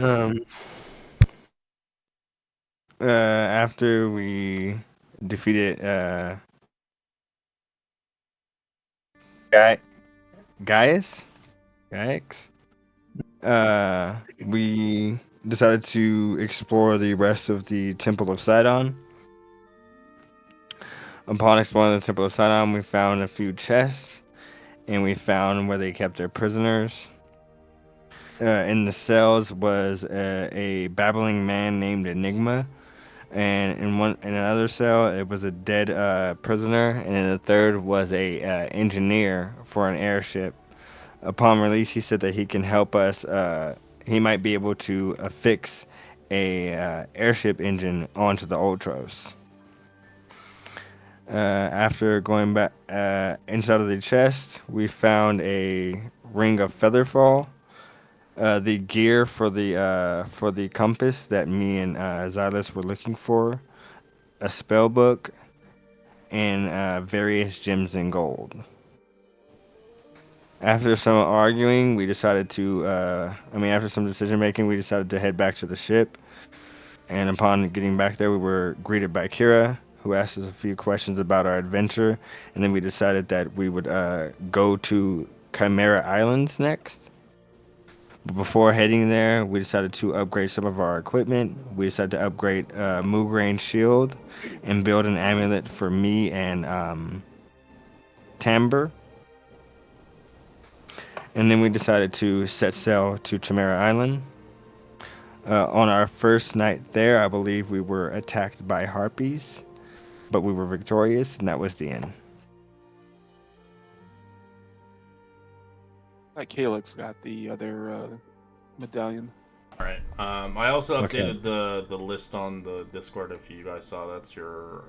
Um, after we defeated Guy Gaius, Gaius, we decided to explore the rest of the Temple of Sidon. Upon exploring the Temple of Sidon, we found a few chests, and we found where they kept their prisoners. In the cells was a babbling man named Enigma, and in another cell it was a dead prisoner, and in the third was a engineer for an airship. Upon release, he said that he can help us. He might be able to affix a airship engine onto the Ultros. After going back inside of the chest, we found a ring of featherfall, the gear for the compass that me and Xylus were looking for, a spell book, and various gems and gold. After some arguing, we decided to. After some decision making, we decided to head back to the ship. And upon getting back there, we were greeted by Kira, who asked us a few questions about our adventure. And then we decided that we would go to Chimera Islands next. But before heading there, we decided to upgrade some of our equipment. We decided to upgrade Mugrain's shield and build an amulet for me and Timbre. And then we decided to set sail to Chimera Island. On our first night there, I believe we were attacked by harpies, but we were victorious, and that was the end. Calyx got the other medallion. All right. I also Okay. updated the list on the Discord. If you guys saw, that's your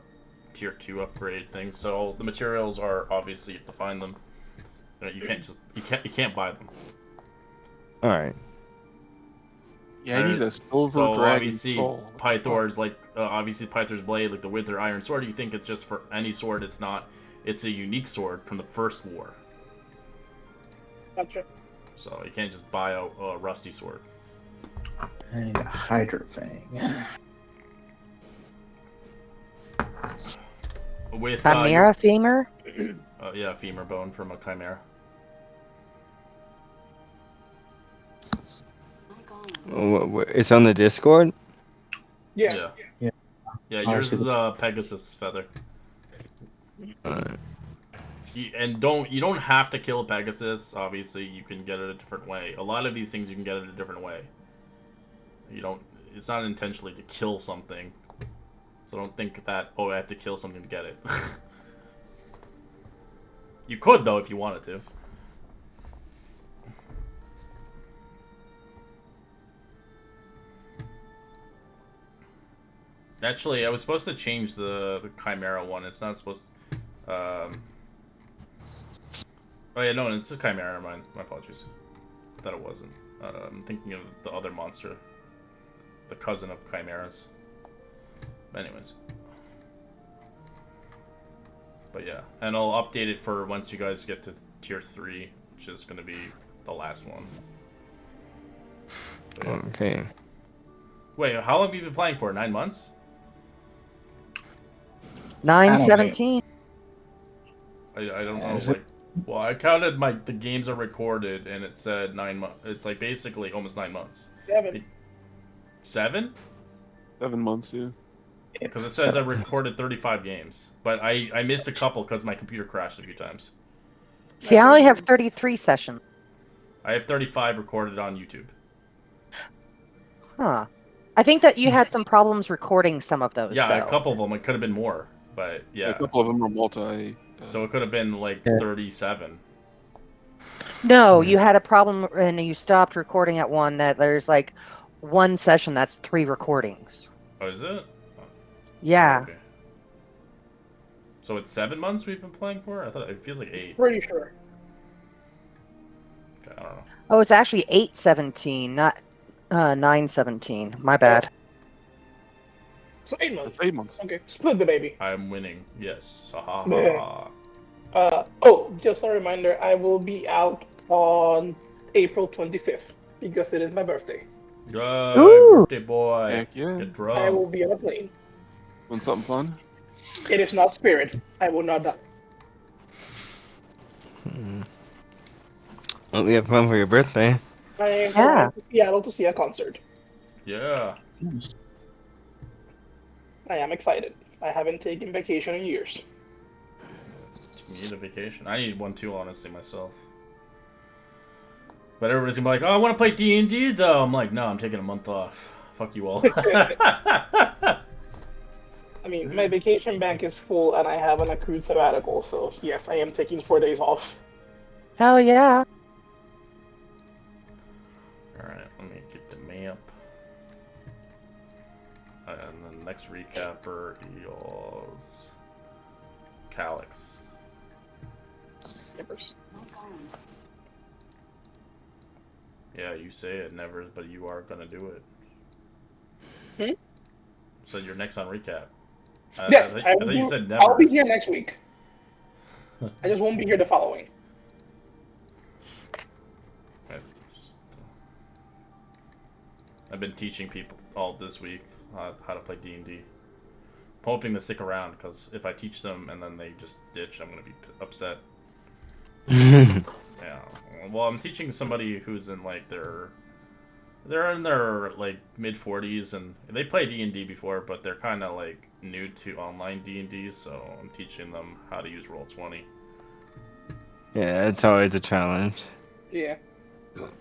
tier 2 upgrade thing. So the materials are obviously you have to find them. You can't just you can't buy them. All right. Yeah, I need a silver So dragon obviously skull. Pythor's obviously Pythor's blade, like the Wither Iron Sword. You think it's just for any sword? It's not. It's a unique sword from the first war. Gotcha. So you can't just buy a rusty sword. And a Hydra Fang. With Chimera femur? yeah, femur bone from a chimera. It's on the Discord. Yeah. Yeah. Yeah. Yeah, Oh, I yours see is the- a Pegasus feather. Alright. You don't have to kill a Pegasus. Obviously, you can get it a different way. A lot of these things you can get it a different way. You don't. It's not intentionally to kill something. So don't think that I have to kill something to get it. You could though if you wanted to. Actually, I was supposed to change the Chimera one. It's not supposed to... Oh yeah, no, it's a Chimera. Never mind. My apologies. I thought it wasn't. I'm thinking of the other monster. The cousin of Chimeras. But anyways. But yeah. And I'll update it for once you guys get to tier 3, which is going to be the last one. But yeah. Okay. Wait, how long have you been playing for? 9 months? 9:17. I don't know. Is it? Well, I counted the games are recorded, and it said 9 months. It's like basically almost 9 months. 7. 7? 7 months, yeah. Because it says I recorded 35 games, but I missed a couple because my computer crashed a few times. See, I only have 33 sessions. I have 35 recorded on YouTube. Huh. I think that you had some problems recording some of those, Yeah, though. a couple of them. It could have been more, but yeah. A couple of them are multi. So it could have been like Yeah. 37. No, you had a problem and you stopped recording at one that there's like one session that's 3 recordings. Oh, is it? Yeah. Oh, okay. So it's 7 months we've been playing for? I thought it feels like 8. Pretty sure. Okay, I don't know. Oh, it's actually 8:17, not 9:17. My bad. So 8 months. 8 months. Okay, split the baby. I'm winning. Yes. Ha ha Yeah. ha. Just a reminder, I will be out on April 25th because it is my birthday. Good Ooh. birthday boy. Heck yeah. Get I will drunk. be on a plane. Want something fun? It is not Spirit. I will not die. Well, you have fun for your birthday. I am Yeah. flying to Seattle to see a concert. Yeah. I am excited. I haven't taken vacation in years. You need a vacation. I need one too, honestly, myself. But everybody's gonna be like, "Oh, I want to play D&D though." I'm like, "No, I'm taking a month off. Fuck you all." I mean, my vacation bank is full and I have an accrued sabbatical, so yes, I am taking 4 days off. Hell yeah. Alright, let me get the map. And the next recapper is Calyx. Nippers. Yeah, you say it, Nevers, but you are gonna do it. Hmm? So you're next on recap. Yes, I thought you said Nevers. I'll be here next week. I just won't be here the following. I've been teaching people all this week how to play D&D. I'm hoping to stick around, because if I teach them and then they just ditch, I'm going to be upset. Yeah. Well, I'm teaching somebody who's in like they're in their like mid 40s, and they play D&D before, but they're kind of like new to online D&D, so I'm teaching them how to use Roll20. Yeah, it's always a challenge. Yeah. But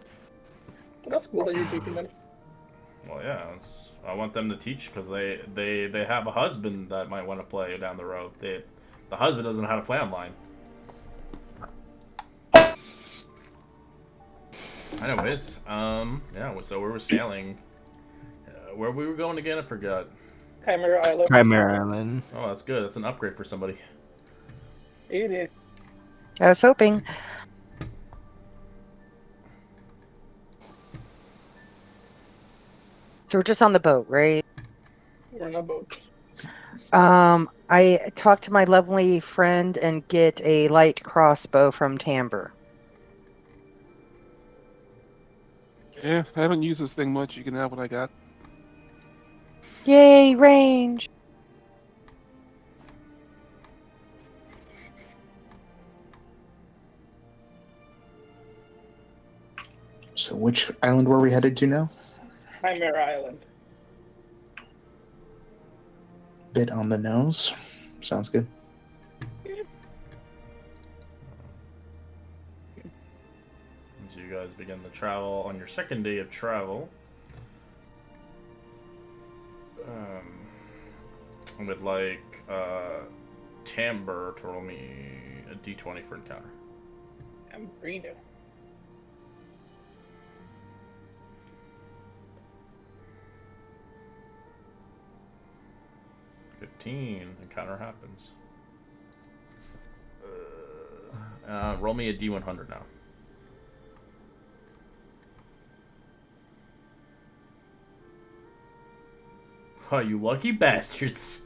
that's cool that you're teaching them. Well, yeah, I want them to teach because they have a husband that might want to play down the road. The husband doesn't know how to play online. Anyways, yeah, so we were sailing. Where we were going again, I forgot. Chimera Island. Chimera Island. Oh, that's good. That's an upgrade for somebody. It is. I was hoping. So we're just on the boat, right? We're on a boat. I talked to my lovely friend and get a light crossbow from Timbre. Yeah, I haven't used this thing much. You can have what I got. Yay, range! So which island were we headed to now? Chimera Island. Bit on the nose. Sounds good. So you guys begin the travel on your second day of travel. I would like Timbre to roll me a d20 for encounter. I'm green. 15. Encounter happens. Roll me a d100 now. Oh, you lucky bastards.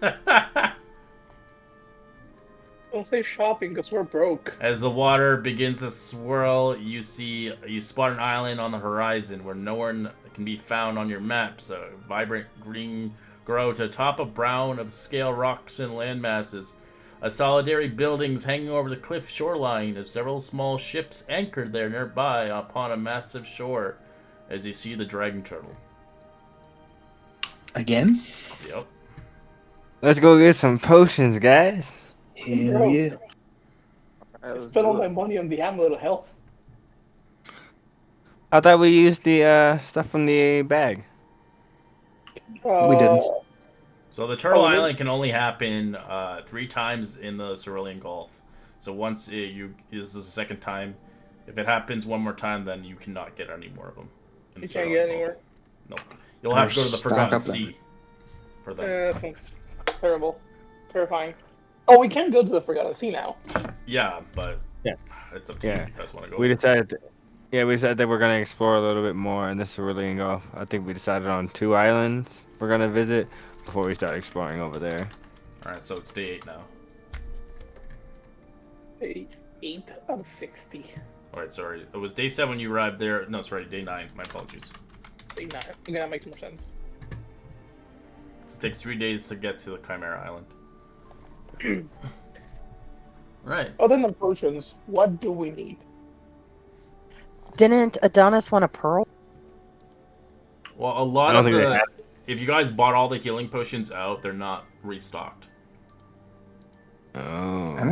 Don't say shopping because we're broke. As the water begins to swirl, you spot an island on the horizon where no one can be found on your map. So vibrant green grow to top of brown of scale rocks and land masses. A solitary buildings hanging over the cliff shoreline, and several small ships anchored there nearby upon a massive shore. As you see the dragon turtle. Again? Yep. Let's go get some potions, guys. Hell Bro. yeah. I spent all my money on the amulet of health. I thought we used the stuff from the bag. We didn't. So the Turtle Oh, really? Island can only happen 3 times in the Cerulean Gulf. So once this is the second time. If it happens one more time, then you cannot get any more of them. in You the can't Cerulean get Gulf. anywhere. Nope. You'll have to go to the Stock Forgotten up then. Sea for them. That sounds terrible. Terrifying. Oh, we can go to the Forgotten Sea now. Yeah, but Yeah. it's up to you Yeah. if you guys want to go. We decided that we're gonna explore a little bit more in the Cerulean Gulf. I think we decided on 2 islands we're gonna visit before we start exploring over there. Alright, so it's day 8 now. 8 out of 60. Alright, sorry. It was day 7 you arrived there. No, sorry, day 9. My apologies. Take 9. Okay, that makes more sense. It takes 3 days to get to the Chimera Island. Right. Other than potions, what do we need? Didn't Adonis want a pearl? Well, a lot I don't of think they the... have. If you guys bought all the healing potions out, they're not restocked. Oh. I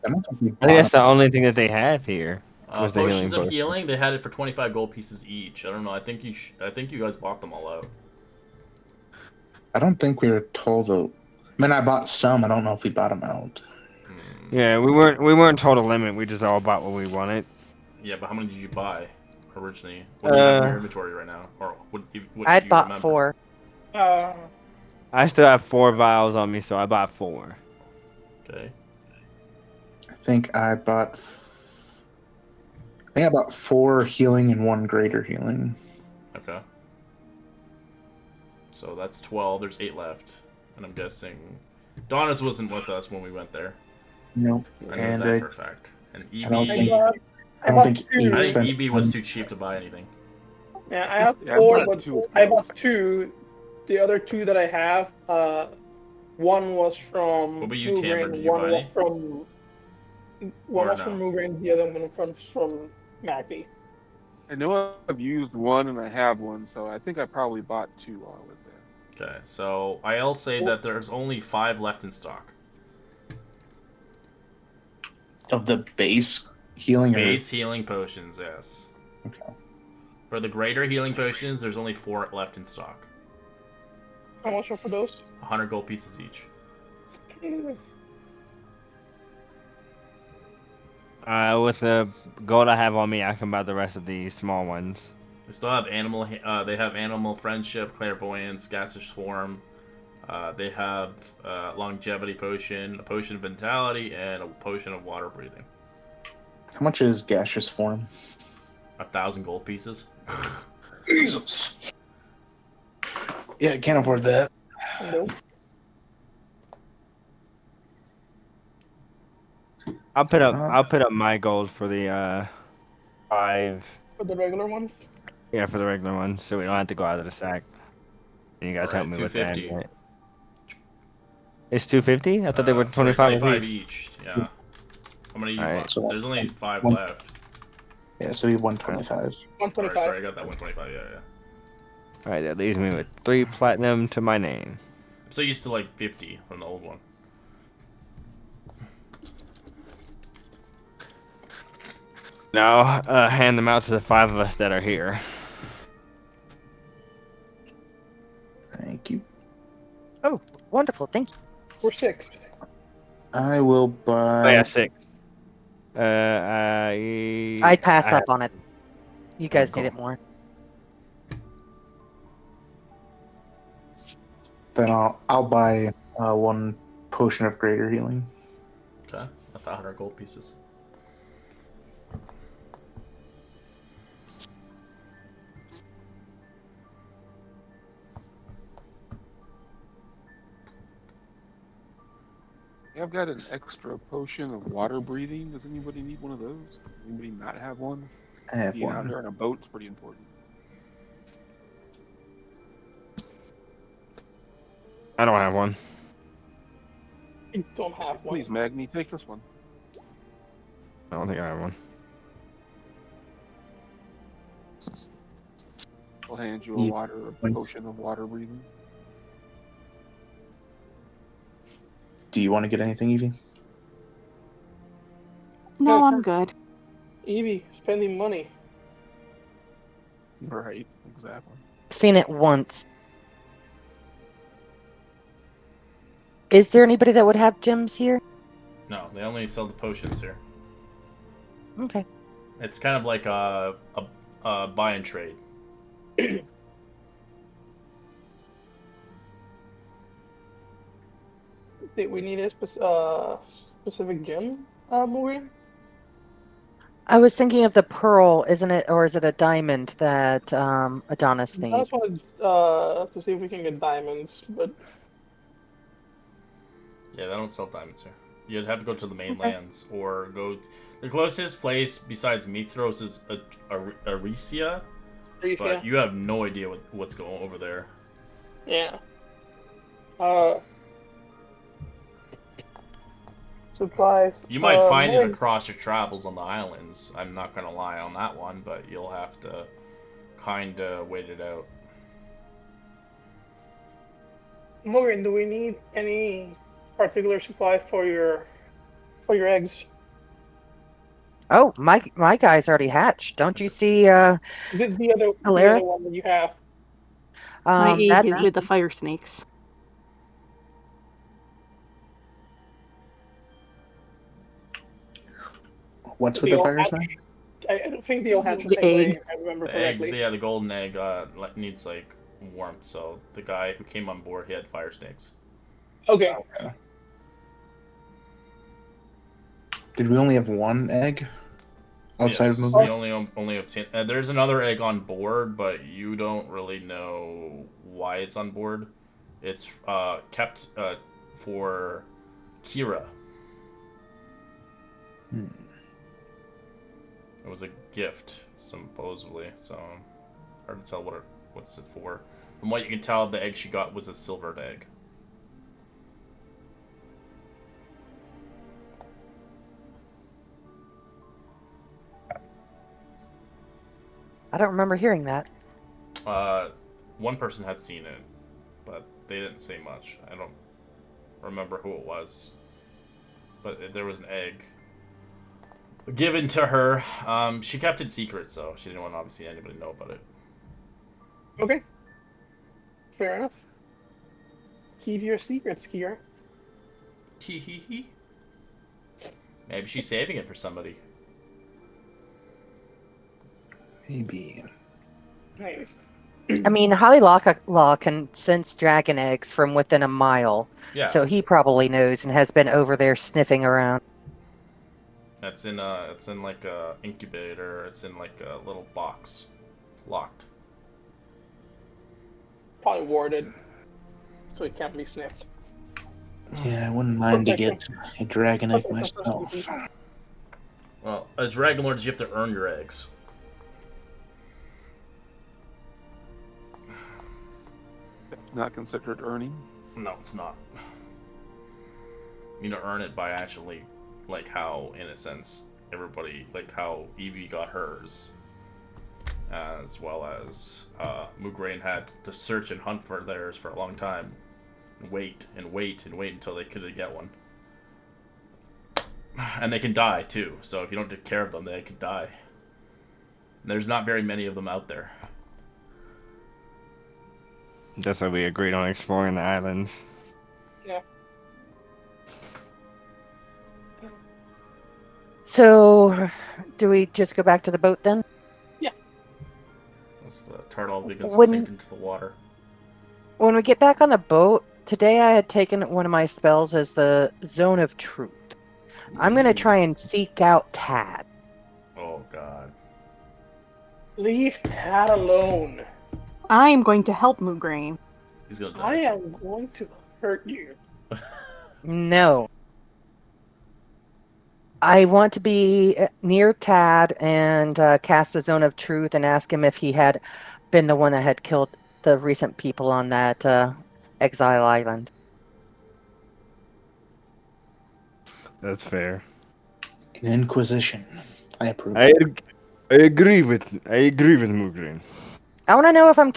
don't think we I think bought that's the them. only thing that they have here. Was the healing Potions of potion. healing, they had it for 25 gold pieces each. I don't know. I think you guys bought them all out. I don't think we were told. I mean, I bought some. I don't know if we bought them out. Yeah, we weren't told a limit. We just all bought what we wanted. Yeah, but how many did you buy originally? What do you have in your Uh, inventory right now? Or what do you I'd bought remember? 4. I still have 4 vials on me, so I bought 4. Okay. I think I bought 4 healing and 1 greater healing. Okay. So that's 12. There's 8 left. And I'm guessing Donis wasn't with us when we went there. Nope. I know And that for a fact. And I don't EB, think- I bought think two. Eve I spent think EB was too cheap to buy anything. Yeah, I have Yeah, I 4, bought but 2 as I well. bought 2. The other 2 that I have, one was from What about you, Tamber? Moogrin, Did you one buy was any? from Or was no? from Moogrin, the other one from Mackie. I know I've used 1 and I have 1, so I think I probably bought 2 while I was there. Okay, so I'll say that there's only 5 left in stock. of the base healing. Base healing potions, yes. Okay. For the greater healing potions, there's only 4 left in stock. How much are for those? 100 gold pieces each. With the gold I have on me, I can buy the rest of the small ones. They still have animal. They have animal friendship, clairvoyance, gaseous form. They have longevity potion, a potion of vitality, and a potion of water breathing. How much is gaseous form? 1,000 gold pieces. Jesus. Yeah, I can't afford that. Nope. I'll put up my gold for the 5. For the regular ones? Yeah, for the regular one, so we don't have to go out of the sack. And you guys help Alright, me with that. 250. Right? It's 250? I thought they were Sorry, 25 25 apiece. each. Yeah. How many you Alright. bought? So There's only 5 one- left. Yeah, so we have 125. Alright, 125. sorry, I got that 125. Yeah. Alright, that leaves me with 3 platinum to my name. I'm so used to like 50 from the old one. Now, hand them out to the 5 of us that are here. Thank you. Oh, wonderful. Thank you. We're 6. I will Oh buy. yeah, 6. I'd pass up on it. You guys Cool. need it more. Then I'll buy 1 potion of greater healing. Okay, 100 gold pieces. Yeah, I've got an extra potion of water breathing. Does anybody need one of those? Anybody not have one? I have Being out 1. there on a boat is pretty important. I don't have one. I don't have one. Please, Magni, take this one. I don't think I have one. I'll hand you a Yeah. potion of water breathing. Do you want to get anything, Evie? No, Yeah, I'm good. Evie, spending money. Right, exactly. Seen it once. Is there anybody that would have gems here? No, they only sell the potions here. Okay. It's kind of like a buy and trade. Did we need a specific gem, Maureen? I was thinking of the pearl, isn't it? Or is it a diamond that Adonis I needs? just wanted to see if we can get diamonds, but Yeah, they don't sell diamonds here. You'd have to go to the mainlands or go. The closest place besides Mithros is Aricia, Trees, yeah. but you have no idea what's going over there. Yeah. Supplies. You might find it Morgan, across your travels on the islands. I'm not gonna lie on that one, but you'll have to kind of wait it out. Morgan, do we need any particular supply for your eggs? Oh, my guy's already hatched. Don't you see The other Alara? one that you have. My egg That's is with the fire snakes. What's with The the old fire hatch- sign? I don't think they'll hatch the The same way, egg. if I remember The egg, correctly. yeah, the golden egg needs like warmth. So the guy who came on board, he had fire snakes. Okay. Okay. Did we only have one egg outside of Yes, Moogle? we only obtain. There's another egg on board, but you don't really know why it's on board. It's kept for Kira. Hmm. It was a gift, supposedly. So hard to tell what's it for. From what you can tell, the egg she got was a silvered egg. I don't remember hearing that. One person had seen it, but they didn't say much. I don't remember who it was, but there was an egg given to her. She kept it secret, so she didn't want obviously anybody to know about it. Okay. Fair enough. Keep your secrets, Kira. Tee-hee-hee. Maybe she's saving it for somebody. Maybe. Nice. I mean, Hollylock can sense dragon eggs from within a mile, Yeah, so he probably knows and has been over there sniffing around. it's in like a incubator. It's in like a little box, it's locked. Probably warded, so it can't be sniffed. Yeah, I wouldn't mind to get a dragon egg myself. Well, as dragon lords, you have to earn your eggs. That's not considered earning. No, it's not. You need to earn it by actually, like how, in a sense, everybody, like how Evie got hers, as well as Mugrain had to search and hunt for theirs for a long time, and wait and wait and wait until they could get one. And they can die too, so if you don't take care of them, they could die. And there's not very many of them out there. That's why we agreed on exploring the islands. Yeah. So, do we just go back to the boat then? Once the turtle begins to When- sink into the water. When we get back on the boat, today I had taken one of my spells as the Zone of Truth. I'm going to try and seek out Tad. Oh god. Leave Tad alone. I am going to help Mugrain. He's gonna die. I am going to hurt you. No. I want to be near Tad and cast the Zone of Truth and ask him if he had been the one that had killed the recent people on that exile island. That's fair. An inquisition. I approve. I agree with Mugrin. I want to know if I'm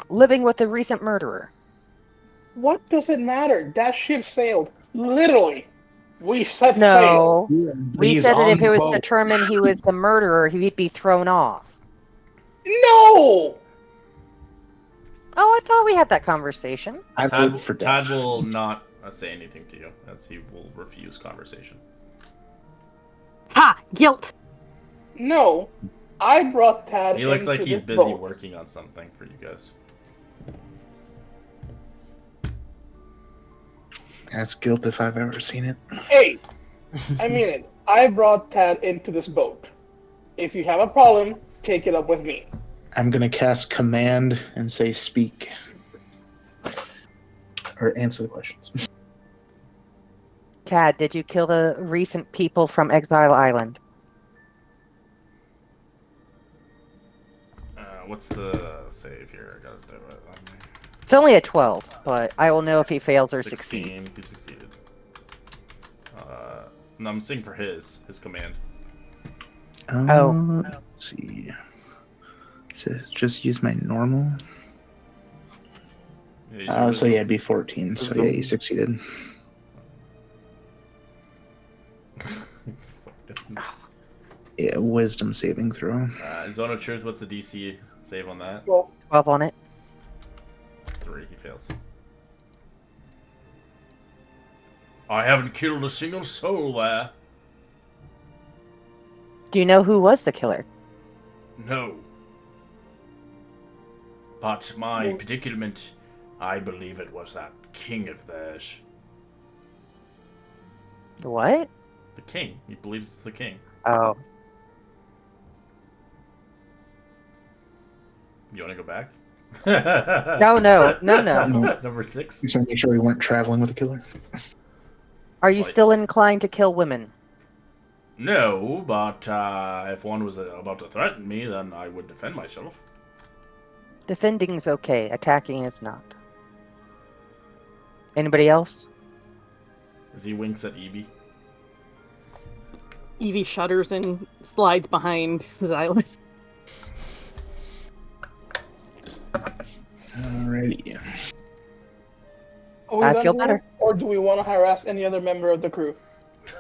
living with the recent murderer. What does it matter? That ship sailed. Literally. We set sail. No. We He's said that on if it the was boat. determined he was the murderer, he'd be thrown off. No! Oh, I thought we had that conversation. I vote for Tad death. will not say anything to you, as he will refuse conversation. Ha! Guilt! No. I brought Tad He looks like into he's this busy boat. working on something for you guys. That's guilt if I've ever seen it. Hey! I mean it. I brought Tad into this boat. If you have a problem, take it up with me. I'm gonna cast command and say speak. Or answer the questions. Tad, did you kill the recent people from Exile Island? what's the save here? I gotta do it. It's only a 12, but I will know if he fails or 16. succeeds. He succeeded. No, I'm seeing for his command. Oh. Let's see. It says just use my normal. Yeah, So yeah, it'd be 14. So yeah, you succeeded. Yeah, wisdom saving throw. Zone of Truth, what's the DC save on that? 12 on it. 3, he fails. I haven't killed a single soul there. Do you know who was the killer? No. But my predicament, I believe it was that king of theirs. What? The king. He believes it's the king. Oh. You want to go back? No. Number 6. You just want to make sure we weren't traveling with a killer. Are you still inclined to kill women? No, but if one was about to threaten me, then I would defend myself. Defending's okay. Attacking is not. Anybody else? As he winks at Evie. Evie shudders and slides behind Xylus. Alrighty. Are I we feel done better. here, or do we want to harass any other member of the crew?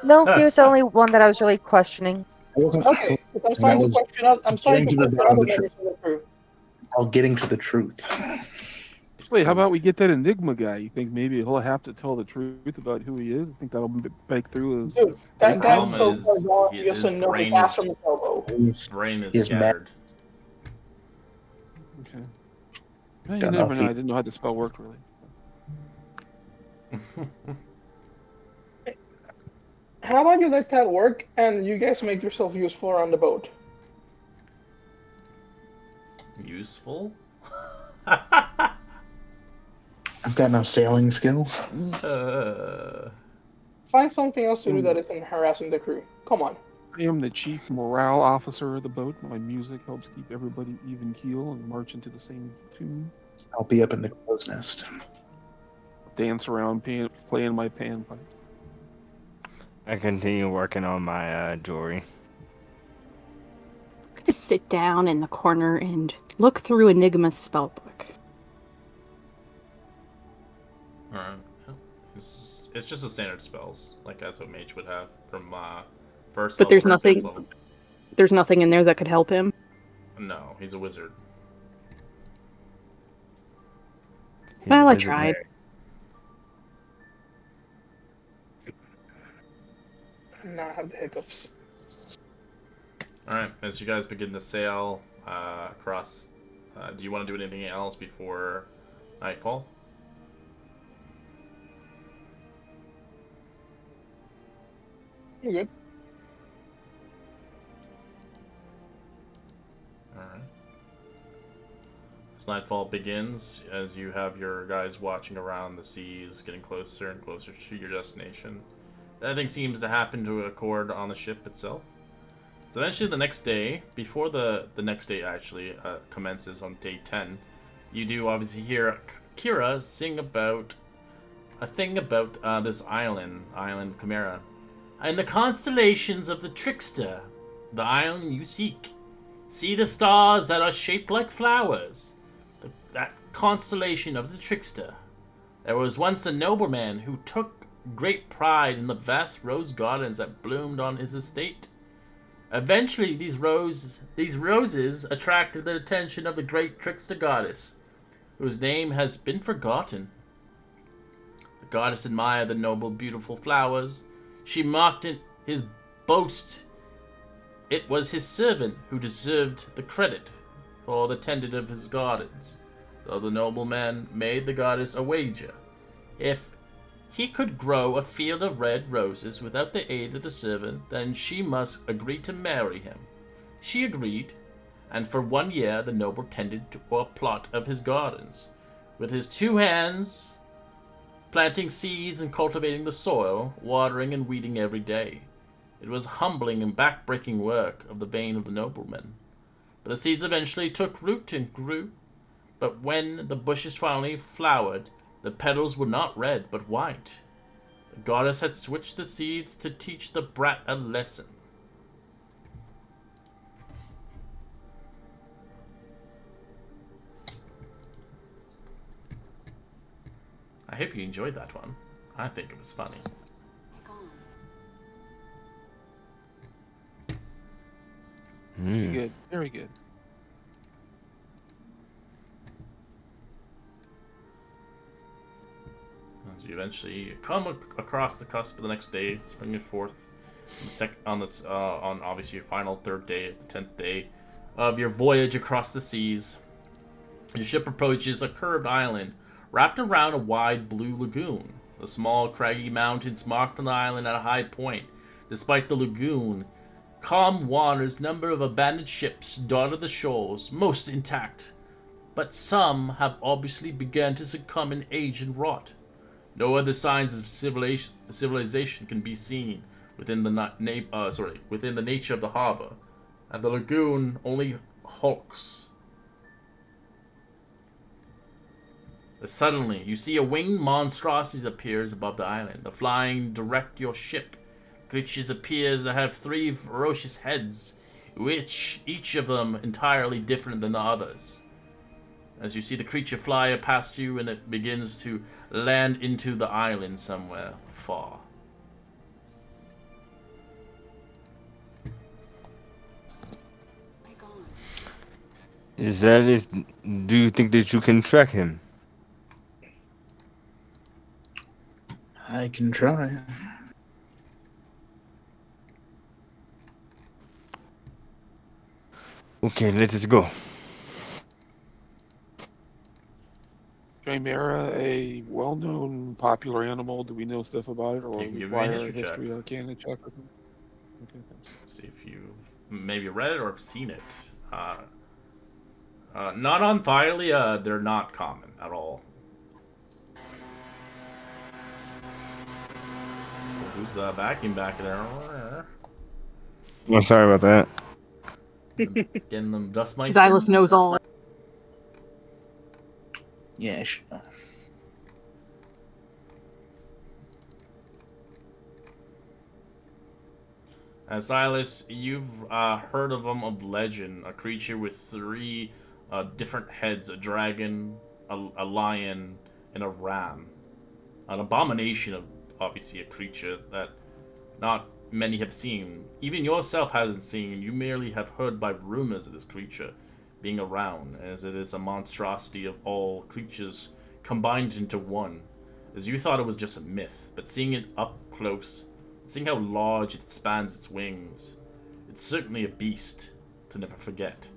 No, he was the only one that I was really questioning. I wasn't. Okay, 'cause I'm starting to was question. I'm starting to getting to the question bottom other of the members of the crew. all getting to the truth. Wait, how about we get that Enigma guy? You think maybe he'll have to tell the truth about who he is? I think that'll break through his... Dude, that guy problem so is far gone, his he doesn't know brain his ass is- from his elbow. Brain is He's scattered. Okay. Well, you Don't know never if know. he- I didn't know how the spell worked, really. How about you let that work, and you guys make yourself useful on the boat? Useful? I've got no sailing skills. Find something else to do that isn't harassing the crew. Come on. I am the chief morale officer of the boat. My music helps keep everybody even keel and march into the same tune. I'll be up in the crow's nest. Dance around playing my panpipe. I continue working on my jewelry. I'm gonna sit down in the corner and look through Enigma's spellbook. Alright. It's just the standard spells, like as what mage would have from first But level there's or fifth nothing. level. There's nothing in there that could help him. No, he's a wizard. He's Well, I busy tried. Now I have the hiccups. Alright, as you guys begin to sail across, do you want to do anything else before nightfall? You're good. Alright. As nightfall begins, as you have your guys watching around the seas, getting closer and closer to your destination, everything seems to happen to accord on the ship itself. So eventually the next day, before the next day actually commences on day 10, you do obviously hear Kira sing about a thing about this island Chimera. And the constellations of the trickster, the island you seek. See the stars that are shaped like flowers. That constellation of the trickster. There was once a nobleman who took great pride in the vast rose gardens that bloomed on his estate. Eventually, these roses attracted the attention of the great trickster goddess, whose name has been forgotten. The goddess admired the noble, beautiful flowers. She mocked his boast. It was his servant who deserved the credit for the tending of his gardens, though the nobleman made the goddess a wager. If he could grow a field of red roses without the aid of the servant, then she must agree to marry him. She agreed, and for 1 year the noble tended to a plot of his gardens, with his 2 hands, planting seeds and cultivating the soil, watering and weeding every day. It was humbling and back-breaking work of the bane of the nobleman. But the seeds eventually took root and grew. But when the bushes finally flowered, the petals were not red but white. The goddess had switched the seeds to teach the brat a lesson. I hope you enjoyed that one. I think it was funny. Very good. Very good. As you eventually come across the cusp of the next day, spring and forth, on obviously your final third day, the 10th day of your voyage across the seas. Your ship approaches a curved island wrapped around a wide blue lagoon. The small craggy mountains marked the island at a high point. Despite the lagoon, calm waters, number of abandoned ships dotted the shores, most intact. But some have obviously begun to succumb in age and rot. No other signs of civilization can be seen within the nature of the harbor, and the lagoon only hulks. Suddenly, you see a winged monstrosity appears above the island. The flying direct your ship. Creatures appears to have 3 ferocious heads, which each of them entirely different than the others. As you see the creature fly past you, and it begins to land into the island somewhere far. Do you think that you can track him? I can try. Okay, let us go. Chimera, a well-known, popular animal. Do we know stuff about it, or You can give me a require history check. Arcana check? Or something? Okay, thanks. See if you maybe read it or have seen it. Not on Thylia, they're not common at all. Who's backing back there? Oh, sorry about that. Getting them dust mites. Xylus knows all. Yeah, sure. Silas, you've heard of legend, a creature with 3 different heads, a dragon, a lion, and a ram. An abomination of, obviously, a creature that not many have seen. Even yourself hasn't seen. You merely have heard by rumors of this creature being around, as it is a monstrosity of all creatures combined into one. As you thought it was just a myth, but seeing it up close, seeing how large it spans its wings, it's certainly a beast to never forget.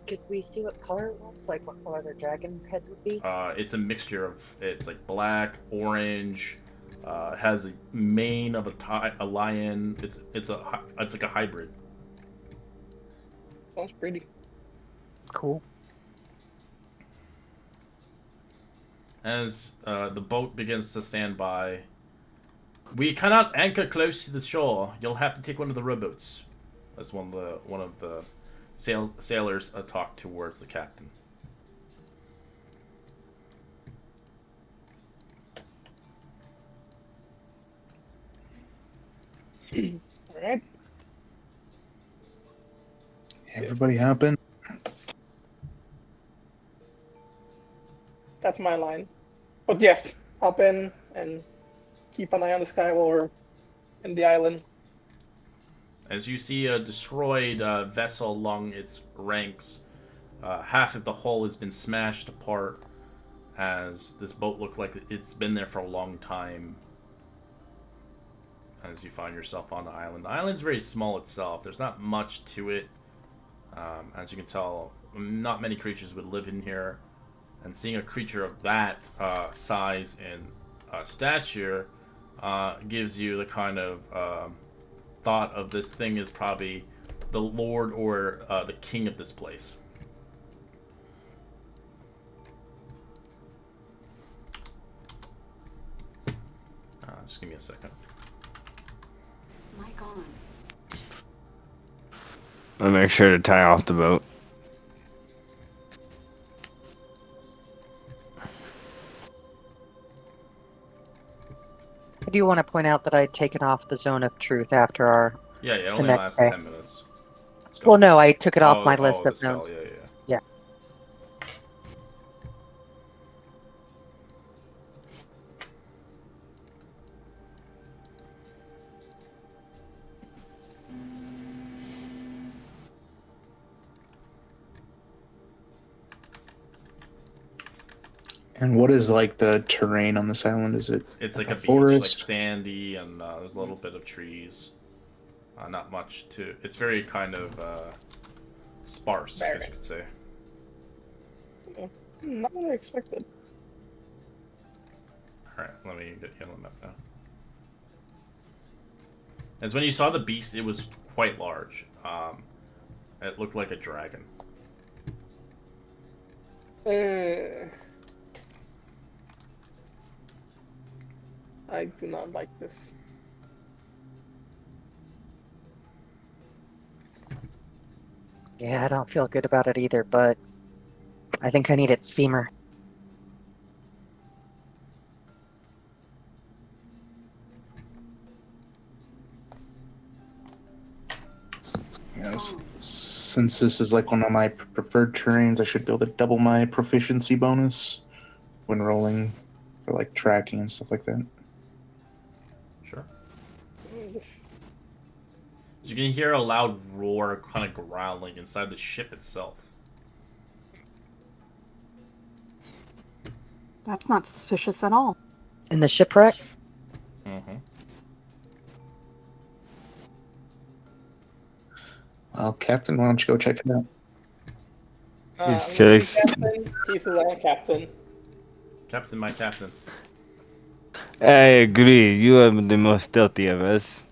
Could we see what color it was? Like what color the dragon head would be? It's a mixture of, it's like black, orange, has a mane of a lion. It's like a hybrid. Sounds pretty. Cool. As the boat begins to stand by, we cannot anchor close to the shore. You'll have to take one of the rowboats. As one of the sailors talk towards the captain. All right. Everybody hop in. That's my line. But yes, hop in and keep an eye on the sky while we're in the island. As you see a destroyed vessel along its ranks, half of the hull has been smashed apart, as this boat looked like it's been there for a long time. As you find yourself on the island. The island's very small itself. There's not much to it. As you can tell, not many creatures would live in here. And seeing a creature of that size and stature gives you the kind of thought of this thing is probably the lord or the king of this place. Just give me a second. My God. I'll make sure to tie off the boat. I do want to point out that I'd taken off the zone of truth after our Yeah, it the only next lasts day. 10 minutes. Let's go. Well, no, I took it off my Oh, list the of spell. zones. Yeah. Yeah. And what is like the terrain on this island? Is it It's like a a beach, like forest? sandy, and there's a little bit of trees. Not much to. It's very kind of sparse, I guess you could say. Not what I expected. Alright, let me get you on the map now. As when you saw the beast, it was quite large. It looked like a dragon. I do not like this. Yeah, I don't feel good about it either, but I think I need its femur. Yes. Since this is like one of my preferred terrains, I should be able to double my proficiency bonus when rolling for like tracking and stuff like that. Sure. You can hear a loud roar, kind of growling inside the ship itself. That's not suspicious at all. In the shipwreck? Mm-hmm. Well, Captain, why don't you go check it out? He's I'm gonna be Felix. captain. He's the captain. Captain, my captain. I agree. You are the most stealthy of us.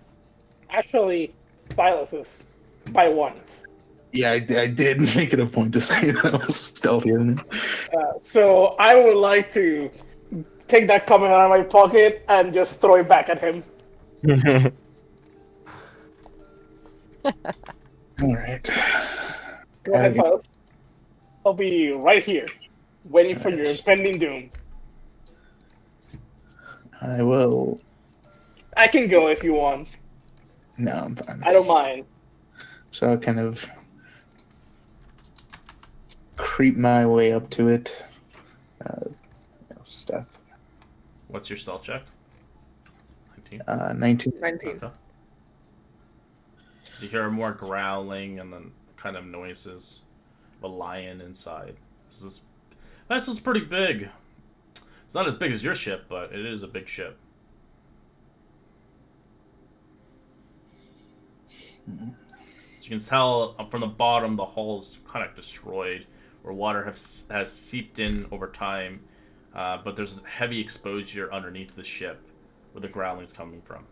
Actually, Silas is by one. Yeah, I did make it a point to say that I was stealthier than him. So I would like to take that comment out of my pocket and just throw it back at him. All right. Go ahead, Silas. I'll be right here, waiting for your Alright. impending doom. I will. I can go if you want. No, I'm fine. I don't mind. So I'll kind of creep my way up to it. Stuff. What's your stealth check? 19. 19. 19. Okay. So you hear more growling and then kind of noises of a lion inside. This vessel's pretty big. It's not as big as your ship, but it is a big ship. As you can tell from the bottom, the hull's kind of destroyed, where water has seeped in over time, but there's heavy exposure underneath the ship, where the growling's coming from.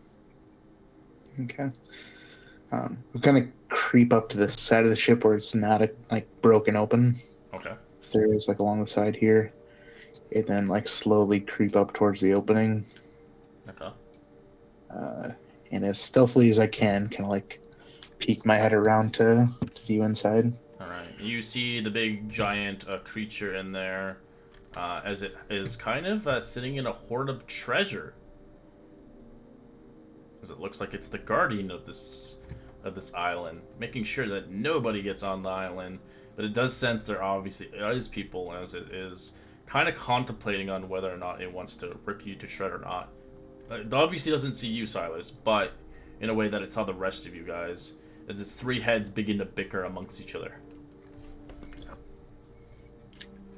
Okay. I'm gonna creep up to the side of the ship where it's not like broken open. Okay. If there is like along the side here, and then like slowly creep up towards the opening. Okay. And as stealthily as I can, kind of like peek my head around to view inside. All right. You see the big giant creature in there, as it is kind of sitting in a hoard of treasure. As it looks like it's the guardian of this island, making sure that nobody gets on the island. But it does sense there obviously is people, as it is kind of contemplating on whether or not it wants to rip you to shred or not. It obviously doesn't see you, Silas, but in a way that it saw the rest of you guys, as its three heads begin to bicker amongst each other.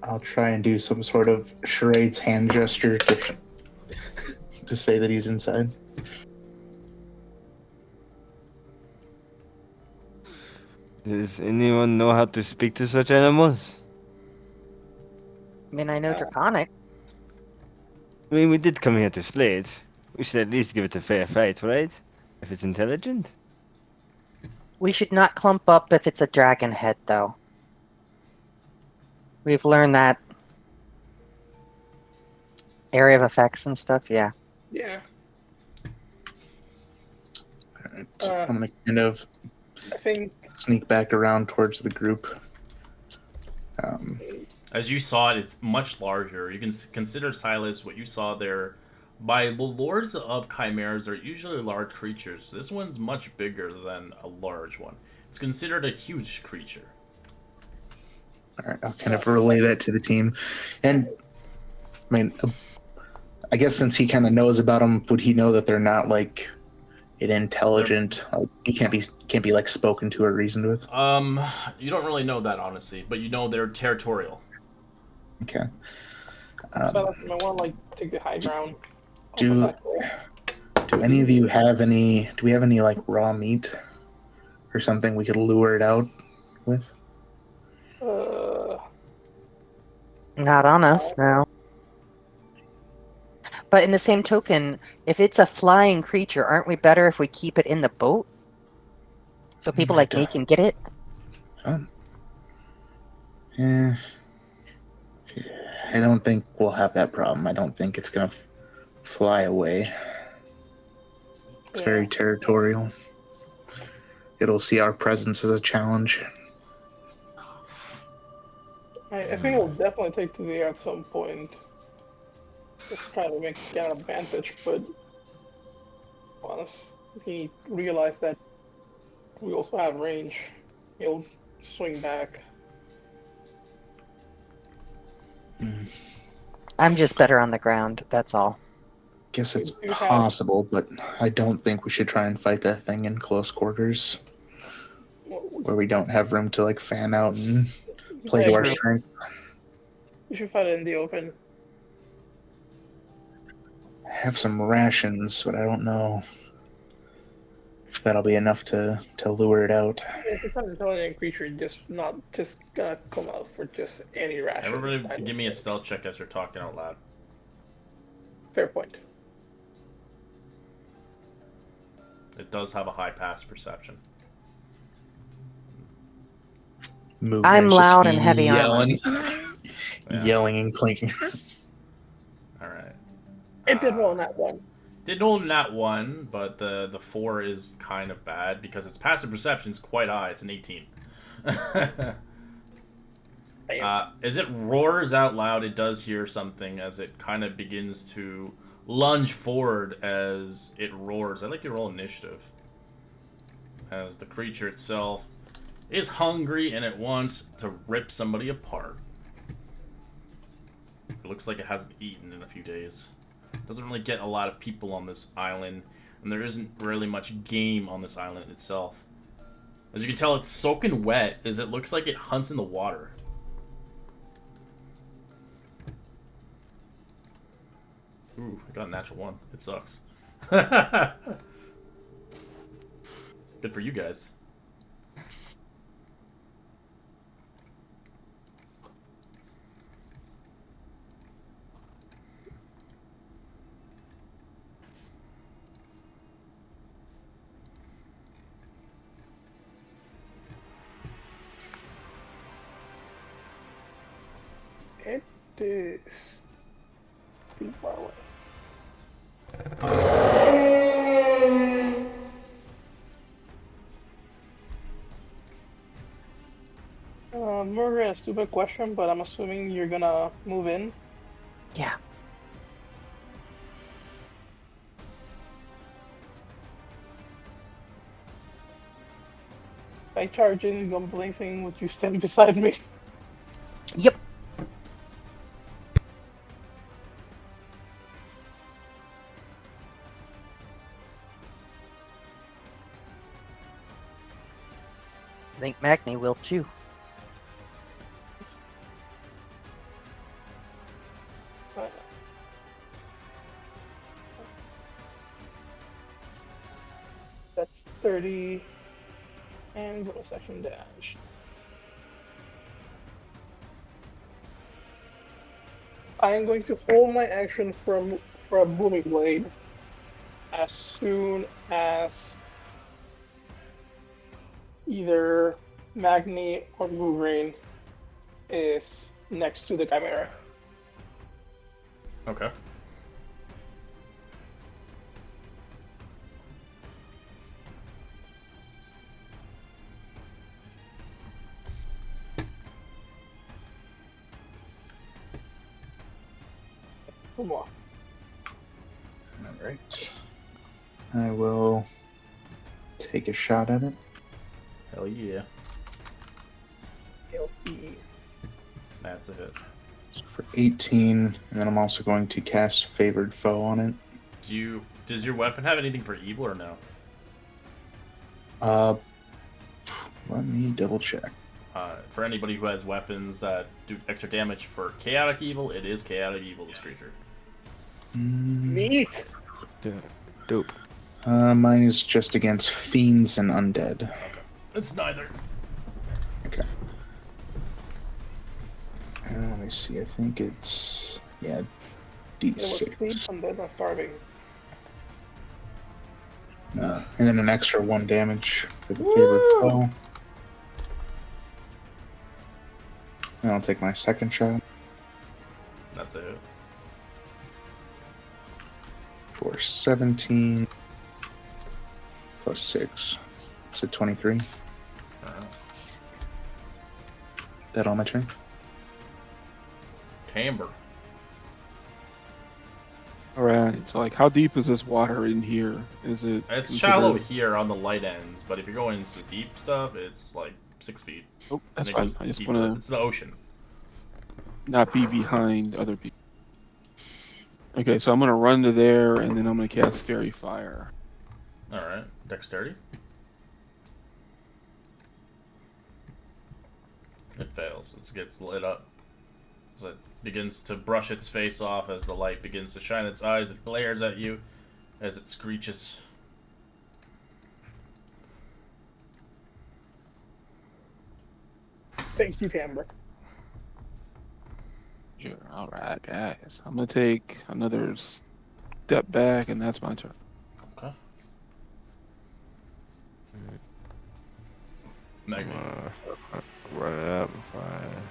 I'll try and do some sort of charades hand gesture to say that he's inside. Does anyone know how to speak to such animals? I mean, I know Draconic. I mean, we did come here to slay it. We should at least give it a fair fight, right? If it's intelligent. We should not clump up if it's a dragon head, though. We've learned that. Area of effects and stuff, yeah. Yeah. Alright, I'm gonna kind of I think sneak back around towards the group. As you saw it, it's much larger. You can consider, Silas, what you saw there. By the lores of chimeras, are usually large creatures. This one's much bigger than a large one. It's considered a huge creature. All right, I'll kind of relay that to the team. And, I mean, I guess since he kind of knows about them, would he know that they're not, like, an intelligent, like, he can't be like, spoken to or reasoned with? You don't really know that, honestly, but you know they're territorial. Okay. so I want to like take the high ground. Do Off of that do any of you have any? Do we have any like raw meat or something we could lure it out with? goal. Not on us, no. But in the same token, if it's a flying creature, aren't we better if we keep it in the boat? So people like me can get it? Yeah. I don't think we'll have that problem. I don't think it's gonna fly away. It's very territorial. It'll see our presence as a challenge. I think we'll definitely take to the air at some point. Just try to get an advantage, but once he realizes that we also have range, he'll swing back. I'm just better on the ground, that's all. Guess it's You have- possible, but I don't think we should try and fight that thing in close quarters where we don't have room to like fan out and play to our True. strength. You should fight it in the open. I have some rations, but I don't know if that'll be enough to lure it out. If it's an intelligent creature, just not just gonna come out for just any ration. Everybody, give me a stealth check as you're talking out loud. Fair point. It does have a high pass perception. I'm Just loud and heavy yelling, Yeah. yelling and clinking. All right. It did well on that one. Did roll nat 1, but the 4 is kind of bad because its passive perception is quite high. It's an 18. As it roars out loud, it does hear something as it kind of begins to lunge forward as it roars. I'd like you to roll initiative. As the creature itself is hungry and it wants to rip somebody apart. It looks like it hasn't eaten in a few days. Doesn't really get a lot of people on this island, and there isn't really much game on this island itself. As you can tell, it's soaking wet as it looks like it hunts in the water. Ooh, I got a natural 1. It sucks. Good for you guys. It is too far away. Murder, a stupid question, but I'm assuming you're gonna move in. Yeah. If I charge in, gun blazing, would you stand beside me? Yep. I think Magni will too. That's 30 and bonus action dash. I am going to hold my action for a booming blade as soon as either Magni or Moonrain is next to the Chimera. Okay. Come on. All right. I will take a shot at it. Hell yeah. LP. That's a hit. For 18, and then I'm also going to cast Favored Foe on it. Does your weapon have anything for evil or no? Let me double check. For anybody who has weapons that do extra damage for chaotic evil, it is chaotic evil, this creature. Neat. Dope. Mine is just against fiends and undead. Okay. It's neither. Okay. Let me see. I think it's It was sleep D6, and then starving. and then an extra 1 damage for the Favored Foe. And I'll take my second shot That's a hit. for 17 plus 6, so 23. Alright. That all my turn. Timbre. All right. So, like, how deep is this water in here? Is it? It's considered- shallow here on the light ends, but if you're going into the deep stuff, it's like 6 feet. Oh, that's And it fine. goes I just deeper. want It's the ocean. to not be behind other people. Okay, so I'm gonna run to there, and then I'm gonna cast Fairy Fire. Alright. Dexterity. It fails. It gets lit up. As it begins to brush its face off as the light begins to shine its eyes, it glares at you as it screeches. Thank you, Timbre. Here, all right, guys. I'm gonna take another step back, and that's my turn. Okay. Magni. Run it up. Fine.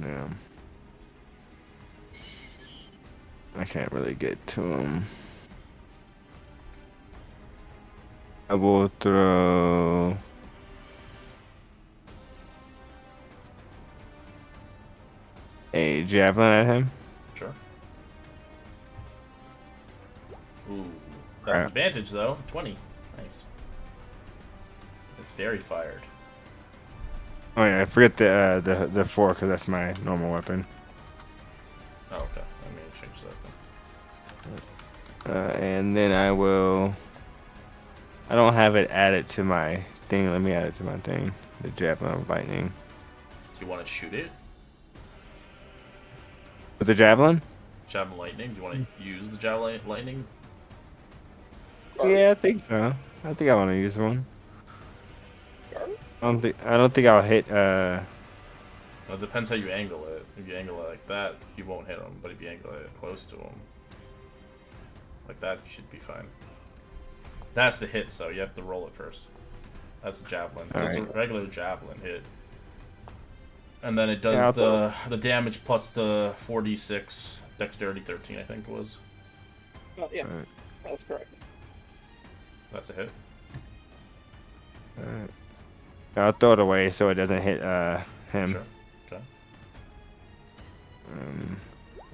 Yeah. I can't really get to him. I will throw a javelin at him. Sure. Ooh. That's advantage though. 20. Nice. It's very fired. Oh yeah, I forget the 4 because that's my normal weapon. Oh, okay. Let me change that then. And then I will. I don't have it added to my thing. Let me add it to my thing. The javelin of lightning. Do you want to shoot it? With the javelin? Javelin lightning? Do you want to use the javelin lightning? Yeah, I think so. I think I want to use one. I don't think I'll hit. Well, it depends how you angle it. If you angle it like that, you won't hit him. But if you angle it close to him, like that, you should be fine. That's the hit, so you have to roll it first. That's the javelin. So it's a regular javelin hit. And then it does the damage plus the 4d6, dexterity 13, I think it was. Yeah, that's correct. That's a hit. I'll throw it away so it doesn't hit him. Sure. Okay.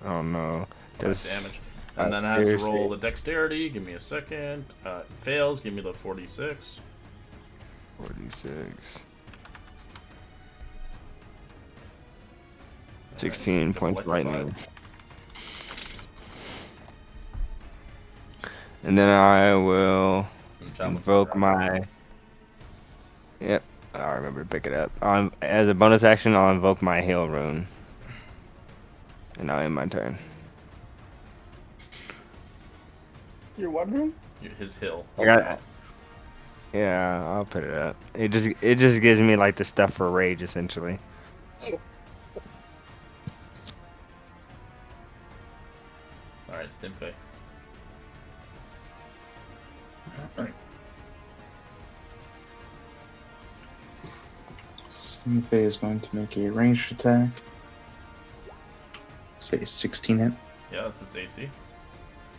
I don't know. Damage. And then it has to roll the dexterity. Give me a second. It fails. Give me the 4d6. 46. 16 points of lightning. And then I will invoke my... Yep, I remember to pick it up. As a bonus action, I'll invoke my heal rune. And I'll end my turn. Your what room? His hill. I got it. Yeah, I'll put it up. It just gives me like the stuff for rage essentially. Alright, Stimfei. Stimfei is going to make a ranged attack. Say 16 hit. Yeah, that's its AC.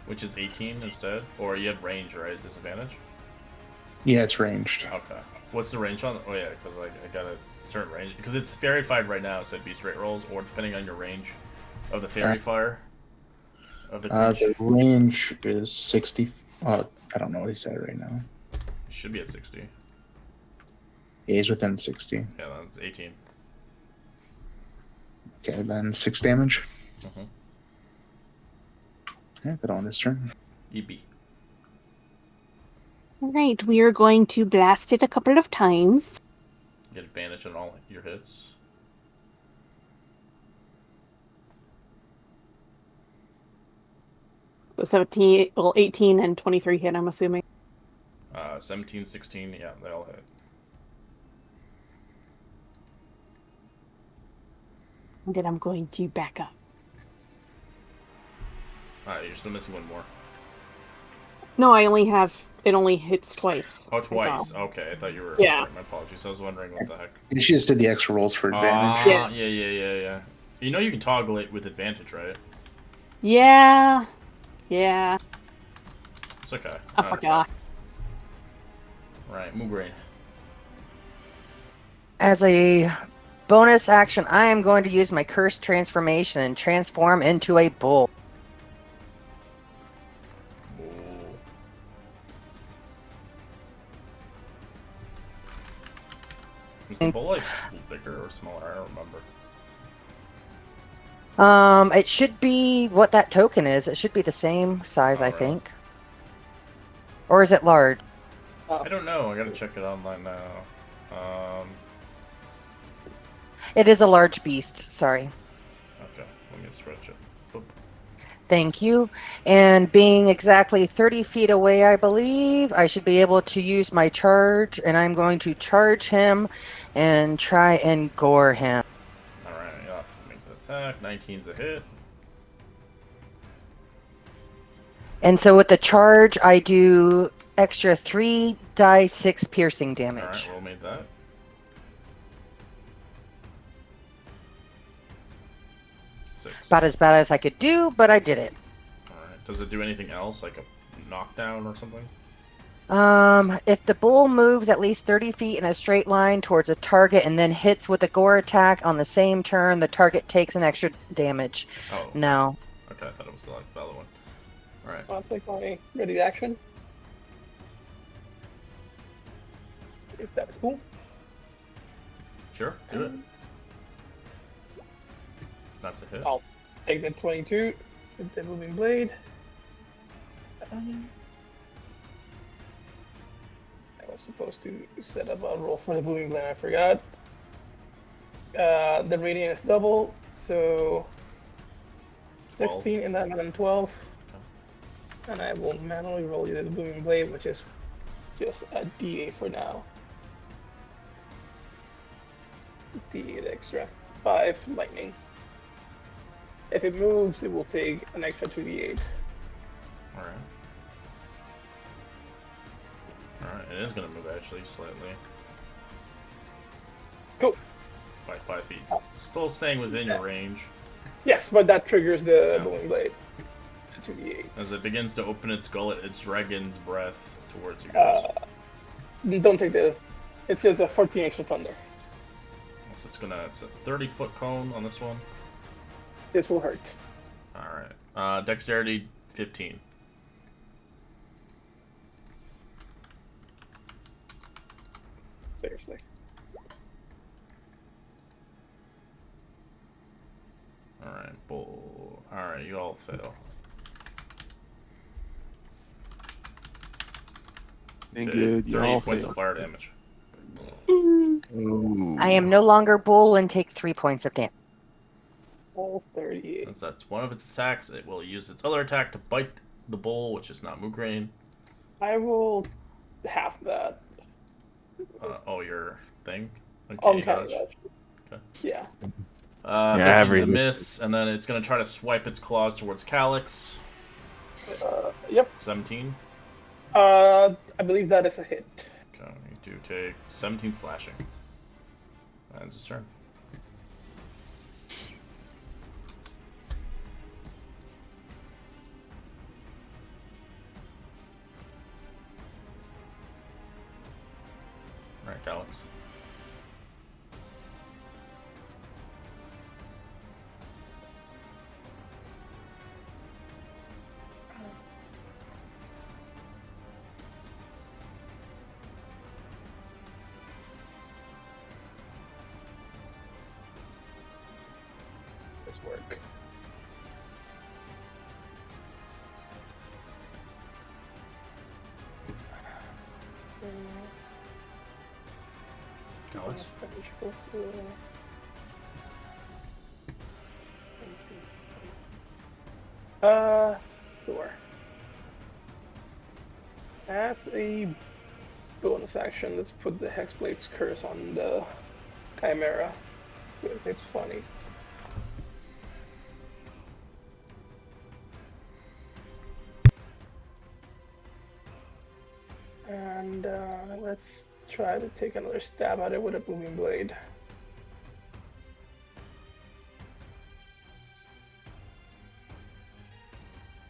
Which is 18 instead. Or you have range, right? Disadvantage? Yeah, it's ranged. Okay. What's the range on? Oh yeah, because I got a certain range because it's fairy fired right now, so it'd be straight rolls or depending on your range of the fairy fire of the creature. The range is 60. I don't know what he's at right now. It should be at 60. Yeah, he's within 60. Yeah, that's 18. Okay, then 6 damage. Mhm. Yeah, that on his turn. EB. All right, we are going to blast it a couple of times. Get advantage on all your hits. The 17, well, 18 and 23 hit, I'm assuming. 17, 16, yeah, they all hit. And then I'm going to back up. Alright, you're still missing one more. No, I only have, it only hits twice. Oh, twice. Okay, I thought you were. Yeah. My apologies. I was wondering what the heck. And she just did the extra rolls for advantage. Yeah. You know you can toggle it with advantage, right? Yeah. It's okay. I forgot. Right, Moobrain. As a bonus action, I am going to use my cursed transformation and transform into a bull. Is the bull like bigger or smaller? I don't remember. It should be what that token is. It should be the same size, I really? think. Or is it large? I don't know. I gotta check it online now. It is a large beast. Sorry. Okay, let me stretch it. Boop. Thank you. And being exactly 30 feet away, I believe, I should be able to use my charge, and I'm going to charge him and try and gore him. Alright, yeah, make the attack. 19's a hit. And so with the charge, I do extra 3d6 piercing damage. Alright, we'll make that. About as bad as I could do, but I did it. Alright, does it do anything else, like a knockdown or something? If the bull moves at least 30 feet in a straight line towards a target and then hits with a gore attack on the same turn, the target takes an extra damage. Oh. No. Okay, I thought it was like the other one. Alright. I'll take my ready action. If that's cool. Sure, do it. That's a hit. I'll take the 22 with the moving blade. I was supposed to set up a roll for the moving blade, I forgot. The radiant is double, so 16 and then 12. Okay. And I will manually roll you the moving blade, which is just a D8 for now. D8 extra. 5 lightning. If it moves, it will take an extra 2d8. Alright. Alright, it is gonna move actually slightly. Cool. By 5 feet. Still staying within your range. Yes, but that triggers the moving blade. 2d8. As it begins to open its gullet, its dragon's breath towards you guys. Don't take the. It says a 14 extra thunder. So it's a 30-foot cone on this one. This will hurt. Alright. Dexterity 15. Seriously. Alright, bull. Alright, you all fail. And good. You 38 all points fail. of fire damage. Ooh. I am no longer bull and take 3 points of damage. All 38. Since that's one of its attacks, it will use its other attack to bite the bull, which is not Moograin. I will half that. Your thing? On top of that. Okay. Yeah. I 15's have a reason. miss, and then it's going to try to swipe its claws towards Calyx. Yep. 17. I believe that is a hit. Okay, you do take 17 slashing. That's his turn. Alright, Alex. Does this work? Alex? Sure. That's a bonus action. Let's put the Hexblade's Curse on the Chimera, because it's funny. And let's try to take another stab at it with a Booming Blade.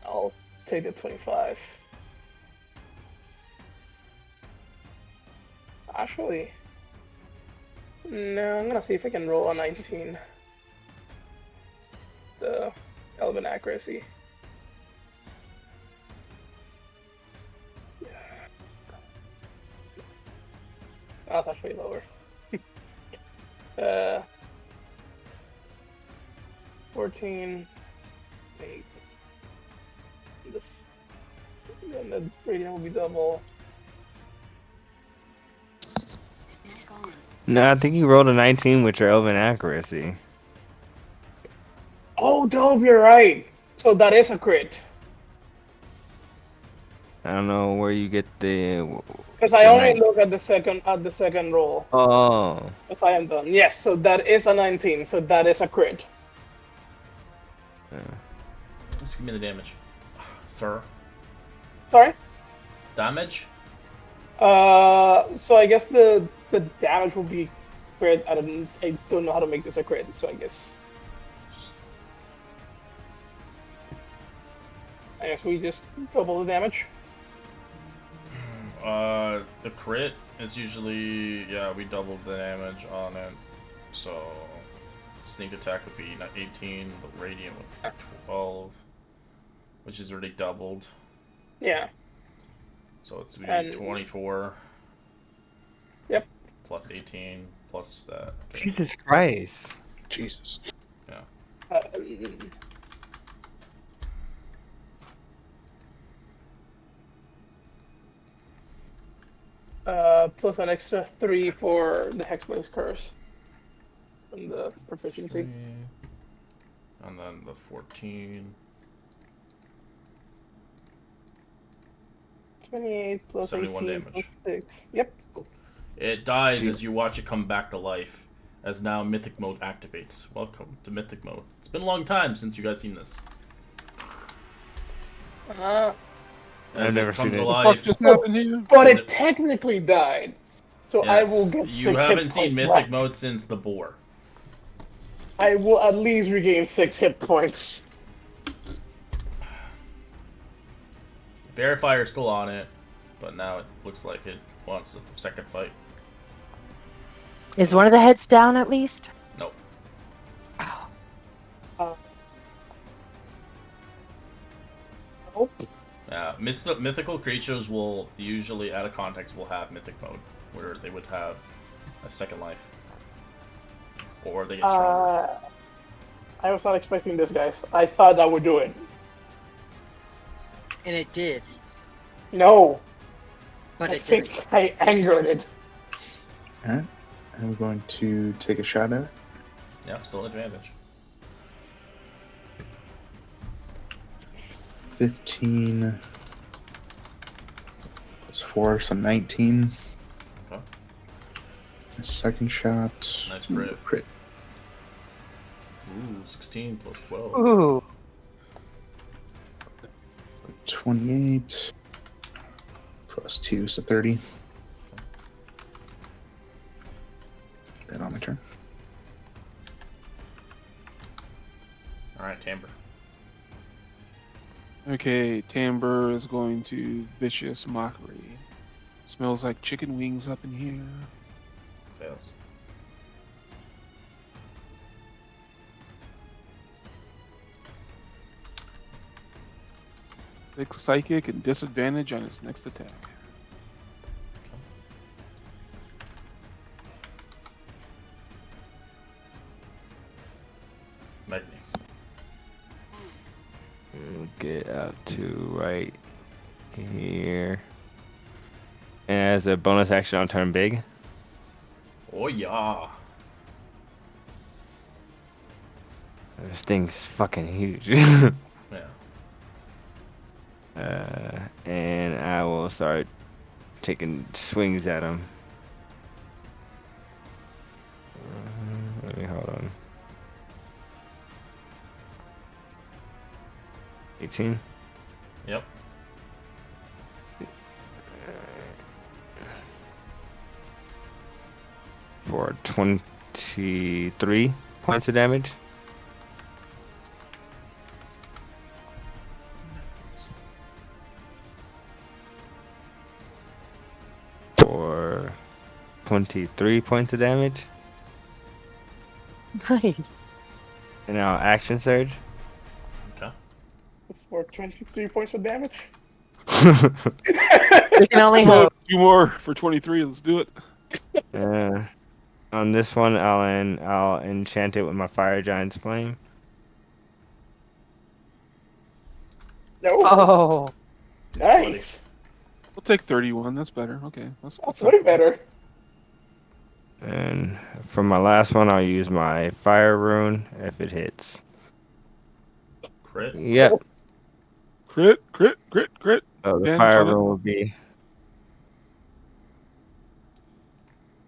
I'll take the 25. Actually, no, I'm gonna see if I can roll a 19. The Elven Accuracy. That's actually lower. 14, 8. This, and the radiant will be double. No, I think you rolled a 19 with your Elven Accuracy. Oh, dope, you're right. So that is a crit. I don't know where you get the. Because I The only nine- look at the second roll. Oh. As I am done. Yes, so that is a 19. So that is a crit. Yeah. Just give me the damage. Sir. Sorry. Damage? So I guess the damage will be crit. I don't know how to make this a crit. So I guess we just double the damage. The crit is usually, yeah, we doubled the damage on it. So, sneak attack would be 18, but radiant would be 12, which is already doubled. Yeah. So it's be 24. Yep. Plus 18, plus that. Okay. Jesus Christ. Jesus. Yeah. Plus an extra 3 for the Hexblade's Curse. And the proficiency. 3, and then the 14. 28 plus 71 18 damage. plus 6. Yep. It dies as you watch it come back to life, as now Mythic Mode activates. Welcome to Mythic Mode. It's been a long time since you guys seen this. I've never seen it. What the fuck just happened here? But it technically died. So Yes, I will get you 6 haven't hit seen points Mythic left. Mode since the boar. I will at least regain 6 hit points. Verifier still on it, but now it looks like it wants a second fight. Is one of the heads down at least? Nope. Nope. Mythical creatures will usually, out of context, will have Mythic Mode, where they would have a second life. Or they get stronger. I was not expecting this, guys. I thought that would do it. And it did. No. But I it think didn't. I angered it. Alright. I'm going to take a shot at it. Yep, still advantage. 15 plus 4, so 19. Okay. Second shot. Nice crit. Crit. Ooh, 16 plus 12. Ooh. 28 plus 2, so 30. Then on my turn. Alright, Timbre. Okay, Timbre is going to Vicious Mockery. Smells like chicken wings up in here. Fails. Six psychic and disadvantage on his next attack. Magni. Get out to right here. And as a bonus action, I'll turn big. Oh yeah. This thing's fucking huge. Yeah. And I will start taking swings at him. Let me hold on. 18. Yep. For 23 points of damage. For 23 points of damage. Nice. And now action surge. Okay. For 23 points of damage. We can only Oh, hope. 2 more for 23. Let's do it. On this one, I'll enchant it with my fire giant's flame. No. Oh, Nice. We'll take 31. That's better. Okay. That's up way there. better. And for my last one, I'll use my fire rune if it hits. Crit. Yep. Crit, crit, crit, crit. So the Damage fire on it. rune will be.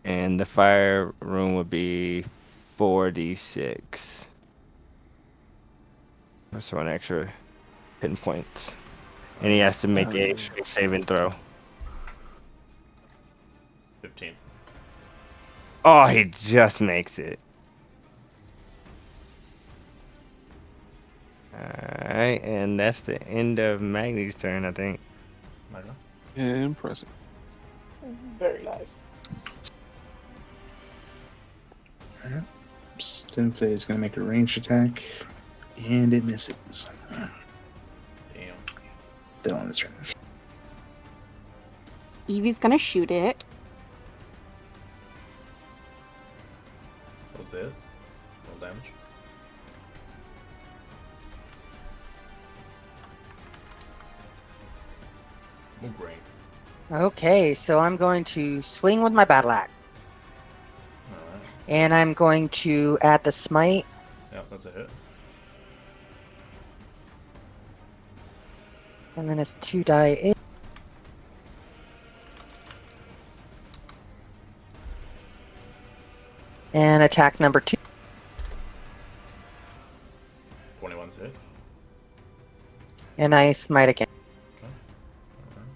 And the fire rune would be 4d6. That's one extra hit points. And he has to make a strength saving throw. 15. Oh, he just makes it. Alright, and that's the end of Magni's turn, I think. Magna. Impressive. Very nice. Stinthe is going to make a ranged attack, and it misses. Damn. Dylan's turn. Evie's gonna shoot it. That was it. Roll damage. Oh, great. okay. So I'm going to swing with my battle axe, Alright. and I'm going to add the smite. Yep, that's a hit. And then it's 2 die 8. And attack number 2. 21's a hit. And I smite again. Okay. Alright.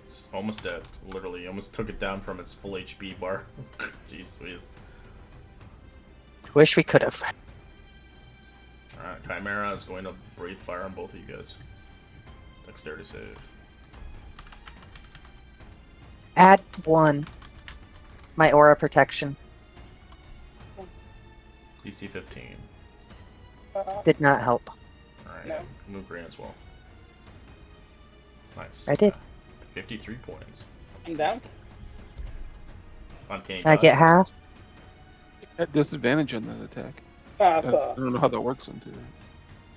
It's almost dead. Literally, you almost took it down from its full HP bar. Jeez Louise. Wish we could have. Alright, Chimera is going to breathe fire on both of you guys. Dexterity save. Add 1. My aura protection DC 15. did not help. Alright, No. move green as well. Nice. I did. 53 points. I'm down. Uncanny I get dodge. half. At disadvantage on that attack. Ah, I don't know how that works into it.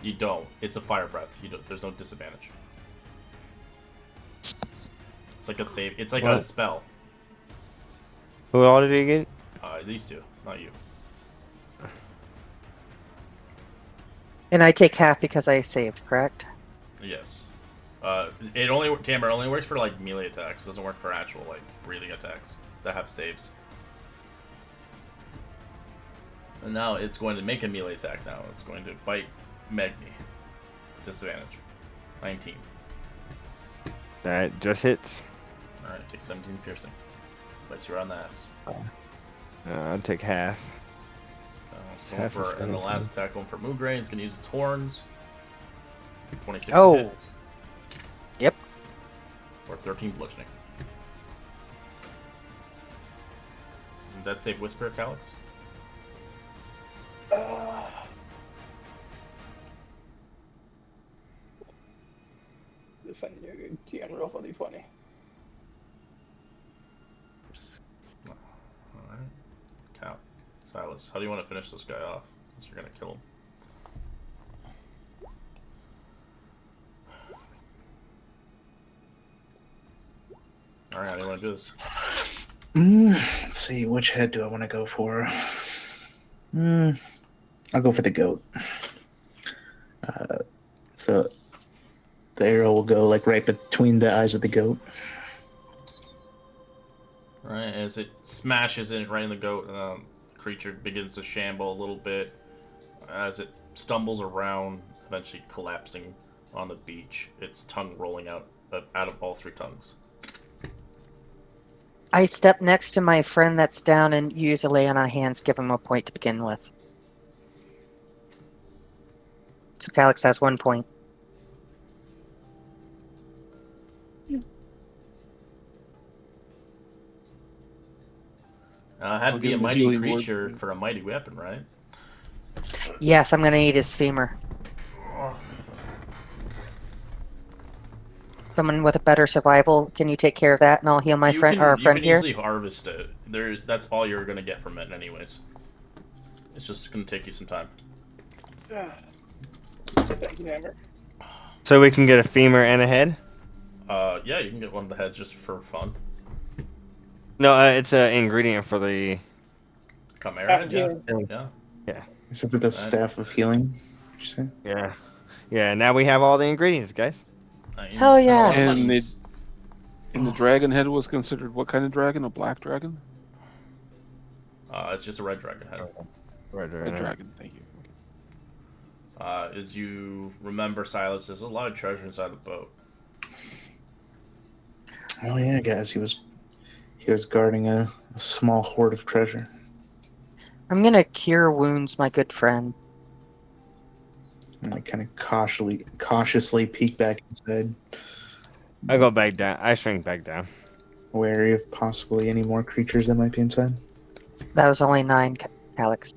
You don't. It's a fire breath. You don't. There's no disadvantage. It's like a save. It's like a What? spell. Who all did he get? These two, not you. And I take half because I saved, correct? Yes. Tamer only works for like melee attacks. It doesn't work for actual like breathing attacks that have saves. And now it's going to make a melee attack. Now it's going to bite Magni. Disadvantage. 19. That just hits. All right, take 17 piercing. Bites you around the ass. I'll take half. It's Half going is for, and the 17. last attack going for Moograin. It's going to use its horns. 26 to Oh. hit. Yep. Or 13 bludgeoning. Death save Whisper, Calyx? Just send you GM roll for D20. Alright. Cal. Silas, how do you want to finish this guy off? Since you're gonna kill him. Alright, how do you want to do this? Let's see, which head do I want to go for? I'll go for the goat. So the arrow will go like right between the eyes of the goat. Right, as it smashes it right in the goat, the creature begins to shamble a little bit as it stumbles around, eventually collapsing on the beach, its tongue rolling out of all three tongues. I step next to my friend that's down and use a lay on our hands, give him a point to begin with. So Calyx has 1 point. Had to I'll be give a him the mighty healing word. creature for a mighty weapon, right? Yes, I'm going to eat his femur. Someone with a better survival, can you take care of that and I'll heal my You friend, can, our you friend can here? easily harvest it. That's all you're gonna get from it, anyways. It's just gonna take you some time. Thank you, Hammer. So we can get a femur and a head? Yeah, you can get one of the heads just for fun. No, it's an ingredient for the... Chimera head, yeah. Healing. Yeah. Except for the staff of healing. What'd you say? Yeah. Yeah, now we have all the ingredients, guys. You Hell spend a yeah. lot of And money. And the dragon head was considered what kind of dragon? A black dragon? It's just a red dragon head. Right, Red dragon, thank you. Okay. As you remember, Silas, there's a lot of treasure inside the boat. Oh yeah, guys, he was guarding a small hoard of treasure. I'm going to cure wounds, my good friend. And I kind of cautiously peek back inside, I go back down. I shrink back down. wary of possibly any more creatures that might be inside. That was only 9, Calyx.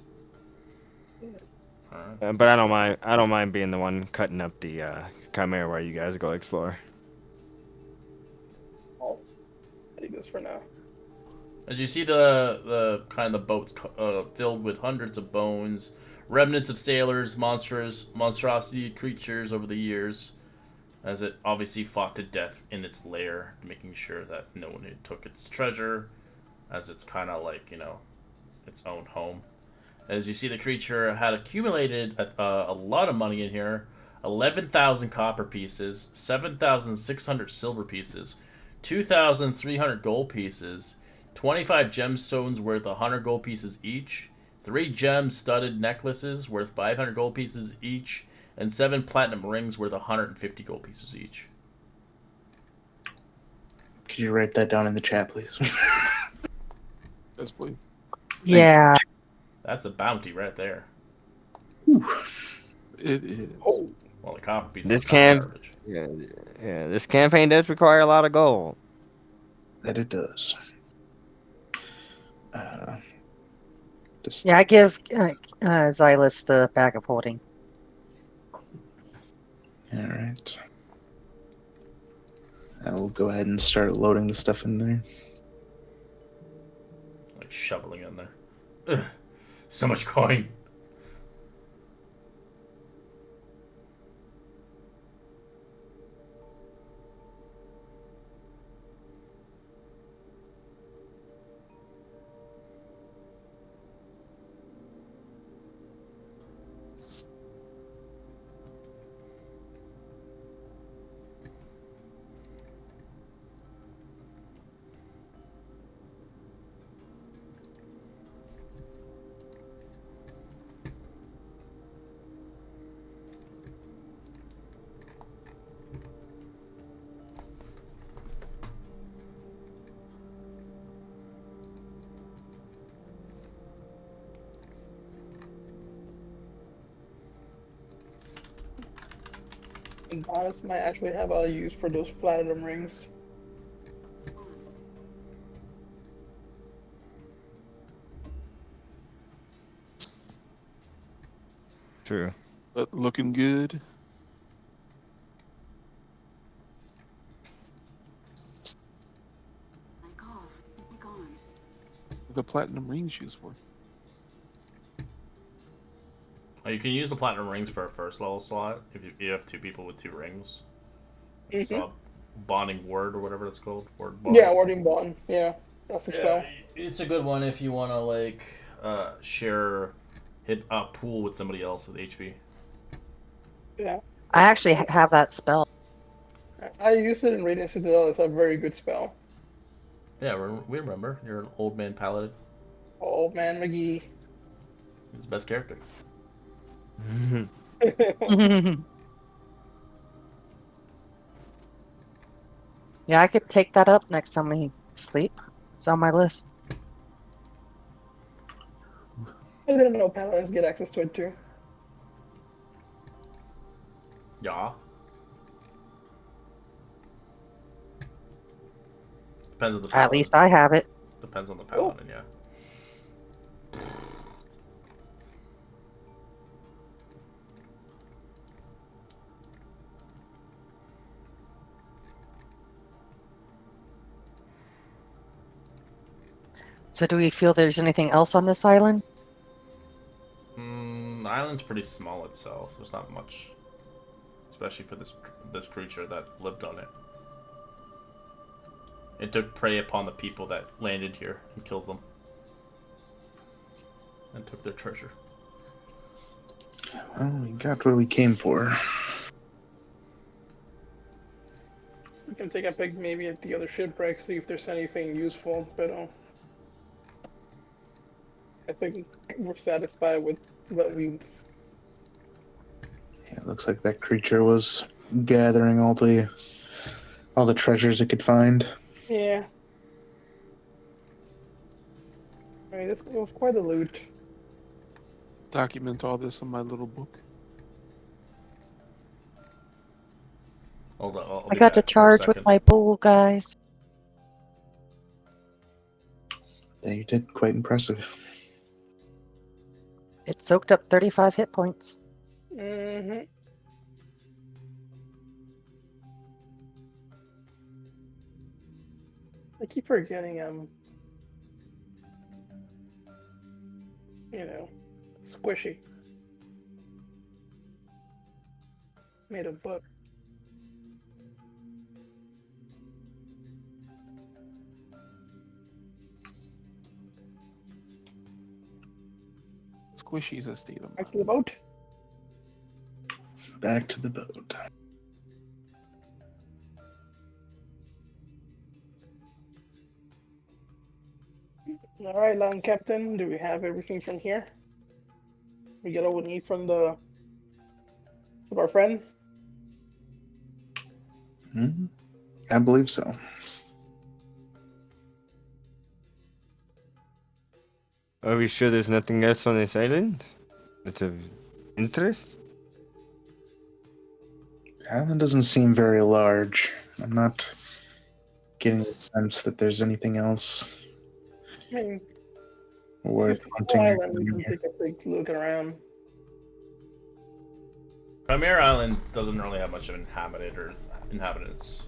Alright. But I don't mind. I don't mind being the one cutting up the chimera while you guys go explore. I'll take this for now. As you see the kind of the boats filled with hundreds of bones, remnants of sailors, monstrosity creatures over the years, as it obviously fought to death in its lair, making sure that no one had took its treasure, as it's kind of like, its own home. As you see, the creature had accumulated a lot of money in here, 11,000 copper pieces, 7,600 silver pieces, 2,300 gold pieces, 25 gemstones worth 100 gold pieces each, 3 gem-studded necklaces worth 500 gold pieces each, and 7 platinum rings worth 150 gold pieces each. Could you write that down in the chat, please? Yes, please. Yeah. That's a bounty right there. It is. Oh, Well, the copper pieces This are kind of can- garbage. Yeah. This campaign does require a lot of gold. That it does. Just Yeah, I give Xylus the bag of holding. all right. I will go ahead and start loading the stuff in there. Like shoveling in there. Ugh, so much coin. and Bonus might actually have a use for those platinum rings. True. But looking good. The platinum rings used for. Oh, you can use the platinum rings for a first level slot if you have 2 people with 2 rings. It's bonding word or whatever it's called. Word bond. Yeah, warding bond. Yeah, that's the spell. It's a good one if you want to like share hit a pool with somebody else with HP. Yeah. I actually have that spell. I used it in Radiant Citadel. It's a very good spell. Yeah, we remember. You're an old man paladin. Old man McGee. He's the best character. Yeah, I could take that up next time we sleep. It's on my list. I didn't know paladins get access to it too. Yeah. Depends on the paladin. At least I have it. Depends on the paladin, yeah. So do we feel there's anything else on this island? The island's pretty small itself. There's not much, especially for this creature that lived on it. It took prey upon the people that landed here and killed them, and took their treasure. Well, we got what we came for. We can take a peek maybe at the other shipwreck, see if there's anything useful, but I think we're satisfied with what we. Yeah, it looks like that creature was gathering all the treasures it could find. Yeah. I mean, it was quite a loot. Document all this in my little book. Hold on, I'll I be got to back for a charge with second. my pool, guys. Yeah, you did quite impressive. It soaked up 35 hit points. Mm-hmm. I keep forgetting squishy. Made a book. Squishy's a state of Back mind. to the boat. Back to the boat. All right, Land Captain. Do we have everything from here? We get all we need from our friend. Hmm? I believe so. Are we sure there's nothing else on this island that's of interest? The island doesn't seem very large. I'm not getting the sense that there's anything else I mean, worth it's a hunting. small island. We can take a big look around. Chimera Island doesn't really have much of inhabitants.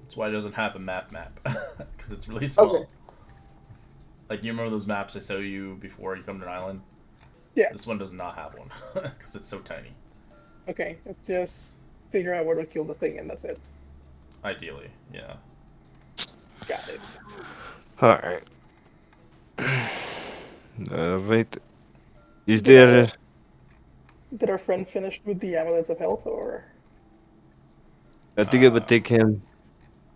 That's why it doesn't have a map, because it's really small. Okay. Like, you remember those maps I showed you before you come to an island? Yeah. This one does not have one, because it's so tiny. Okay, let's just figure out where to kill the thing, and that's it. Ideally, yeah. Got it. Alright. Wait. Is there... Did our friend finish with the amulets of health, or? I think it would take him...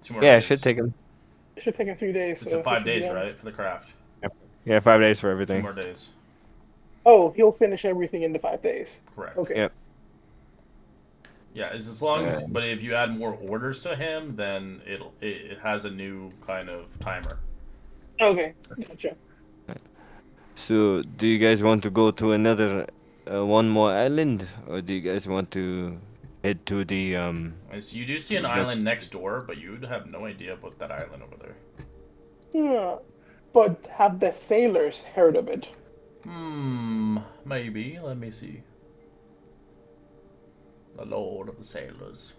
2 more Yeah, it days. should take him. It should take him 3 days. It's so in 5 he should be days, done. right, for the craft? Yeah, 5 days for 2 everything. more days. Oh, he'll finish everything in the 5 days. Correct. Okay. Yep. Yeah, as long as, but if you add more orders to him, then it has a new kind of timer. Okay. Gotcha. So, do you guys want to go to another... one more island? Or do you guys want to head to the... And so you do see an island next door, but you have no idea about that island over there. Yeah. But have the sailors heard of it? Maybe. Let me see. The Lord of the Sailors.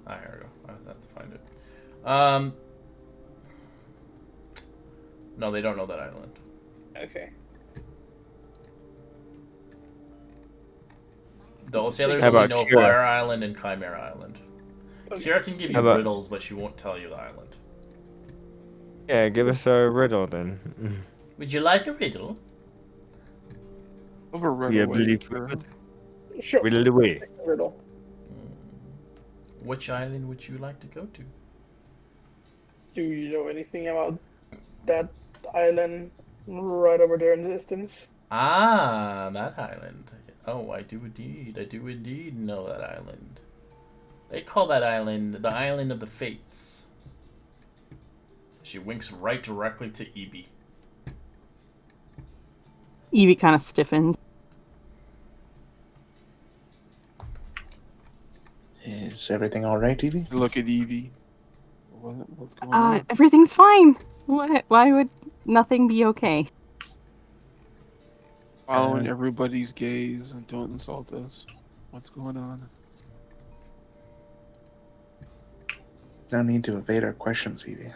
Here we go. I have to find it. No, they don't know that island. Okay. The sailors How only about know Kira? Fire Island and Chimera Island. Okay. Kira can give How you about- riddles, but she won't tell you the island. Yeah, give us a riddle then. Would you like a riddle? Over right Yeah, away. believe Sure. Sure. riddle away. Riddle. Which island would you like to go to? Do you know anything about that island right over there in the distance? Ah, that island. Oh, I do indeed. I do indeed know that island. They call that island the Island of the Fates. She winks right directly to Evie. Evie kind of stiffens. Is everything all right, Evie? Look at Evie. What's going on? Everything's fine. Why would nothing be okay? Following everybody's gaze and don't insult us. What's going on? No need to evade our questions, Evie.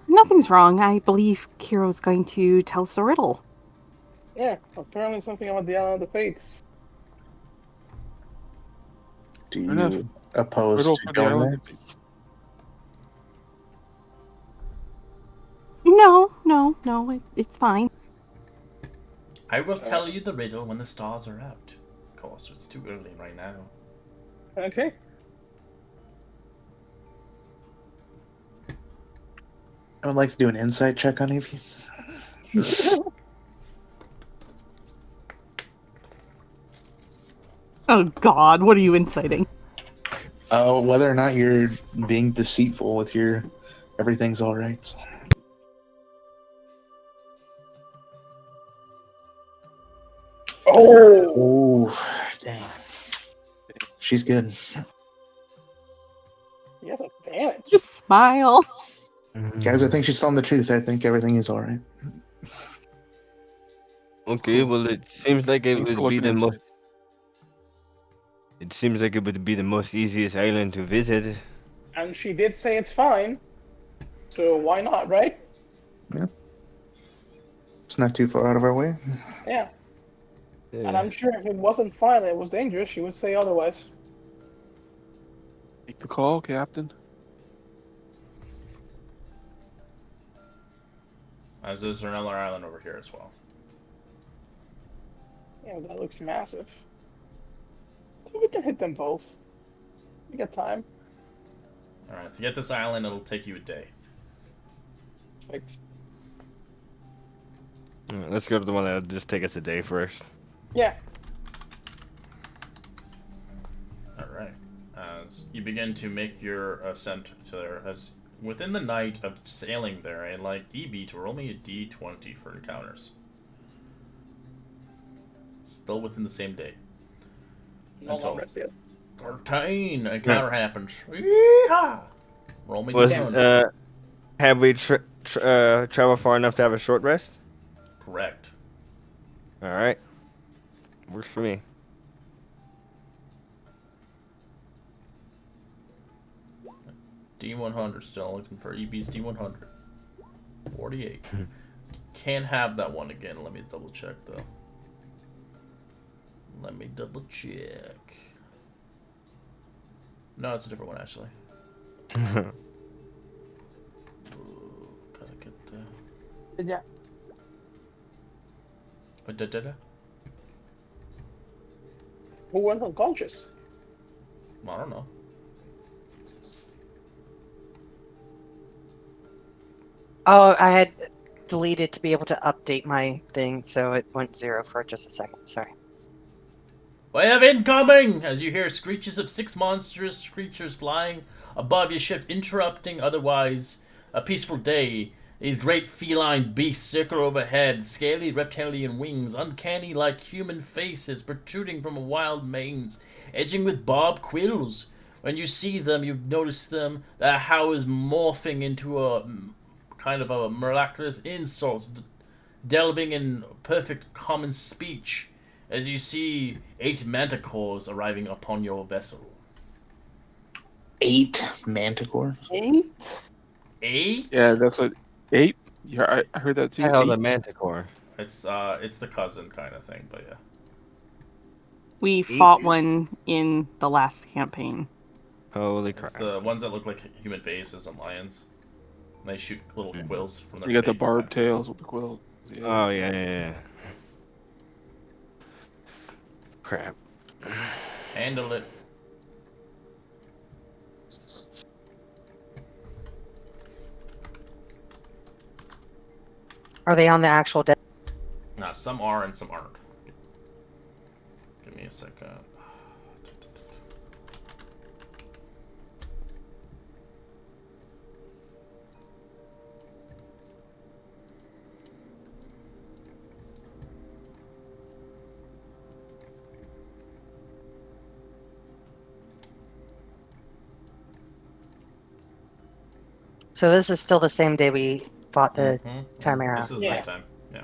Nothing's wrong. I believe Kiro's going to tell us a riddle. Yeah, apparently something about the island of the Fates. Do enough. you oppose Riddle to for the going island. there? No, it's fine. I will tell you the riddle when the stars are out. Of course, it's too early right now. Okay. I would like to do an insight check on Evie. Oh God, what are you inciting? Whether or not you're being deceitful with your everything's all right. Oh, dang. She's good. Yes, advantage. Just smile. Guys, I think she's telling the truth. I think everything is all right. Okay, well, it seems like it Thanks for would be looking the into most. It seems like it would be the most easiest island to visit. And she did say it's fine. So why not, right? It's not too far out of our way. Yeah. And Yeah. I'm sure if it wasn't fine and it was dangerous, she would say otherwise. Take the call, Captain. As there's another island over here as well. Yeah, that looks massive. We can hit them both. We got time. Alright, to get this island, it'll take you a day. Like, Alright, let's go to the one that'll just take us a day first. yeah. Alright. As you begin to make your ascent to there, as within the night of sailing there, I'd like EB to roll me a d20 for encounters. Still within the same day. No Until- longer yet. 13! Encounter happens. Yeehaw! Roll me Was d20. have we traveled far enough to have a short rest? Correct. All right, works for me. D100 still looking for EB's D100. 48. Can't have that one again. Let me double check though. Let me double check. No, it's a different one actually. Ooh, gotta get the. Yeah. What did? Who went unconscious? I don't know. Oh, I had deleted to be able to update my thing, so it went 0 for just a second. Sorry. We have incoming! As you hear screeches of 6 monstrous creatures flying above your ship, interrupting otherwise a peaceful day. These great feline beasts circle overhead, scaly reptilian wings, uncanny like human faces protruding from wild manes, edging with barbed quills. When you see them, you've noticed them. Their howl is morphing into a kind of a miraculous insult, delving in perfect common speech, as you see 8 manticores arriving upon your vessel. 8 manticores. 8? 8? Yeah, that's what 8. Yeah, I heard that The too. hell, the 8? manticore. It's the cousin kind of thing, but yeah. We 8? fought one in the last campaign. Holy It's crap. the ones that look like human faces and lions. And they shoot little quills from their You got the face. barbed tails with the quills. Yeah. Oh, yeah. Crap. Handle it. Are they on the actual deck? Nah, some are and some aren't. Give me a second. So this is still the same day we fought the Mhm. Chimera. This is Yeah. nighttime. Yeah.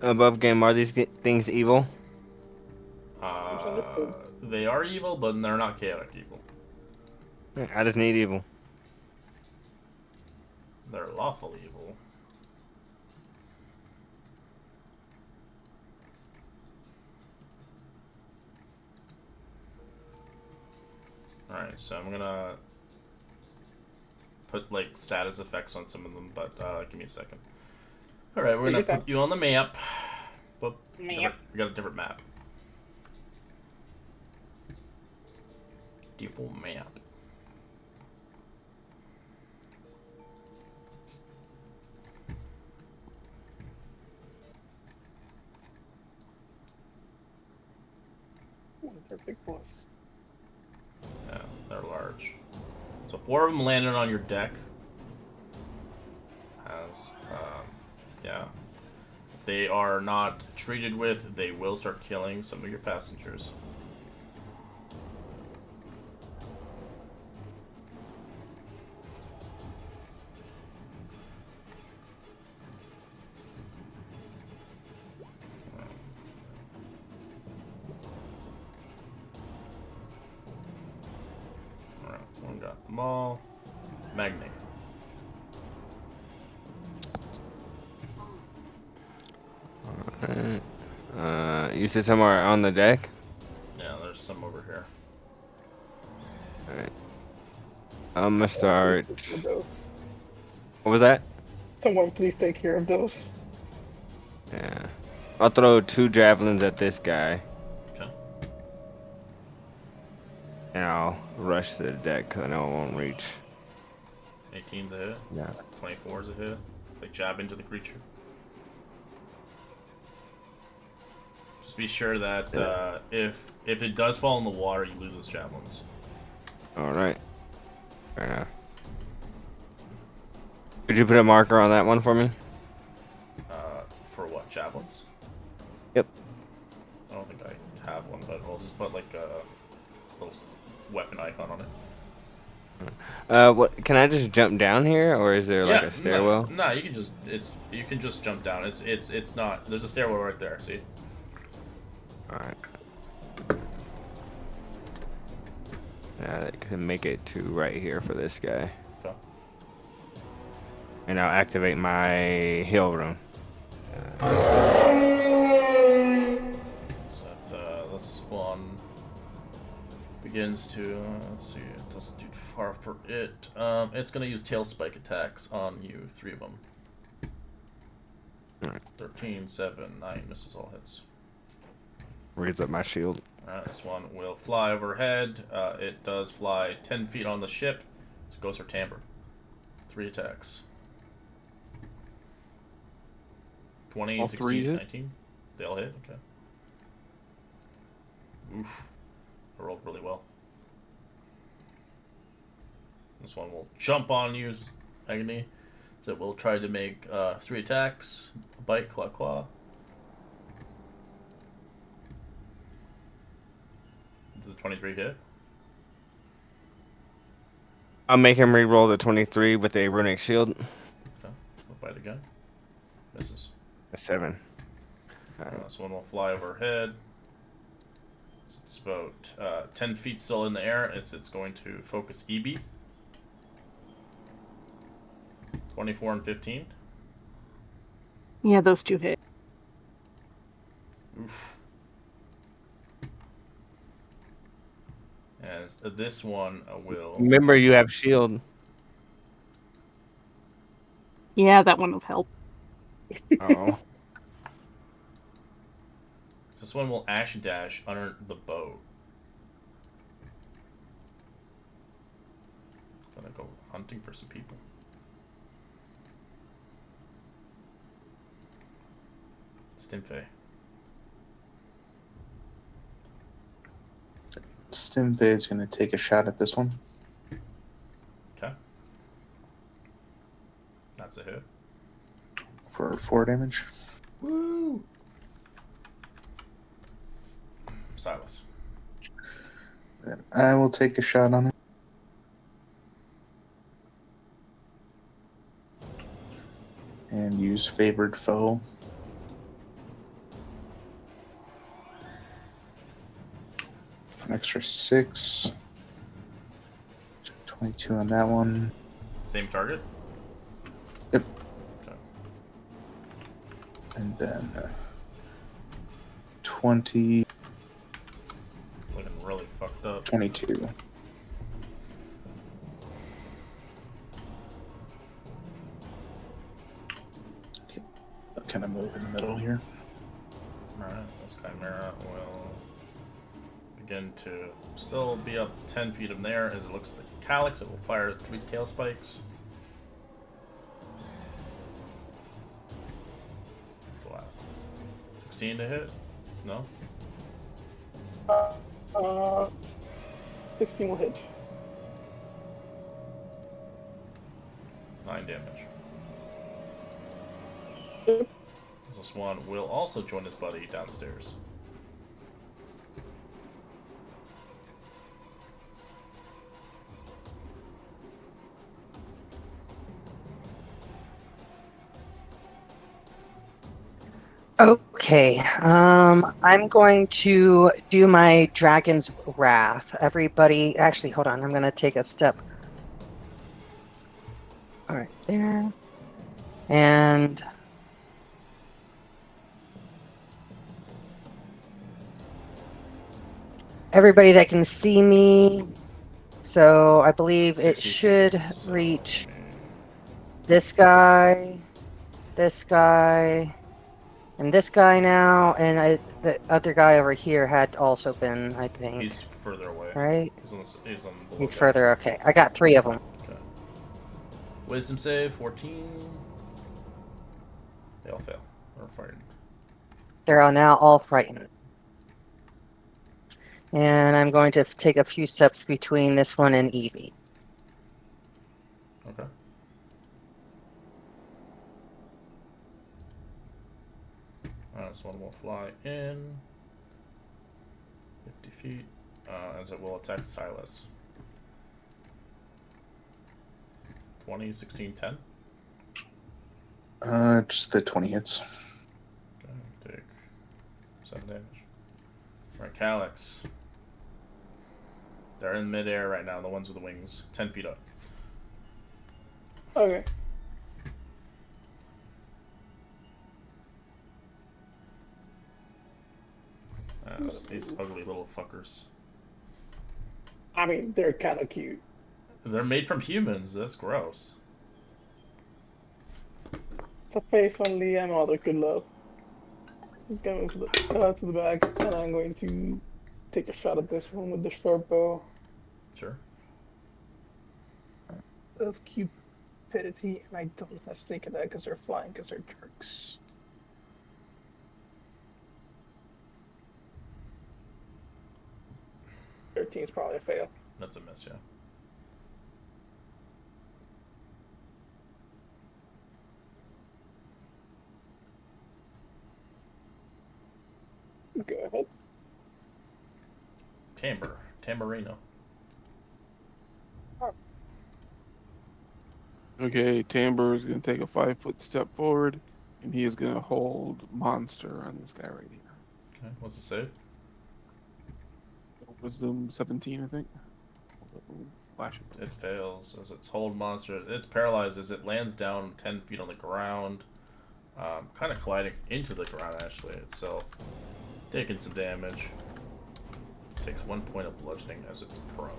Above game, are these things evil? They are evil, but they're not chaotic evil. I just need evil. They're lawful evil. Alright, so I'm gonna put like status effects on some of them, but give me a second. Alright, we're gonna put you on the map. But we got a different map. Default map. They're big boys. Yeah, they're large. So 4 of them landed on your deck. As, yeah. If they are not treated with, they will start killing some of your passengers. Alright, one got them all. Magnate. You said somewhere on the deck? Yeah, there's some over here. Alright. I'm gonna start. With those. What was that? Someone please take care of those. Yeah. I'll throw 2 javelins at this guy. Okay. And I'll rush to the deck because I know it won't reach. 18's a hit. Yeah. 24's a hit. They jab into the creature. Just be sure that if it does fall in the water, you lose those javelins. Alright. Fair enough. Could you put a marker on that one for me? For what, javelins? Yep. I don't think I have one, but we'll just put like a little weapon icon on it. What? Can I just jump down here, or is there like a stairwell? No, you can just jump down. It's not. There's a stairwell right there. See? Alright. Yeah, I can make it to right here for this guy. Okay. And I'll activate my heal rune. So that, this one begins to, let's see, it doesn't do far for it. It's gonna use tail spike attacks on you, 3 of them. Alright. 13, 7, 9 misses all hits. Raise up my shield. Alright, this one will fly overhead. It does fly 10 feet on the ship. So it goes for Tamper. 3 attacks. 20, All 16, three hit? 19. They all hit? Okay. Oof. I rolled really well. This one will jump on you, Agony. So we'll try to make 3 attacks. Bite, claw, claw. Does a 23 hit? I'll make him re-roll the 23 with a runic shield. Okay. We'll bite again. Misses. A 7. Alright. This one will fly overhead. So it's about 10 feet still in the air. It's going to focus EB. 24 and 15. Yeah, those 2 hit. Oof. And this one will... Remember, you have shield. Yeah, that one will help. Oh. This one will ash dash under the boat. Gonna go hunting for some people. Stimfei. Stimfe's going to take a shot at this one. Okay. That's a hit. For 4 damage. Woo! Silas. Then I will take a shot on it. And use Favored Foe. An extra 6. 22 on that one. Same target? Yep. Okay. And then 20, It's looking really fucked up. 22. I'll kind of move in the middle here. Alright, this Chimera will begin to still be up 10 feet in there as it looks like Calyx. It will fire 3 tail spikes. Wow. 16 to hit? No? 16 will hit. 9 damage. Yep. This one will also join his buddy downstairs. Okay, I'm going to do my Dragon's Wrath. Everybody, actually, hold on. I'm going to take a step. All right, there. And everybody that can see me. So I believe it 60 should feet, so, reach this guy, and this guy now, and the other guy over here had also been, I think. He's further away. Right? He's on the He's lookout. further. Okay, I got 3 of them. Okay. Wisdom save, 14. They all fail. Or frightened. They're all now all frightened. And I'm going to take a few steps between this one and Evie. Okay. This one will fly in 50 feet as it will attack Silas. 20, 16, 10. Just the 20 hits. Okay, take 7 damage. Alright, Calyx. They're in midair right now, the ones with the wings. 10 feet up. Okay. These ugly little fuckers. I mean, they're kind of cute. They're made from humans. That's gross. the face only mother could love. I'm going to the back, and I'm going to take a shot at this one with the short bow Sure. of cupidity, and I don't have sneak attack because they're flying because they're jerks. Is probably a fail. That's a miss, yeah. Go ahead. Tamburino. Okay, Timber is going to take a 5-foot step forward, and he is going to hold monster on this guy right here. Okay, what's the save? Wisdom 17, I think. Flash it. It fails as its hold monster. It's paralyzed as it lands down 10 feet on the ground, kind of colliding into the ground actually itself, taking some damage. Takes 1 point of bludgeoning as it's prone.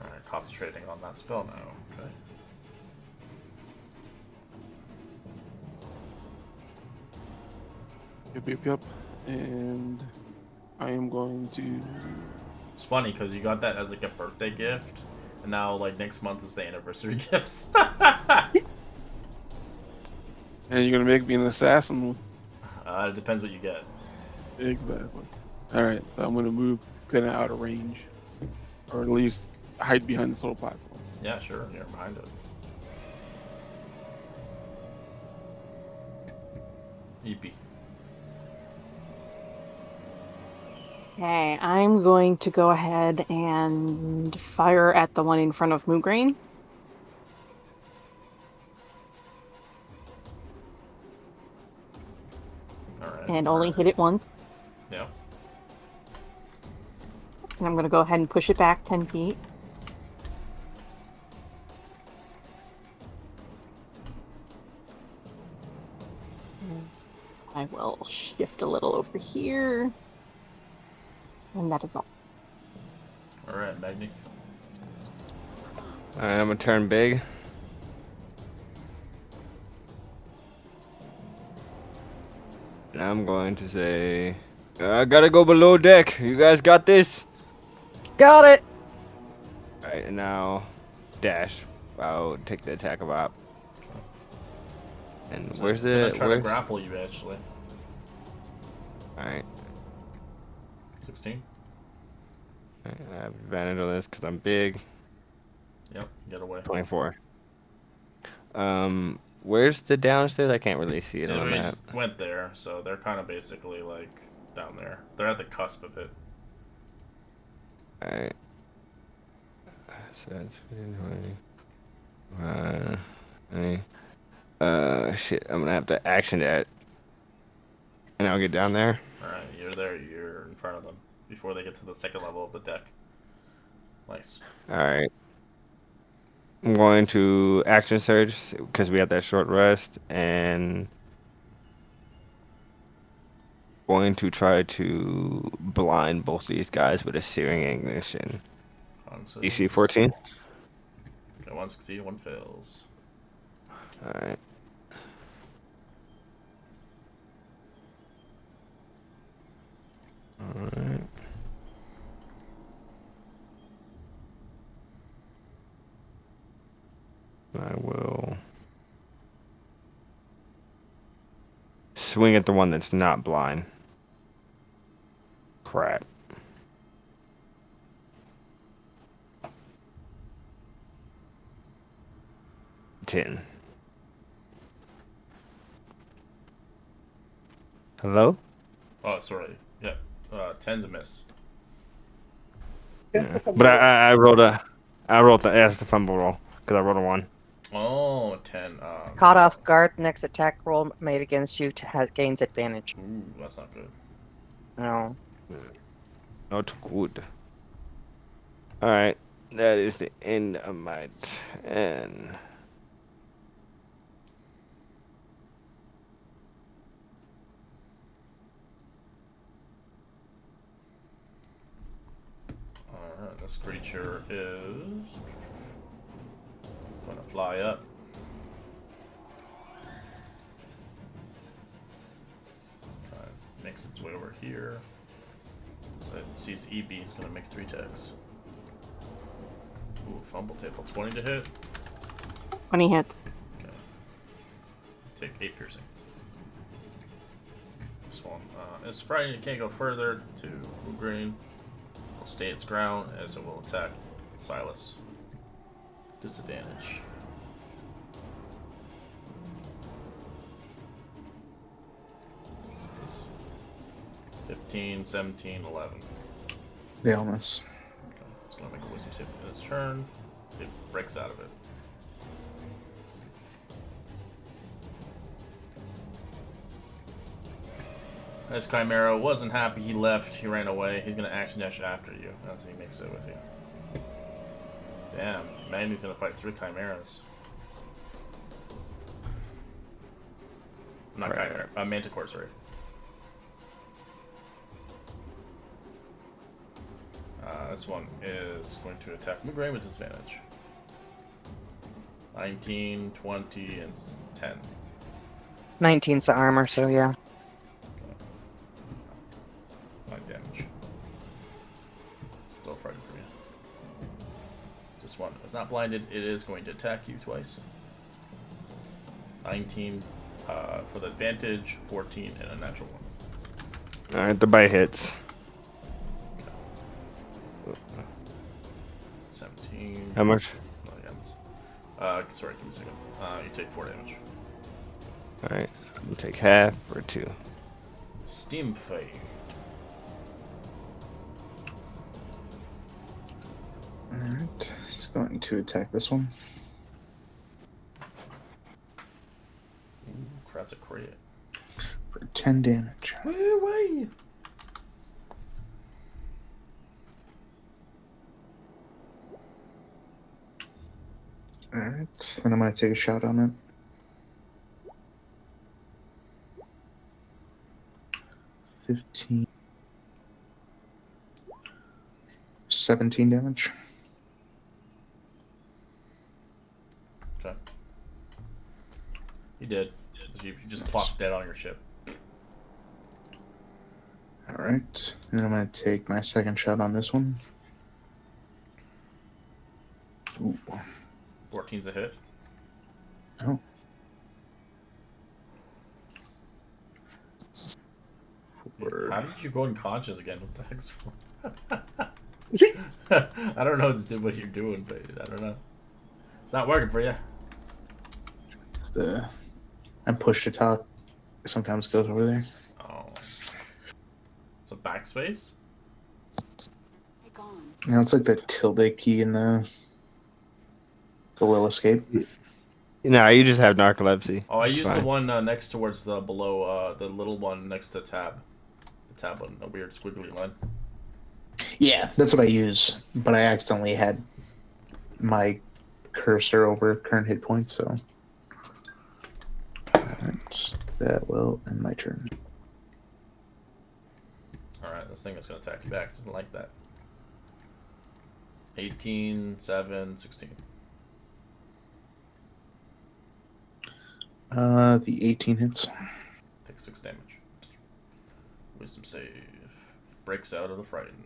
Alright, concentrating on that spell now. Okay. Yep. And I am going to. It's funny because you got that as like a birthday gift, and now like next month is the anniversary gifts. And you're going to make me an assassin. It depends what you get. Exactly. Alright, so I'm going to move kind of out of range. Or at least hide behind this little platform. Yeah, sure. You're behind it. EP. Okay, I'm going to go ahead and fire at the one in front of Moograin. Alright. And only hit it once. Yeah. And I'm going to go ahead and push it back 10 feet. I will shift a little over here. And that is all. Alright, Magni. Alright, I'm gonna turn big. And I'm going to say, I gotta go below deck. You guys got this? Got it. Alright, and now dash. I'll take the attack of op. And So where's it's gonna the try to grapple you actually. Alright. 16. I have advantage on this because I'm big. Yep, get away. 24. Where's the downstairs? I can't really see it on the We map. just went there, so they're kind of basically like down there. They're at the cusp of it. Alright. So that's 20. Shit, I'm gonna have to action that. And I'll get down there. Alright, you're there, you're in front of them before they get to the second level of the deck. Nice. Alright. I'm going to action surge because we had that short rest, and going to try to blind both these guys with a searing ignition. DC 14. Okay, one succeed, one fails. Alright. Alright. I will swing at the one that's not blind. Crap. Ten. Hello? Oh, sorry. Yeah, 10's a miss. Yeah. But I rolled that's the fumble roll because I rolled a 1. Oh, 10. Caught off guard. Next attack roll made against you gains advantage. Ooh, that's not good. No. Not good. Alright, that is the end of my turn. This creature is going to fly up. Makes its way over here. So it sees EB, it's going to make 3 attacks. Ooh, fumble table. 20 to hit. 20 hits. Okay. Take 8 piercing. This one is frightened. It can't go further to blue green. It'll stay its ground as it will attack Silas. Disadvantage. This 15, 17, 11. They all miss. Okay. It's going to make a wisdom save in its turn. It breaks out of it. This Chimera wasn't happy he left. He ran away. He's going to action dash after you as he makes it with you. Damn. Mandy's going to fight 3 Chimeras. Not Chimera. Manticore, sorry. This one is going to attack Mugrain with disadvantage. 19, 20, and 10. 19's the armor, so yeah. 9 damage. Still frightened for you. This one is not blinded. It is going to attack you twice. 19 for the advantage, 14, and a natural 1. Alright, the bite hits. 17. How much? Oh, yeah, sorry, give me a second. You take 4 damage. Alright, I'll take half for 2. Steam Fade. Alright, it's going to attack this one. Ooh, that's a crit. For 10 damage. Wait. Alright, then I'm going to take a shot on it. 15. 17 damage. Okay. You did. You just plopped dead on your ship. Alright, and then I'm going to take my second shot on this one. Ooh. 14's a hit. Oh. How did you go unconscious again? What the heck's I don't know what you're doing, but I don't know. It's not working for you. It's the... I push to talk. Sometimes goes over there. Oh. It's a backspace? Yeah, it's like the tilde key in the will escape. No, you just have narcolepsy. Oh, I It's used fine. the one next towards the below, the little one next to tab. The tab one, a weird squiggly line. Yeah, that's what I use. But I accidentally had my cursor over current hit points, so Alright, that will end my turn. Alright, this thing is going to attack you back. It doesn't like that. 18, 7, 16. The 18 hits. Take 6 damage. Wisdom save. Breaks out of the frighten.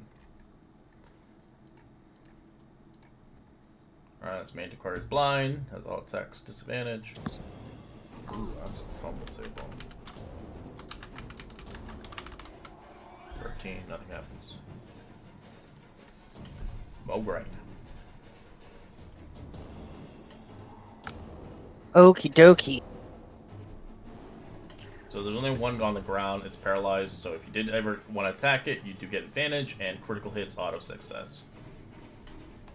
Alright, this Manticore is blind. Has all attacks disadvantage. Ooh, that's a fumble table. 13, nothing happens. Mograine. Okie dokie. So there's only one on the ground. It's paralyzed. So if you did ever want to attack it, you do get advantage, and critical hits auto success.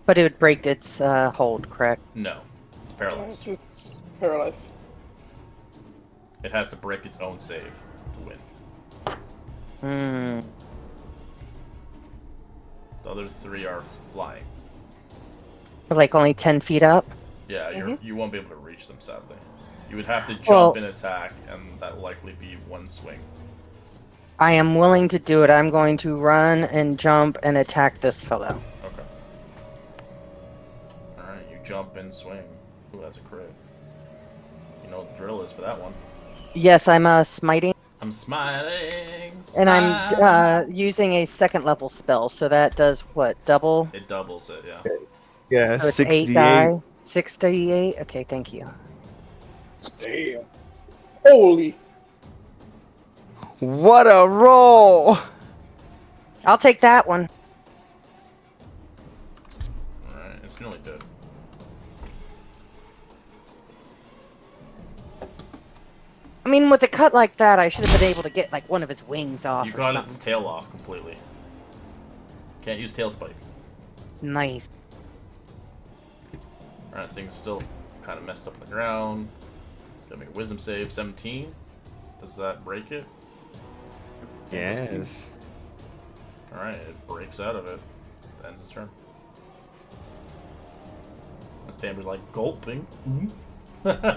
But it would break its hold, correct? No, it's paralyzed. It's paralyzed. It has to break its own save to win. Hmm. The other 3 are flying. Like only 10 feet up? Yeah, you won't be able to reach them, sadly. You would have to jump Well- and attack, and that will likely be one swing. I am willing to do it. I'm going to run and jump and attack this fellow. Okay. jump and swing. Ooh, that's a crit. You know what the drill is for that one. Yes, I'm smiting, I'm smiling. and I'm Smile. using a second level spell, so that does what? Double? It doubles it, yeah. Yeah, So it's 8 68. die. 6d8. Okay, thank you. Damn. Holy. What a roll! I'll take that one. Alright, it's nearly dead. I mean, with a cut like that, I should have been able to get like one of his wings off You or got something. its tail off completely. Can't use tail spike. Nice. Alright, this thing's still kind of messed up on the ground. Gotta make a wisdom save. 17. Does that break it? Yes. Alright, it breaks out of it. Ends its turn. This Tamber's like gulping. Alright,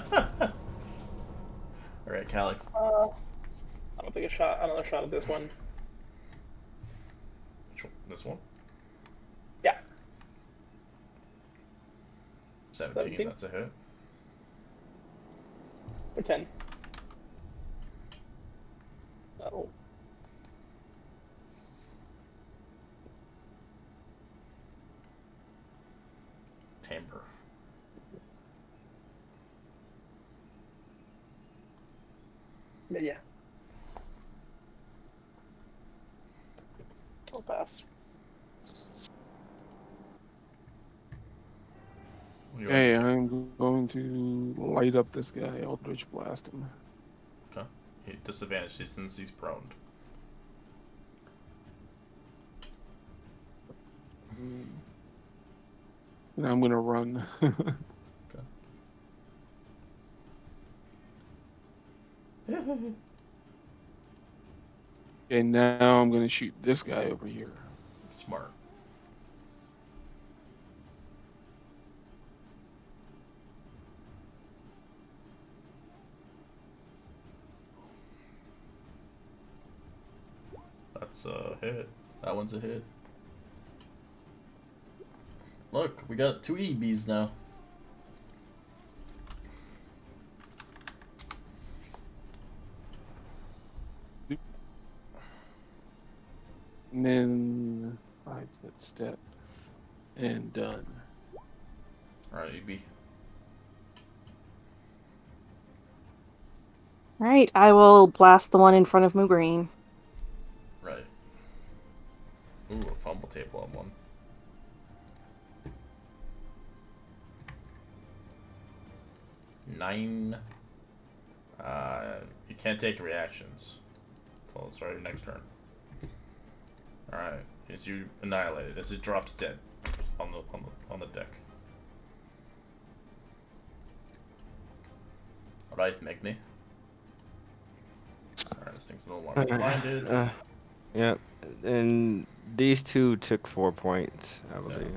Calyx. I don't think another shot at this one. This one? Yeah. 17, 17? that's a hit. For 10. Oh. Timbre. Yeah. I'll pass. Hey, I'm going to light up this guy. Eldritch Blast him. Okay. Disadvantage since he's prone. And I'm gonna run. Okay, now I'm gonna shoot this guy over here. Smart. That's a hit. That one's a hit. Look, we got 2 EBs now. And then 5-foot step. And done. Alright, EB. Right, I will blast the one in front of Moograine. Right. Ooh, a fumble table on one. Nine. You can't take reactions until the start of your next turn. Alright, as you annihilate it, as it drops dead on the deck. Alright, Magni. Alright, this thing's no longer blinded. Yep. And these two took 4 points, I believe. Yeah.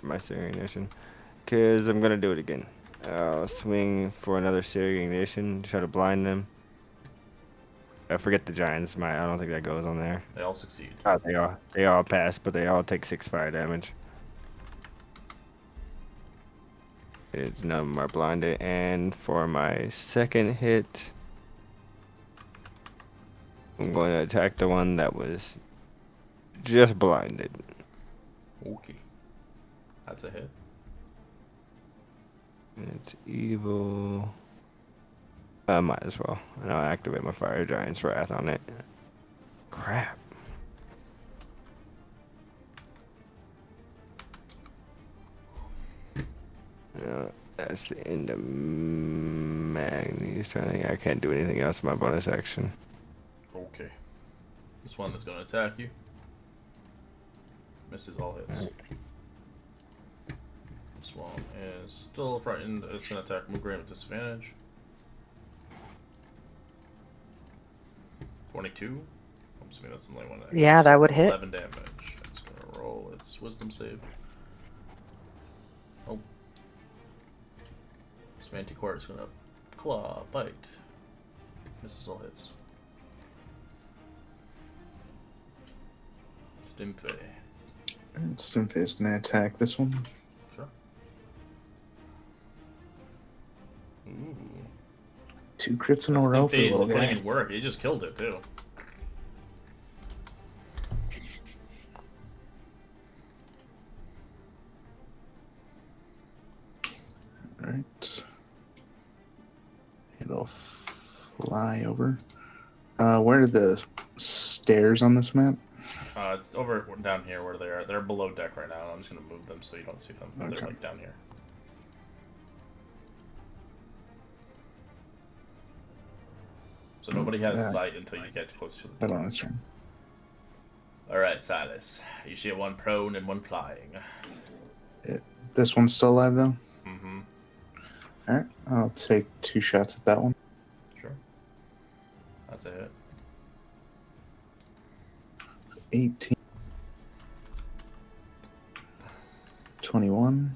My Searing Ignition. Because I'm going to do it again. I'll swing for another Searing Ignition, try to blind them. I forget the Giants. I don't think that goes on there. They all succeed. Oh, they all pass, but they all take 6 fire damage. None of them are blinded. And for my second hit, I'm going to attack the one that was just blinded. Okay. That's a hit. And it's evil. I might as well. And I'll activate my Fire Giant's Wrath on it. Crap. That's the end of Magni's turn. I can't do anything else in my bonus action. Okay. This one that's going to attack you. Misses all hits. This one is still frightened. It's going to attack Moograine with disadvantage. 22. I'm assuming that's the only one that Yeah, hits. that would hit. 11 damage. It's going to roll its wisdom save. Oh. This Manticore is going to claw, bite. Misses all hits. Stimpy. Synthia is going to attack this one. Sure. 2 crits in a Stink row for the Face little putting guy. in work. He just killed it too. Alright. It'll fly over. Where are the stairs on this map? It's over down here where they are. They're below deck right now. I'm just gonna move them so you don't see them. Okay. They're like down here. So nobody has sight until you get close to Hold them. on, this turn. Alright, Silas. You see one prone and one flying. This one's still alive, though? Mm-hmm. Alright, I'll take 2 shots at that one. Sure. That's a hit. 18. 21.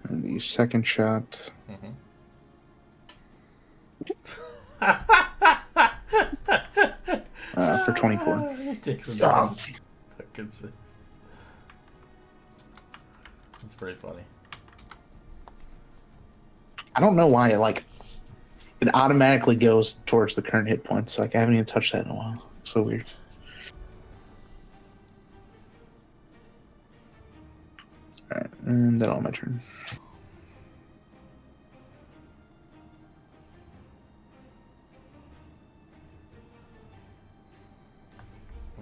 And the second shot Mm-hmm. for 24. It takes a Oh. fucking 6. That's pretty funny. I don't know why it automatically goes towards the current hit points. Like I haven't even touched that in a while. It's so weird. Alright, and then all my turn.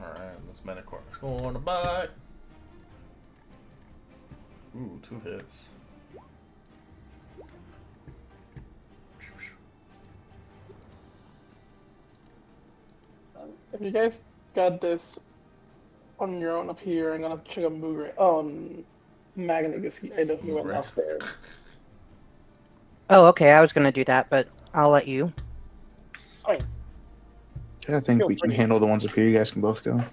Alright, this Metacorp's going to bite. Ooh, 2 hits. If you guys got this on your own up here, I'm gonna check out Mooger. Magnigus. I know he went Mooger. downstairs. Oh, okay. I was going to do that, but I'll let you. Fine. Yeah, I think Feel we can free. handle the ones up here. You guys can both go. I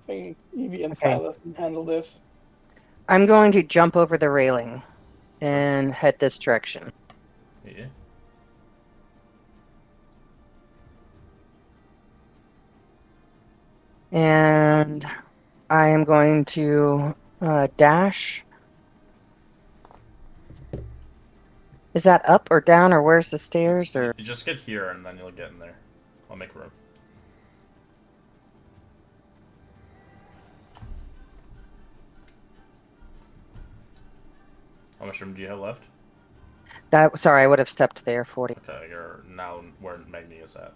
think Evie and Okay. Silas can handle this. I'm going to jump over the railing and head this direction. Yeah. And I am going to dash. Is that up or down, or where's the stairs? Or You just get here and then you'll get in there. I'll make room. How much room do you have left? that? Sorry, I would have stepped there. 40. Okay, you're now where Magni is at.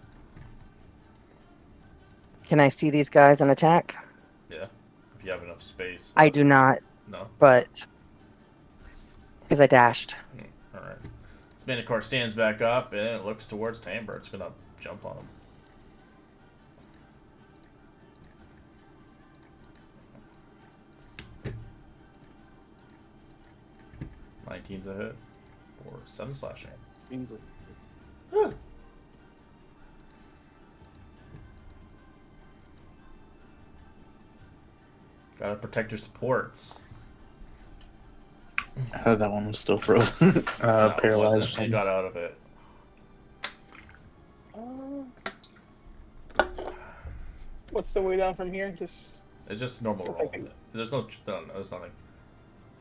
Can I see these guys and attack? Yeah. If you have enough space. I do not, No? but because I dashed. Alright. This Manicore stands back up and it looks towards Timber. It's gonna jump on him. $19's a hit. Or 7 slashing. Easily. Gotta protect your supports. That one was still frozen. No, it wasn't. Paralyzed. They got out of it. What's the way down from here? Just It's just normal It's roll. like There's no, there's nothing.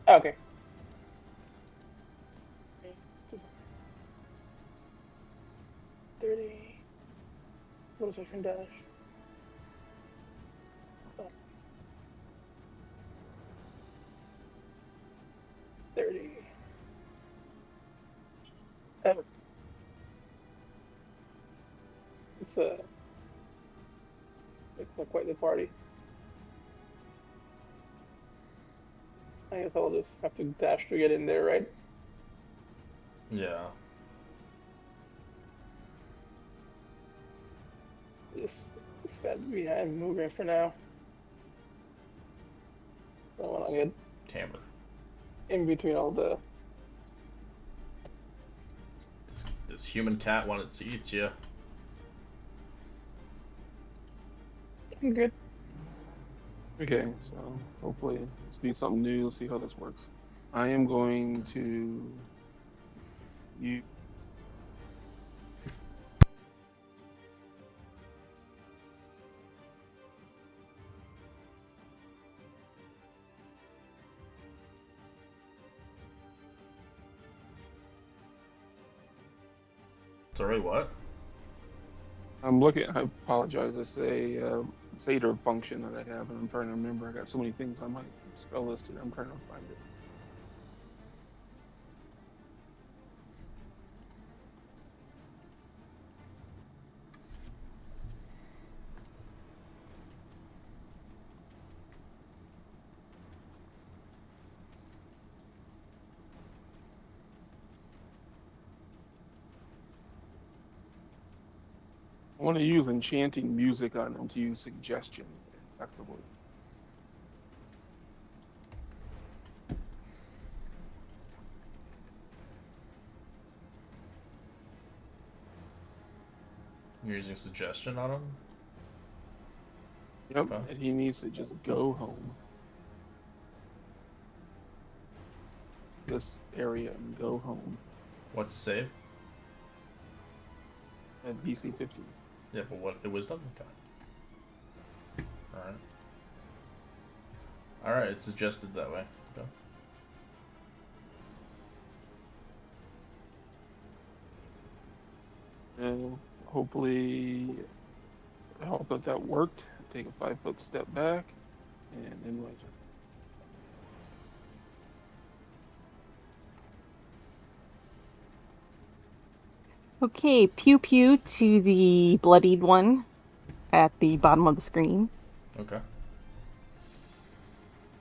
okay. What is I can dash? Oh. 30. It's not quite the party. I guess I'll just have to dash to get in there, right? Yeah. Just stand behind moving for now. I don't want to get Timber. in between all the. This human cat wanted to eat you. I'm good. Okay, so hopefully this be something new. Let's see how this works. I am going to use Sorry, what? I'm looking. I apologize. It's a Seder function that I have, and I'm trying to remember. I got so many things on my spell listed. I'm trying to find it. I want to use enchanting music on them to use suggestion effectively. You're using suggestion on him? Yep, Okay. and he needs to just go home. This area and go home What's the save? at DC 50. Yeah, but what? The wisdom? Okay. Alright. Alright, it's suggested that way. Okay. And hopefully, I hope that worked. Take a 5-foot step back, and then laser. Okay, pew pew to the bloodied one at the bottom of the screen. Okay.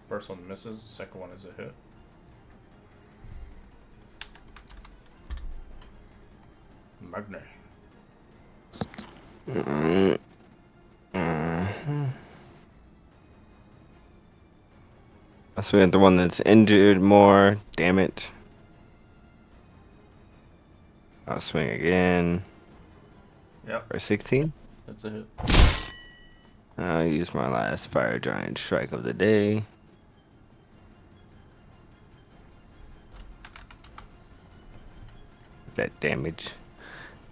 First one misses, second one is a hit. Magne. I swing at the one that's injured more. Damn it. I'll swing again. Yep, For 16. that's a hit. I'll use my last fire giant strike of the day. That damage.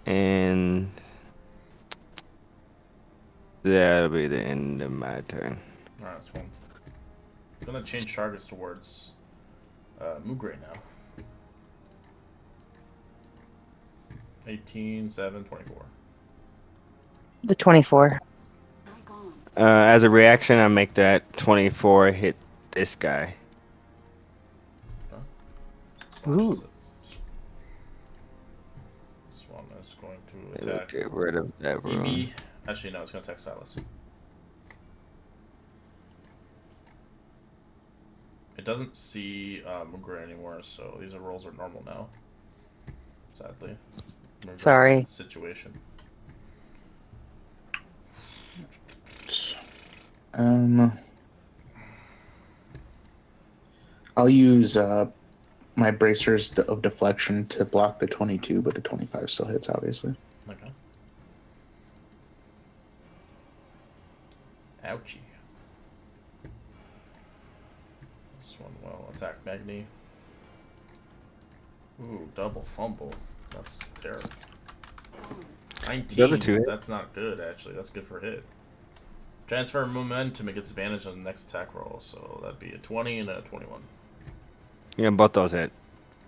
And that'll be the end of my turn. Alright, that's one. I'm gonna change targets towards Mugray now. 18, 7, 24. The 24. As a reaction, I make that 24 hit this guy. Slashes it. This one is going to It'll attack get rid of that room. EB. Actually, no, it's going to attack Silas. It doesn't see Mugray anymore, so these rolls are normal now. Sadly. Mugray Sorry. Situation. I'll use my bracers of deflection to block the 22, but the 25 still hits, obviously. Okay. Ouchie. This one will attack Magni. Ooh, double fumble. That's terrible. 19. The other two hit. That's not good, actually. That's good for a hit. Transfer momentum. It gets advantage on the next attack roll. So that'd be a 20 and a 21. Yeah, both those hit.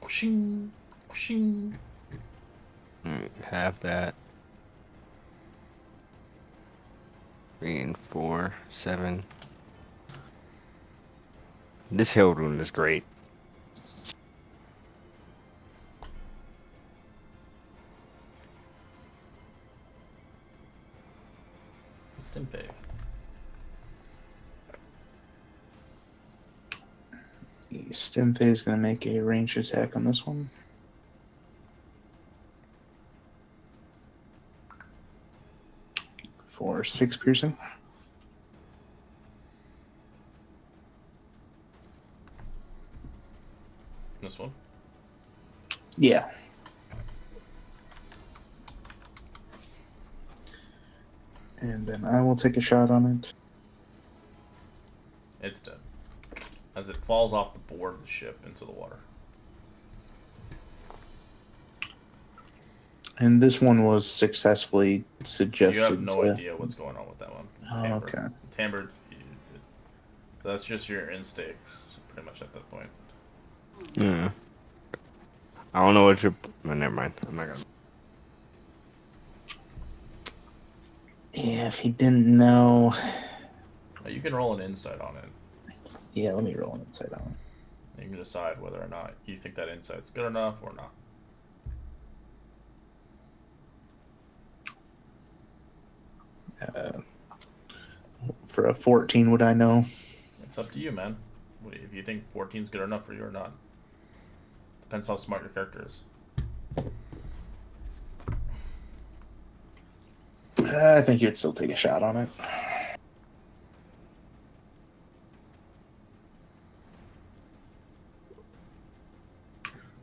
Whooshing. Whooshing. Have that. 3 and 4, 7. This hill rune is great. Stimpy. Stimpy is going to make a ranged attack on this one. For 6 piercing. This one. Yeah. And then I will take a shot on it. It's dead. As it falls off the board of the ship into the water. And this one was successfully suggested. You have no to... idea what's going on with that one. Oh, okay. Timbre. So that's just your instincts, pretty much at that point. Yeah. I don't know what you're. Oh, never mind. I'm not gonna. Yeah, if he didn't know. You can roll an insight on it. Yeah, let me roll an insight on You can decide whether or not you think that insight's good enough or not. it. For a 14, would I know? It's up to you, man. If you think 14 is good enough for you or not. Depends how smart your character is. I think you'd still take a shot on it.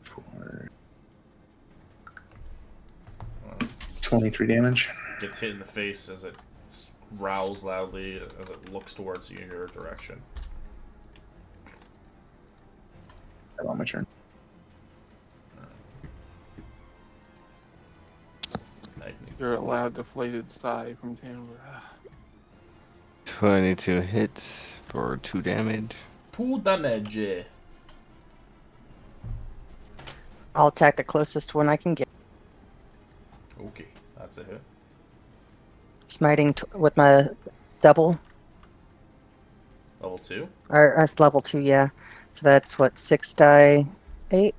For 23 damage. Gets hit in the face as it growls loudly as it looks towards you in your direction. On my turn. You're a loud, deflated sigh from Chimera. 22 hits for 2 damage. 2 damage. I'll attack the closest one I can get. Okay, that's a hit. Smiting with my double. Level 2? Or that's level 2, yeah. So that's what, 6 die 8?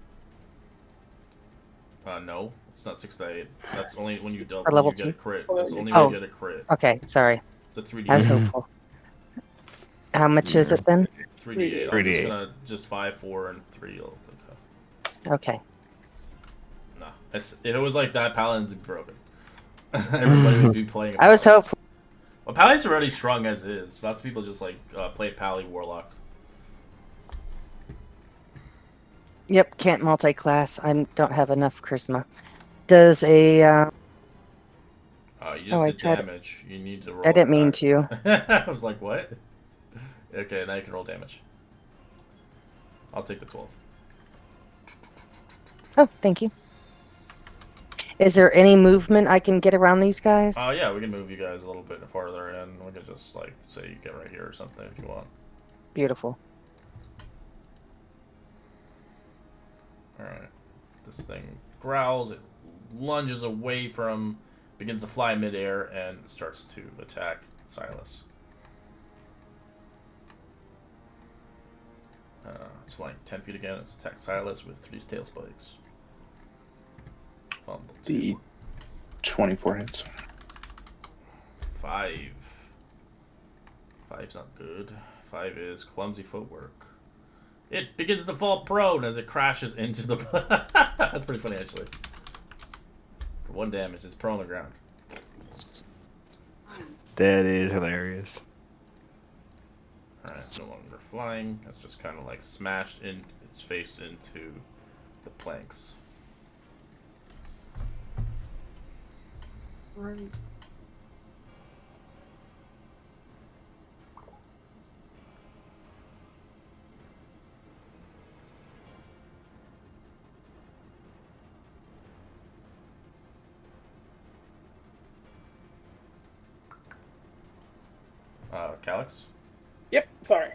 No, it's not 6 to 8. That's only when you double. Or level You get 2? a crit. That's only when Oh. you get a crit. Okay, sorry. It's a 3d8. I was hopeful. How much is it then? 3d8. I'm 3d8. just gonna just 5, 4, and 3. Okay. No, if it was like that, Paladin's broken. Everybody would be playing. I was hopeful. Well, Paladin's already strong as is. Lots of people just like play Pally Warlock. Yep, can't multi-class. I don't have enough charisma. Does a... You just did damage. You need to roll. I didn't mean to. I was like, what? Okay, now you can roll damage. I'll take the 12. Oh, thank you. Is there any movement I can get around these guys? Yeah, we can move you guys a little bit farther in. We can just, like, say you get right here or something if you want. Beautiful. Alright. This thing growls, it lunges away from, begins to fly midair, and starts to attack Silas. It's flying 10 feet again. It's attacked Silas with 3 tail spikes. Fumble 2. 24 hits. 5. 5's not good. 5 is clumsy footwork. It begins to fall prone as it crashes into the... That's pretty funny, actually. For 1 damage, it's prone on the ground. That is hilarious. Alright, it's no longer flying. It's just kind of like smashed in its face into the planks. Right. Calyx? Yep, sorry.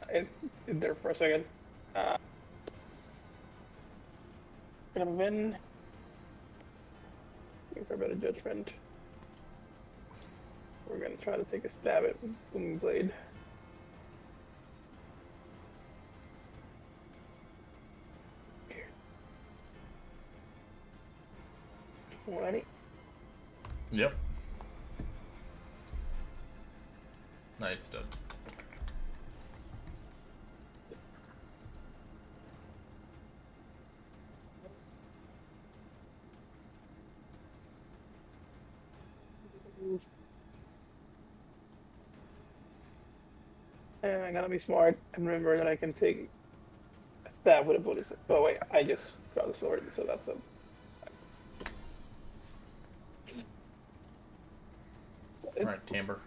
It there for a second. Gonna win. Things are better judgment. We're gonna try to take a stab at Booming Blade. Alrighty. Yep. It's done. And I gotta be smart and remember that I can take a stab with a bonus. Oh wait, I just got the sword, so that's a... Alright, Timber.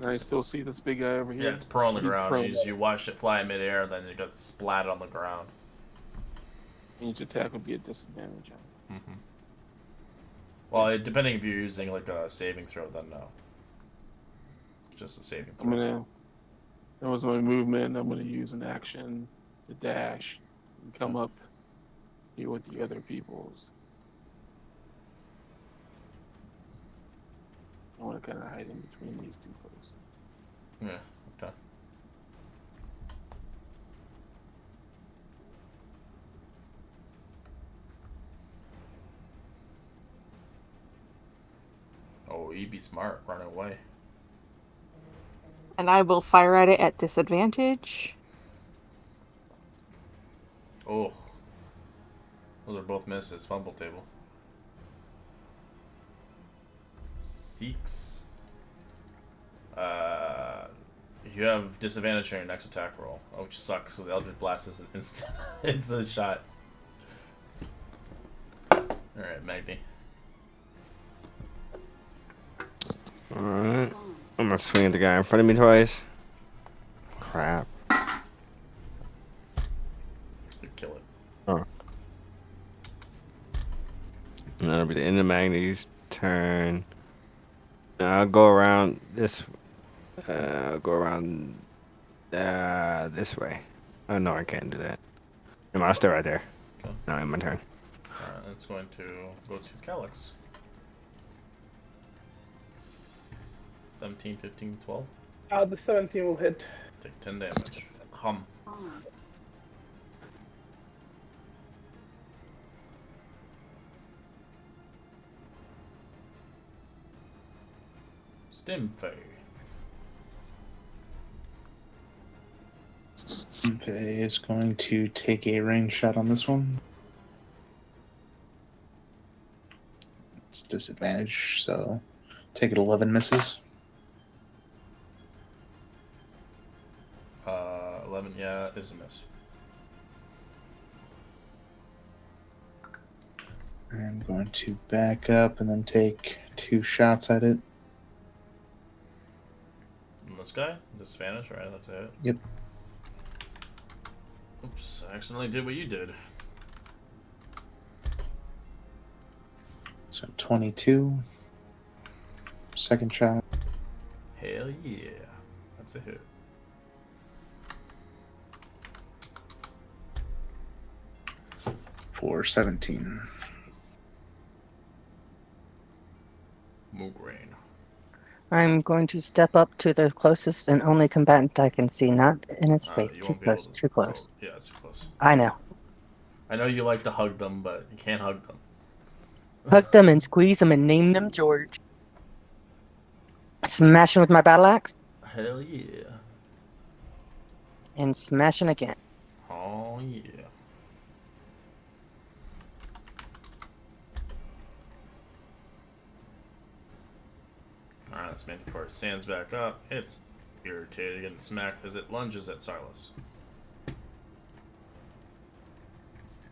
I still see this big guy over here. Yeah, it's prone on the He's ground. prone. You watched it fly in midair, then it got splatted on the ground. Each attack would be a disadvantage. Well, depending if you're using like a saving throw, then no. Just a saving throw. That was my movement. I'm gonna use an action to dash and come up here with the other peoples. I want to kind of hide in between these two folks. Yeah. Okay. Oh, you'd be smart. Run away. And I will fire at it at disadvantage. Oh. Those are both misses. Fumble table. 6. You have disadvantage on your next attack roll, which sucks because Eldritch Blast is an instant shot. Alright, Magni. Alright. I'm gonna swing at the guy in front of me twice. Crap. You kill it. Oh. And that'll be the end of Magni's turn. I'll go around this. I'll go around this way. Oh no, I can't do that. No, I'll stay right there. Okay. No, it's my turn. Alright, it's going to go to Calyx. 17, 15, 12. The 17 will hit. Take 10 damage. Hum. Stimfey. Okay, is going to take a range shot on this one. It's disadvantage, so take it 11 misses. 11, yeah, is a miss. I'm going to back up and then take 2 shots at it. And this guy? Disadvantage, right? That's it. Yep. Oops, I accidentally did what you did. So 22. Second shot. Hell yeah. That's a hit. For 17. Moograin. I'm going to step up to the closest and only combatant I can see, not in its face. You Too won't be able close, to too close. Go. Yeah, it's too close. I know. I know you like to hug them, but you can't hug them. Hug them and squeeze them and name them George. Smashing with my battle axe. Hell yeah. And smashing again. Oh yeah. Alright, this Manticore stands back up. It's irritated and smacked as it lunges at Silas.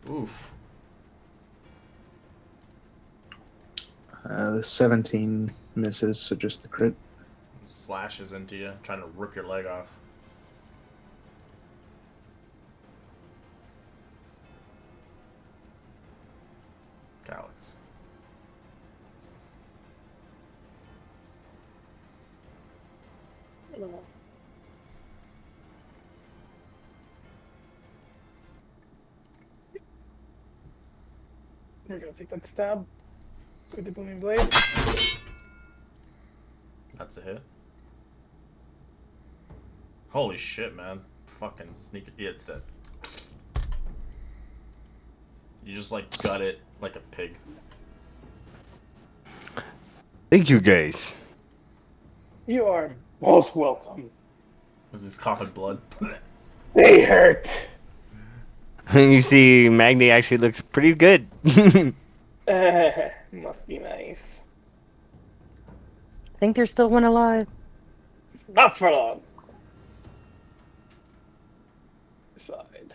Oof. The 17 misses, so just the crit. Slashes into you, trying to rip your leg off. Calyx. You're gonna take that stab with the booming blade. That's a hit. Holy shit, man. Fucking sneak it. Yeah, it's dead. You just like gut it like a pig. Thank you, guys. You are most welcome. Was this coughing blood? They hurt. You see, Magni actually looks pretty good. Must be nice. I think there's still one alive. Not for long. Side.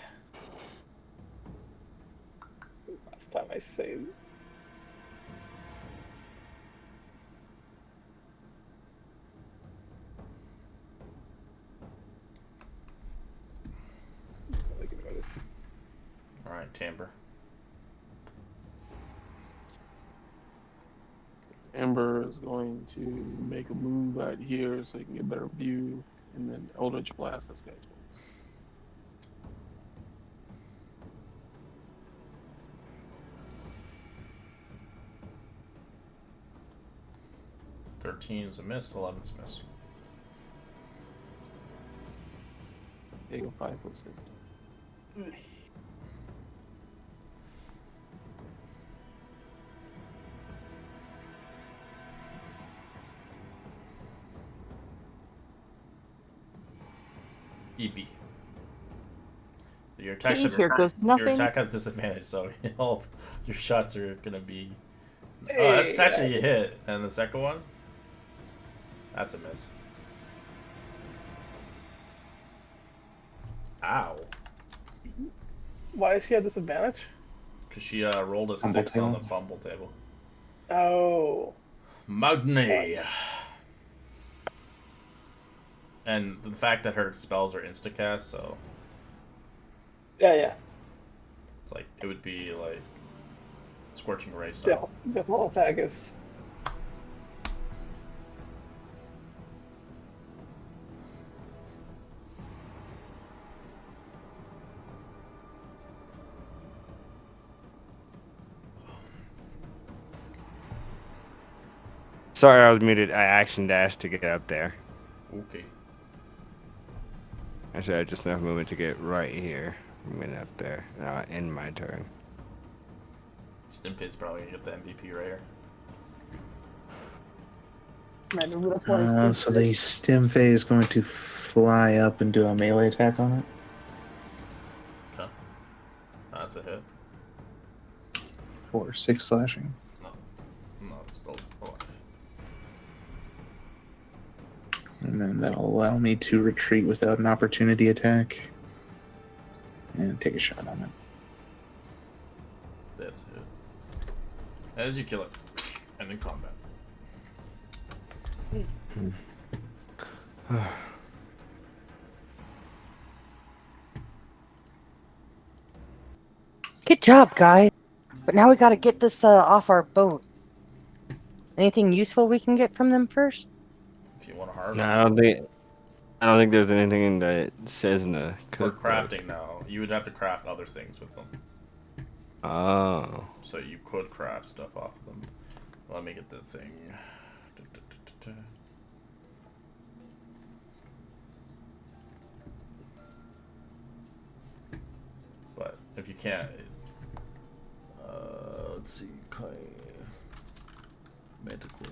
Last time I saved. Alright, Timber. is going to make a move out here so he can get a better view, and then Eldritch Blast this guy twice. Is a miss. 11's a miss. Take a 5 foot step. EP. Your attack's Okay, here goes your nothing. attack has disadvantage, so all your shots are gonna be. Hey, Oh, that's actually a hit, and the second one, that's a miss. Ow! Why does she have disadvantage? Because she rolled a Fumble 6 on the table. fumble table. Oh. Magni. And the fact that her spells are instacast, so Yeah. it's like it would be like Scorching Ray style. The whole attack is. Sorry, I was muted. I action dashed to get up there. Okay. Actually, I had just enough movement to get right here. Went up there. End my turn. Stimpy's probably gonna get the MVP right here. Man, that's why So the Stimfey is going to fly up and do a melee attack on it. Okay. That's a hit. For 6 slashing. No, it's still alive. And then that'll allow me to retreat without an opportunity attack. And take a shot on it. That's a hit. As you kill it, and in combat. Good job, guys. But now we gotta get this off our boat. Anything useful we can get from them first? If you want to harvest. No, I don't think there's anything that says in the For cookbook. crafting now, you would have to craft other things with them. Oh. So you could craft stuff off of them. Let me get the thing. But if you can't, let's see, Manticore.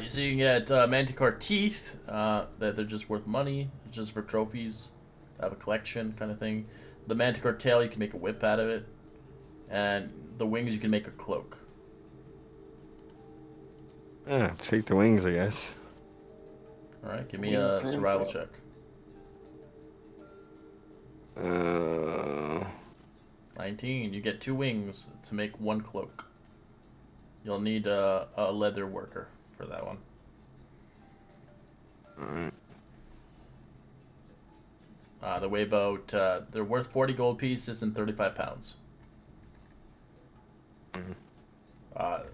So you can get Manticore teeth. That they're just worth money, just for trophies. Have a collection kind of thing. The Manticore tail, you can make a whip out of it, and the wings, you can make a cloak. Yeah, take the wings, I guess. All right, give me a survival check. 19. You get 2 wings to make 1 cloak. You'll need a leather worker for that one. Alright. They weigh about, they're worth 40 gold pieces and 35 pounds.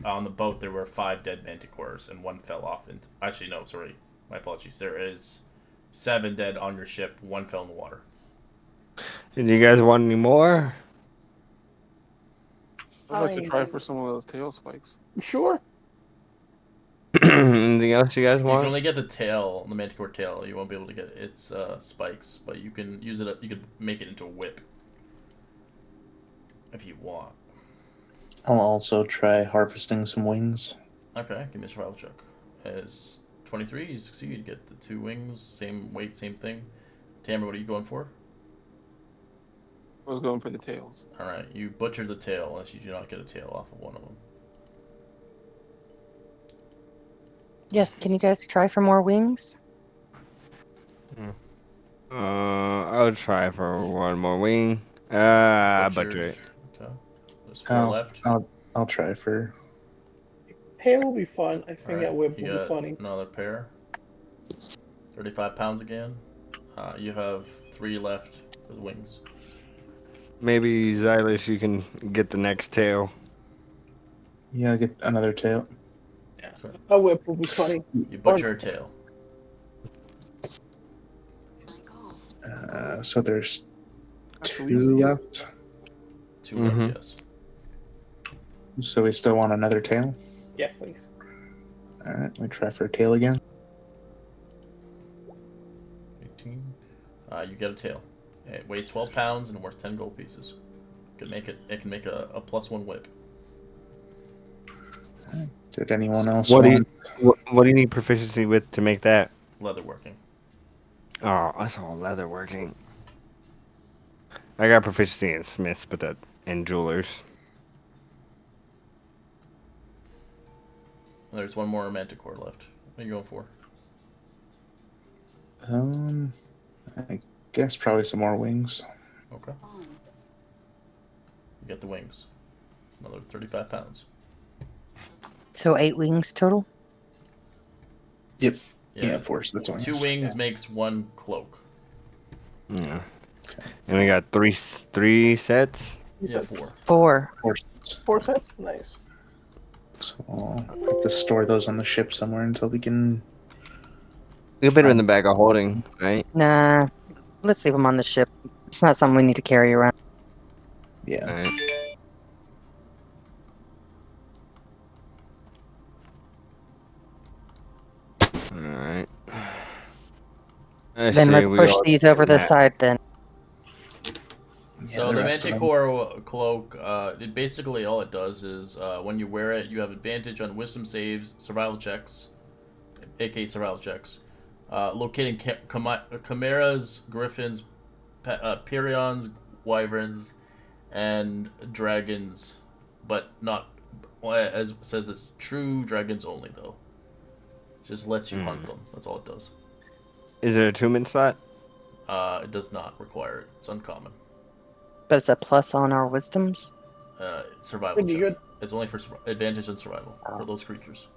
On the boat, there were 5 dead manticores, and 1 fell off. Actually, no, sorry. My apologies. There is 7 dead on your ship. 1 fell in the water. Did you guys want any more? I'd like to try for some of those tail spikes. Sure. Anything else you guys You want? can only get the tail, the manticore tail. You won't be able to get its spikes, but you can use it. You could make it into a whip if you want. I'll also try harvesting some wings. Okay, give me a survival check. As 23, you succeed. You get the 2 wings, same weight, same thing. Tamara, what are you going for? I was going for the tails. All right, you butcher the tail unless you do not get a tail off of one of them. Yes, can you guys try for more wings? I'll try for one more wing. Butcher it. Okay, there's 4 left. I'll try for. Tail will be fun. I think All that whip you will be got funny. another pair. 35 pounds again. You have 3 left with wings. Maybe Xylus, you can get the next tail. Yeah, I'll get another tail. Yeah. Sure. A whip will be funny. You Or butcher a tail. So there's Actually, two left. 2 left, yes. So we still want another tail. yes, please. All right, we try for a tail again. 18. You get a tail. It weighs 12 pounds and worth 10 gold pieces. It can make a +1 whip. Did anyone else What do you want? what do you need proficiency with to make that? Leatherworking. Oh, that's all leatherworking. I got proficiency in smiths, but that and jewelers. There's one more manticore left. What are you going for? I guess probably some more wings. Okay. You get the wings. Another 35 pounds. So 8 wings total? Yep. Yeah, force. That's all. 2 wings makes 1 cloak. Yeah. And we got three sets. You Yeah, said 4. 4. 4 sets? Nice. So I'll have to store those on the ship somewhere until we can. We put them in the bag of holding, right? Nah, let's leave them on the ship. It's not something we need to carry around. Yeah. All right. All right. Then let's push these over the side then. So the Manticore cloak, it basically all it does is when you wear it, you have advantage on wisdom saves, survival checks, aka survival checks, locating chimeras, griffins, pirions, wyverns, and dragons, but not as it says it's true dragons only though. Just lets you hunt them. That's all it does. Is it a attunement slot? It does not require it. It's uncommon. But it's a plus on our wisdoms. Survival Pretty check. good. It's only for advantage and survival for those creatures.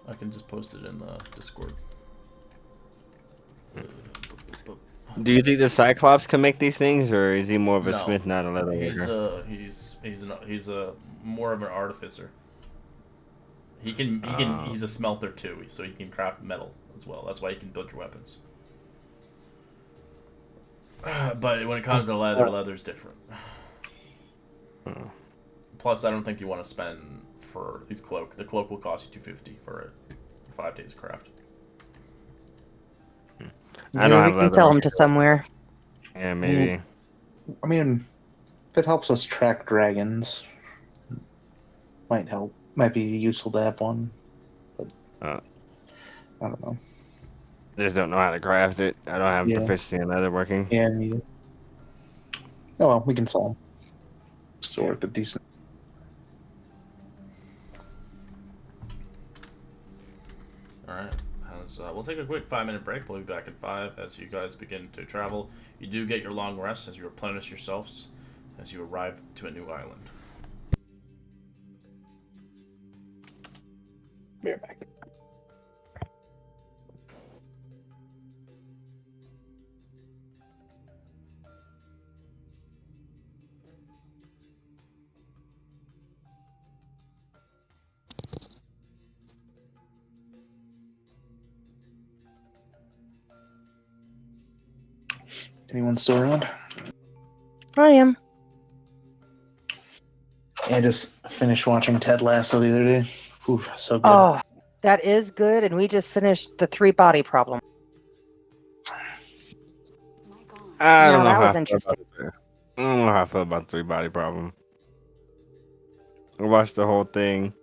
I can just post it in the Discord. Do you think the Cyclops can make these things, or is he more of a No. smith, not a leatherworker? He's a more of an artificer. He's a smelter too, so he can craft metal as well. That's why he can build your weapons. But when it comes to leather's different. Plus, I don't think you want to spend for these cloak. The cloak will cost you 250 for it. 5 days of craft. I don't have We can sell them leather. to somewhere. Yeah, maybe. I mean, if it helps us track dragons, might help. Might be useful to have one. But I don't know. I just don't know how to craft it. I don't have proficiency in leatherworking. Yeah, me either. Oh well, we can sell them. Still worth a decent. Alright. We'll take a quick 5-minute break. We'll be back in 5 as you guys begin to travel. You do get your long rest as you replenish yourselves as you arrive to a new island. Be right back. Anyone still around? I am. I just finished watching Ted Lasso the other day. Whew, so good. Oh, that is good. And we just finished the 3 body problem. I don't know that how was I feel interesting. about it. I don't know how I feel about the 3-body problem. I watched the whole thing.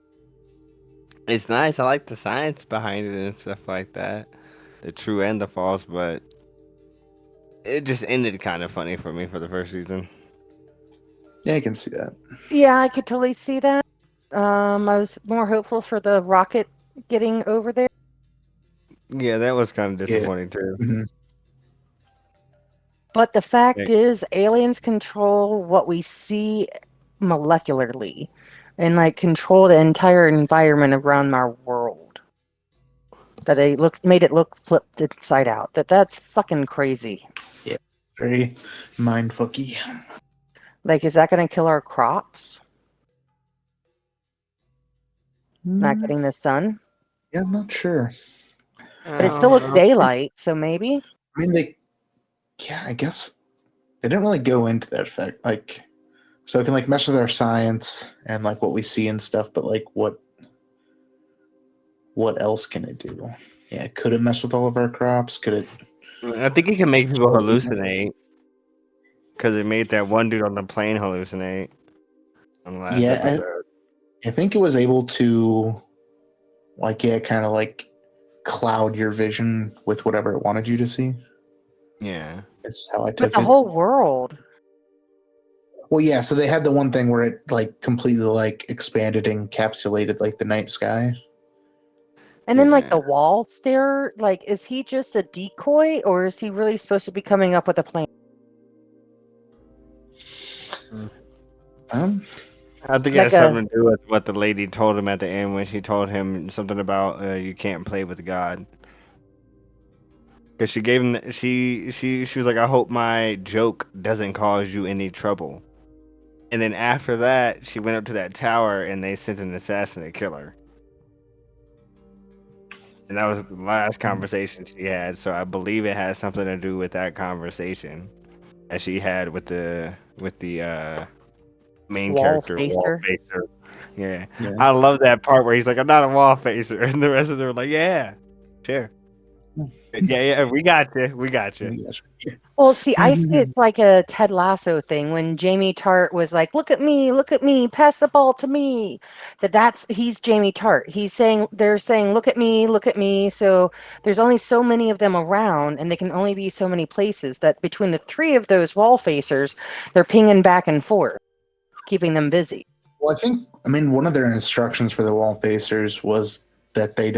It's nice. I like the science behind it and stuff like that. The true and the false, but it just ended kind of funny for me for the first season. Yeah, I can see that. Yeah, I could totally see that. I was more hopeful for the rocket getting over there. Yeah, that was kind of disappointing too. Mm-hmm. But the fact is, aliens control what we see molecularly and like control the entire environment around our world. that they made it look flipped inside out. That's fucking crazy. Very mindfucky. Like, is that going to kill our crops? Not getting the sun, Yeah, I'm not sure. but it still looks daylight, so maybe. I mean, I guess they didn't really go into that effect. Like, so it can like mess with our science and like what we see and stuff, but like what else can it do? Yeah, could it mess with all of our crops? Could it? I think it can make people hallucinate. Because it made that one dude on the plane hallucinate on the last episode. I think it was able to, like, kind of like cloud your vision with whatever it wanted you to see. Yeah. That's how I But took the it. whole world. Well, yeah, so they had the one thing where it like completely like expanded and encapsulated like the night sky. And then, like, the wall stare, like, is he just a decoy, or is he really supposed to be coming up with a plan? I think it has something to do with what the lady told him at the end when she told him something about you can't play with God. Because she gave him, she was like, I hope my joke doesn't cause you any trouble. And then after that, she went up to that tower and they sent an assassin to kill her. And that was the last conversation she had, so I believe it has something to do with that conversation that she had with the main character, wall facer. Yeah. I love that part where he's like, I'm not a wall facer, and the rest of them are like, yeah, sure. Yeah, we got you. Well, see, I see it's like a Ted Lasso thing when Jamie Tart was like, look at me, pass the ball to me. He's Jamie Tart. They're saying, look at me. So there's only so many of them around, and they can only be so many places that between the three of those wall facers, they're pinging back and forth, keeping them busy. Well, I mean, one of their instructions for the wall facers was that you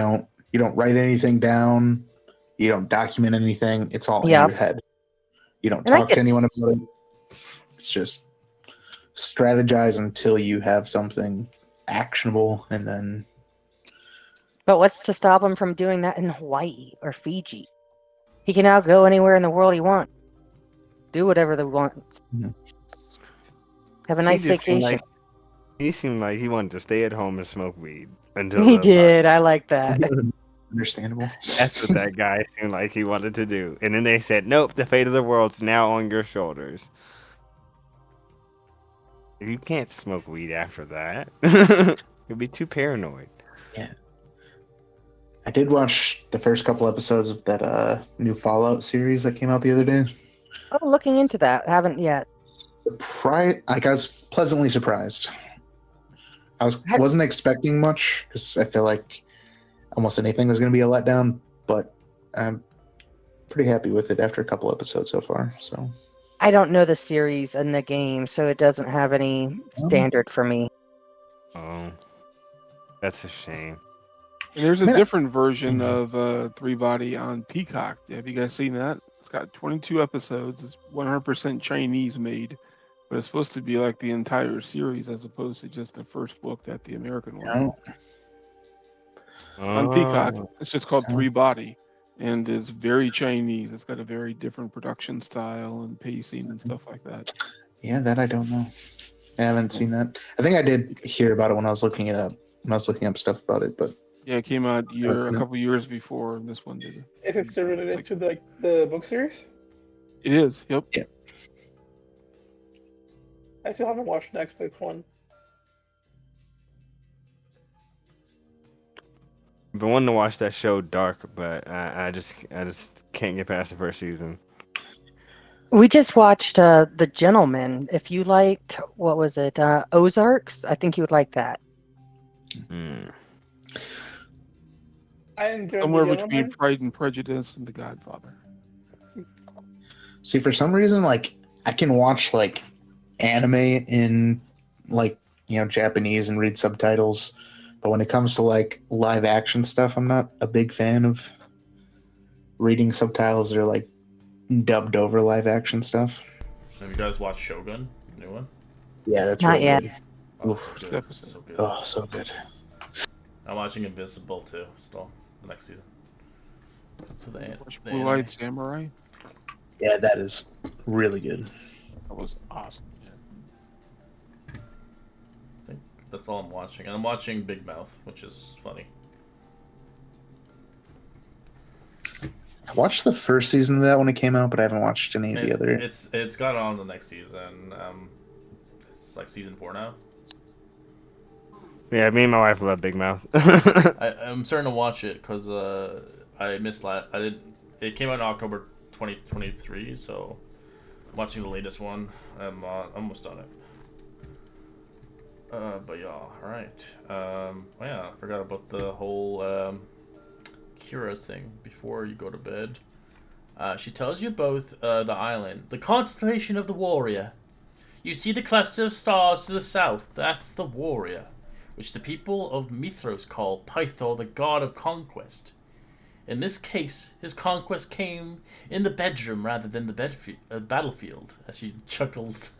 don't write anything down. You don't document anything. It's all in your head. You don't talk to anyone about it. It's just strategize until you have something actionable, and then. But what's to stop him from doing that in Hawaii or Fiji? He can now go anywhere in the world he wants. Do whatever they want. Mm-hmm. Have a nice vacation. He seemed like he wanted to stay at home and smoke weed until he did. I like that. Understandable. That's what that guy seemed like he wanted to do. And then they said, nope, the fate of the world's now on your shoulders. You can't smoke weed after that. You'll be too paranoid. Yeah. I did watch the first couple episodes of that new Fallout series that came out the other day. Oh, looking into that. Haven't yet. I was pleasantly surprised. Wasn't expecting much because I feel like almost anything was going to be a letdown, but I'm pretty happy with it after a couple episodes so far. So I don't know the series and the game, so it doesn't have any standard for me. Oh, that's a shame. And there's a different version of Three Body on Peacock. Have you guys seen that? It's got 22 episodes. It's 100% Chinese made, but it's supposed to be like the entire series as opposed to just the first book that the American one. On Peacock, it's just called Three Body, and it's very Chinese. It's got a very different production style and pacing and stuff like that. Yeah, that I don't know. I haven't seen that. I think I did hear about it when I was looking it up. When I was looking up stuff about it, but yeah, it came out a couple years before this one did. Is it still related to the book series? It is. Yep. Yeah. I still haven't watched the Netflix one. I've been wanting to watch that show Dark, but I just can't get past the first season. We just watched The Gentleman. If you liked, what was it, Ozarks? I think you would like that. I enjoyed somewhere between Pride and Prejudice and The Godfather. See, for some reason, like I can watch like anime in like Japanese and read subtitles, but when it comes to like live action stuff, I'm not a big fan of reading subtitles that are like dubbed over live action stuff. Have you guys watched Shogun, the new one? Yeah, that's not really yet. Good. Oh, so good. So good. Oh, so good. I'm watching Invisible too. Still, the next season. For the Blue anime. Eyed Samurai. Yeah, that is really good. That was awesome. Yeah. I think that's all I'm watching. And I'm watching Big Mouth, which is funny. I watched the first season of that when it came out, but I haven't watched any of the other. It's got on the next season. It's like season 4 now. Yeah, me and my wife love Big Mouth. I'm starting to watch it because I missed I didn't. It came out in October 2023, so I'm watching the latest one. I'm almost done it. But yeah, all right. Yeah, I forgot about the whole Kira's thing before you go to bed. She tells you both the island, the constellation of the warrior. You see the cluster of stars to the south. That's the warrior, which the people of Mithros call Pythor, the god of conquest. In this case, his conquest came in the bedroom rather than the battlefield, as she chuckles.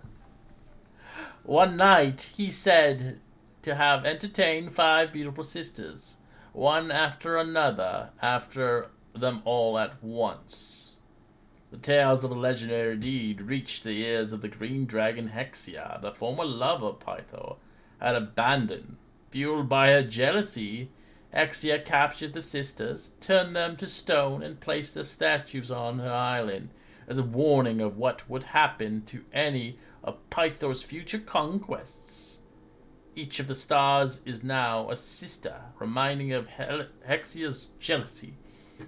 One night, he said to have entertained 5 beautiful sisters, one after another, after them all at once. The tales of the legendary deed reached the ears of the green dragon Hexia, the former lover of Pythor, had abandoned. Fueled by her jealousy, Hexia captured the sisters, turned them to stone, and placed their statues on her island as a warning of what would happen to any of Pythor's future conquests. Each of the stars is now a sister, reminding of Hexia's jealousy.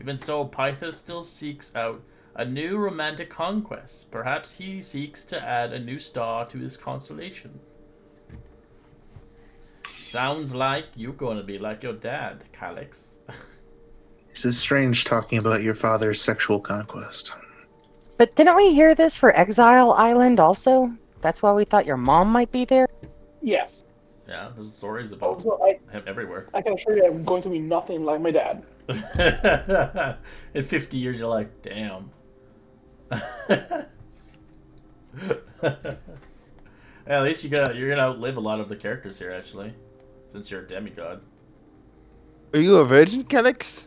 Even so, Pythor still seeks out a new romantic conquest. Perhaps he seeks to add a new star to his constellation. Sounds like you're going to be like your dad, Calix. It's strange talking about your father's sexual conquest. But didn't we hear this for Exile Island also? That's why we thought your mom might be there. Yes. Yeah, there's stories about Also, him everywhere. I can assure you I'm going to be nothing like my dad. In 50 years, you're like, damn. Yeah, at least you're gonna outlive a lot of the characters here, actually, since you're a demigod. Are you a virgin, Calix?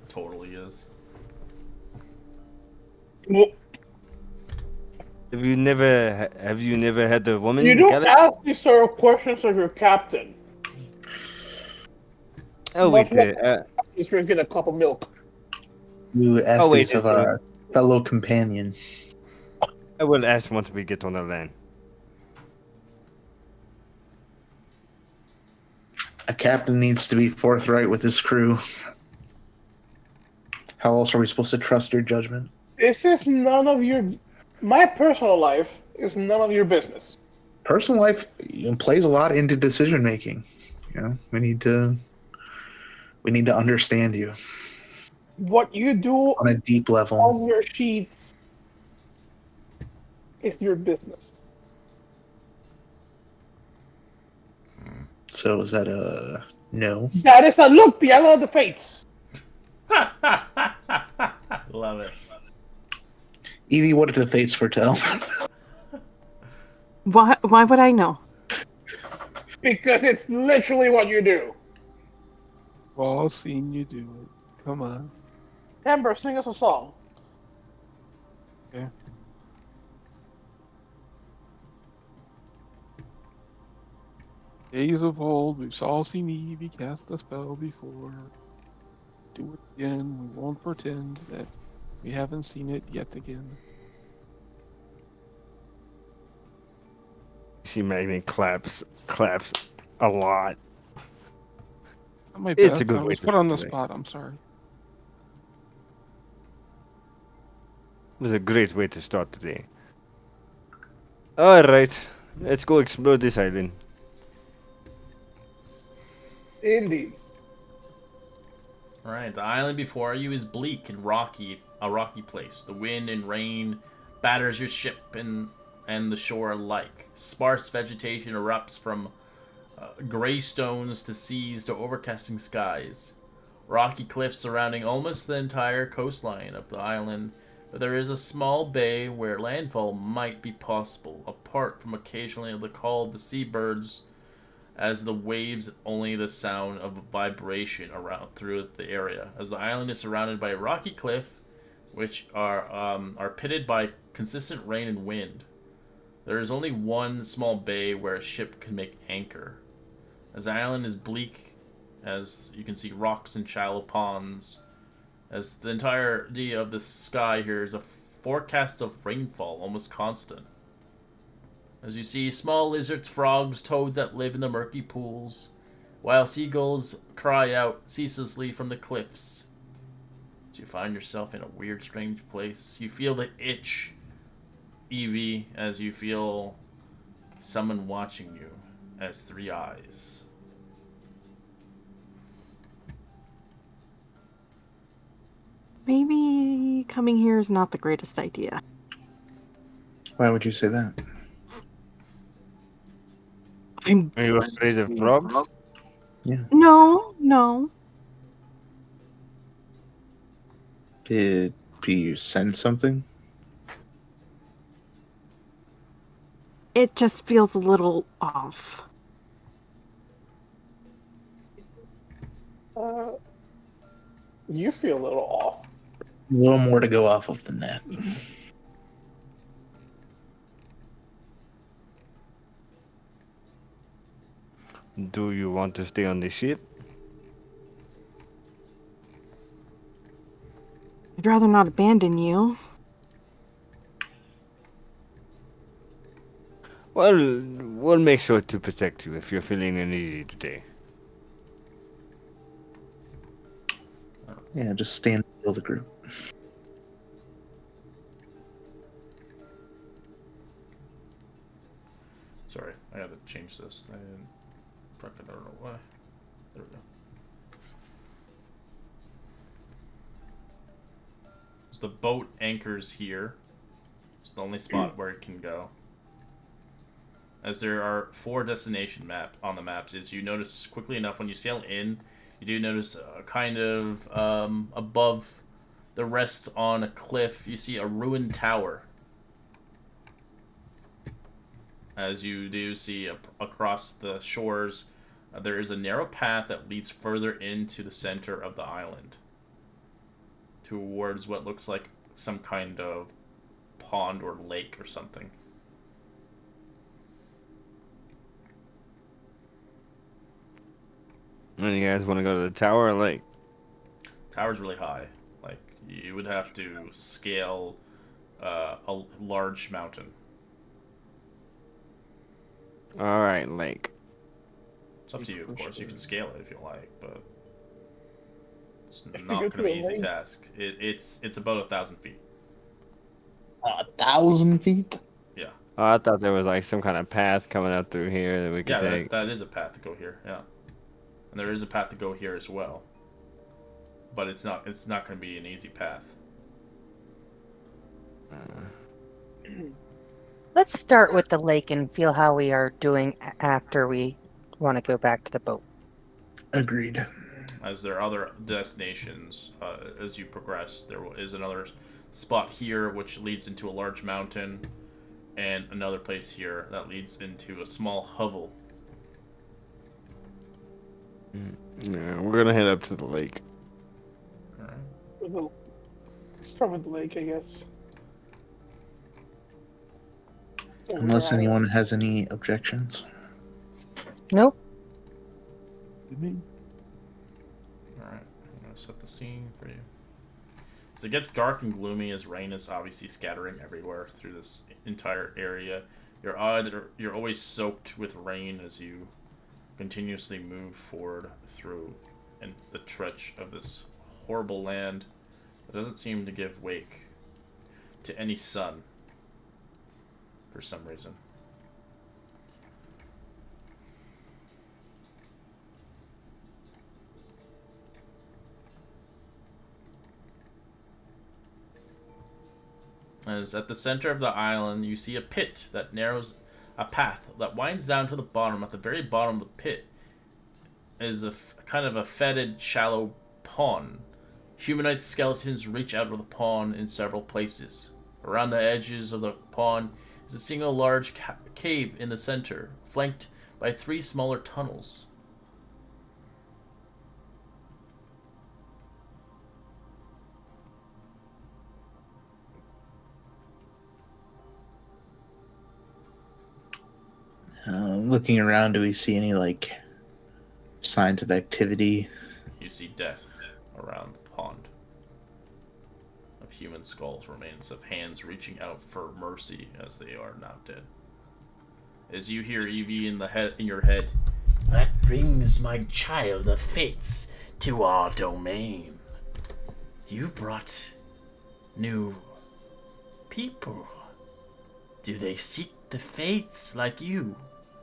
Totally is. Well, Have you never had a woman, you don't Calix? ask these sort of questions of your captain. Oh Much wait, like he's drinking a cup of milk. You asked Oh, wait, this of our fellow companion. I will ask once we get on the land. A captain needs to be forthright with his crew. How else are we supposed to trust your judgment? This is none of your. My personal life is none of your business. Personal life plays a lot into decision making. You know, we need to understand you What you do on a deep level. on your sheets is your business. So is that a no? That is a look, the island of the fates. Love it. Evie, what did the fates foretell? Why would I know? Because it's literally what you do. We've all seen you do it. Come on. Amber, sing us a song. Okay. Days of old, we've all seen Evie cast a spell before. Do it again. We won't pretend that we haven't seen it yet again. She made me claps a lot. Not my It's a best. good I way was to put on the do it. spot. I'm sorry. It was a great way to start the day. Alright, let's go explore this island. Indeed. Alright, the island before you is bleak and rocky, a rocky place. The wind and rain batters your ship and the shore alike. Sparse vegetation erupts from gray stones to seas to overcasting skies. Rocky cliffs surrounding almost the entire coastline of the island, but there is a small bay where landfall might be possible, apart from occasionally the call of the seabirds as the waves only the sound of vibration around through the area. As the island is surrounded by a rocky cliff, which are pitted by consistent rain and wind. There is only one small bay where a ship can make anchor. As the island is bleak, as you can see rocks and shallow ponds, as the entirety of the sky here is a forecast of rainfall, almost constant. As you see small lizards, frogs, toads that live in the murky pools, while seagulls cry out ceaselessly from the cliffs. As you find yourself in a weird, strange place, you feel the itch, Evie, as you feel someone watching you as 3 eyes. Maybe coming here is not the greatest idea. Why would you say that? Are you afraid of frogs? Yeah. No. Did you sense something? It just feels a little off. You feel a little off. A little more to go off of than that. Do you want to stay on the ship? I'd rather not abandon you. Well, we'll make sure to protect you if you're feeling uneasy today. Yeah, just stay in the middle of the group. Sorry, I had to change this. I didn't. Fucking I don't know why. There we go. So the boat anchors here. It's the only spot where it can go. As there are 4 destination map on the maps, is you notice quickly enough when you sail in, you do notice kind of above the rest on a cliff, you see a ruined tower. As you do see across the shores, there is a narrow path that leads further into the center of the island, towards what looks like some kind of pond or lake or something. And you guys want to go to the tower or lake? Tower's really high. Like, you would have to scale a large mountain. Alright, lake. It's up to you, of course. You can scale it if you like, but it's If we not go going to to be a an easy lake- task. It's about 1,000 feet. 1,000 feet? Yeah. Oh, I thought there was like some kind of path coming up through here that we could Yeah, take. that is a path to go here. Yeah, and there is a path to go here as well. But it's not going to be an easy path. Let's start with the lake and feel how we are doing after we want to go back to the boat. Agreed. As there are other destinations, as you progress, there is another spot here which leads into a large mountain, and another place here that leads into a small hovel. Yeah, we're gonna head up to the lake. Alright. We'll start with the lake, I guess. Unless anyone has any objections. Nope. Alright, I'm gonna set the scene for you. As it gets dark and gloomy, as rain is obviously scattering everywhere through this entire area, you're always soaked with rain as you continuously move forward through the stretch of this horrible land that doesn't seem to give wake to any sun for some reason. As at the center of the island, you see a pit that narrows a path that winds down to the bottom. At the very bottom of the pit is a kind of a fetid, shallow pond. Humanoid skeletons reach out of the pond in several places. Around the edges of the pond is a single large cave in the center, flanked by 3 smaller tunnels. Looking around, do we see any like signs of activity? You see death around the pond. Of human skulls, remains of hands reaching out for mercy as they are now dead. As you hear Evie in your head, that brings my child the fates to our domain. You brought new people. Do they seek the fates like you,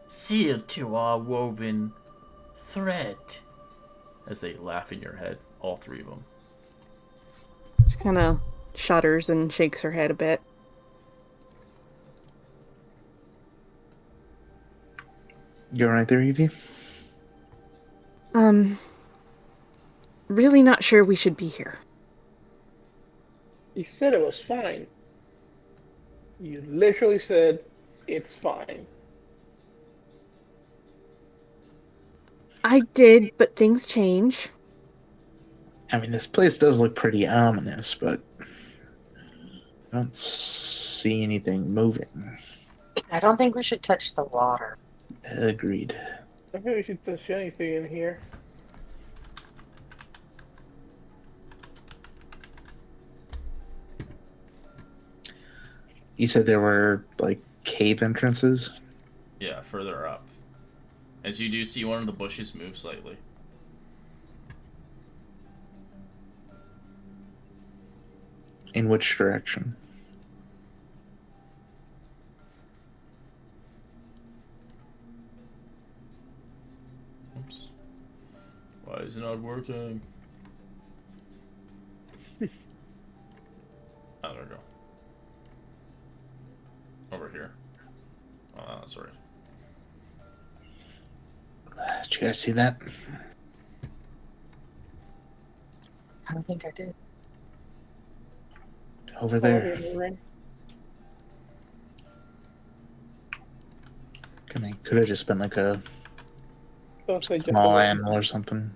sealed to our woven thread? As they laugh in your head, all 3 of them. She kind of shudders and shakes her head a bit. You alright there, Evie? Really not sure we should be here. You said it was fine. You literally said it's fine. I did, but things change. I mean, this place does look pretty ominous, but I don't see anything moving. I don't think we should touch the water. Agreed. I think we should touch anything in here. You said there were like cave entrances? Yeah, further up. As you do see one of the bushes move slightly. In which direction? Oops. Why is it not working? Oh, there we go. Over here. Sorry. Did you guys see that? I don't think I did. Over there. Could have just been like a small animal or something.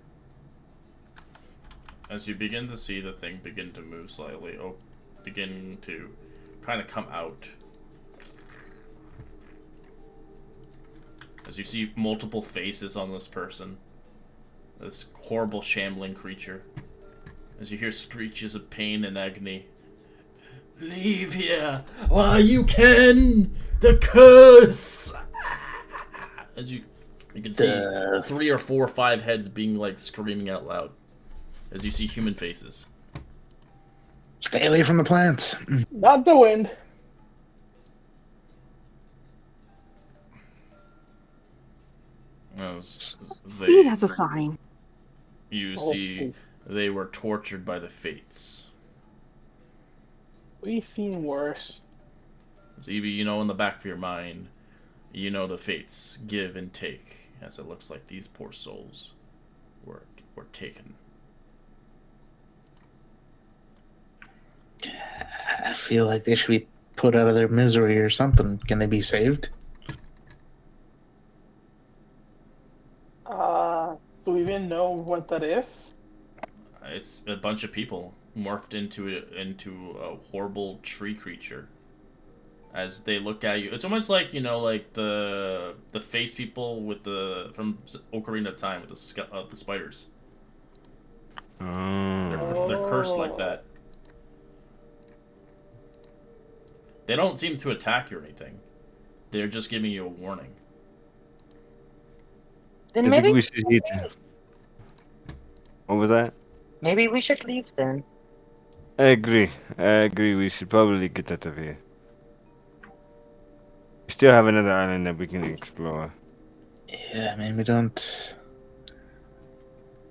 As you begin to see the thing begin to move slightly, begin to kind of come out. As you see multiple faces on this person. This horrible shambling creature. As you hear screeches of pain and agony. Leave here while you can! The curse! As you can see 3 or 4 or 5 heads being like screaming out loud. As you see human faces. Stay away from the plants. Not the wind. See, that's a sign. You see they were tortured by the fates. We've seen worse. Evie, you know in the back of your mind, you know the fates give and take, as it looks like these poor souls were taken. I feel like they should be put out of their misery or something. Can they be saved? Do we even know what that is? It's a bunch of people morphed into a horrible tree creature. As they look at you, it's almost like, you know, like the face people with from Ocarina of Time with the spiders. They're cursed like that. They don't seem to attack you or anything. They're just giving you a warning. Then I maybe think we should eat. What was that? Maybe we should leave then. I agree. We should probably get out of here. We still have another island that we can explore. Yeah, I mean, we don't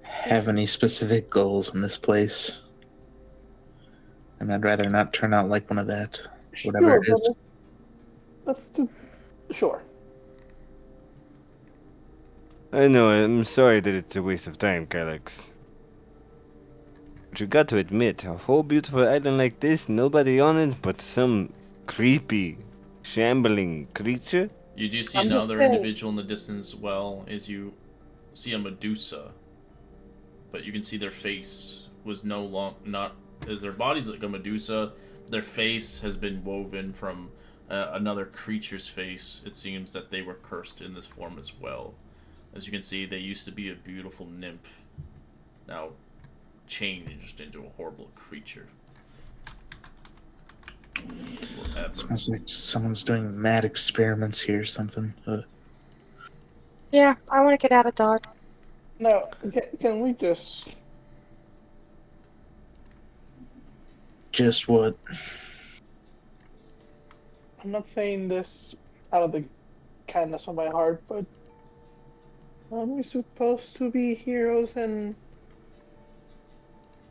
have any specific goals in this place. And I'd rather not turn out like one of that. Whatever it is. Let's do. Sure. I know, I'm sorry that it's a waste of time, Calyx. But you got to admit, a whole beautiful island like this, nobody on it but some creepy, shambling creature? You do see I'm just another saying. individual in the distance. Well, as you see a Medusa, but you can see their face was not as their body's like a Medusa. Their face has been woven from another creature's face. It seems that they were cursed in this form as well. As you can see, they used to be a beautiful nymph, now changed into a horrible creature. Smells like someone's doing mad experiments here or something. Yeah, I want to get out of Dodge. Now, can we just? Just what? I'm not saying this out of the kindness of my heart, but aren't we supposed to be heroes and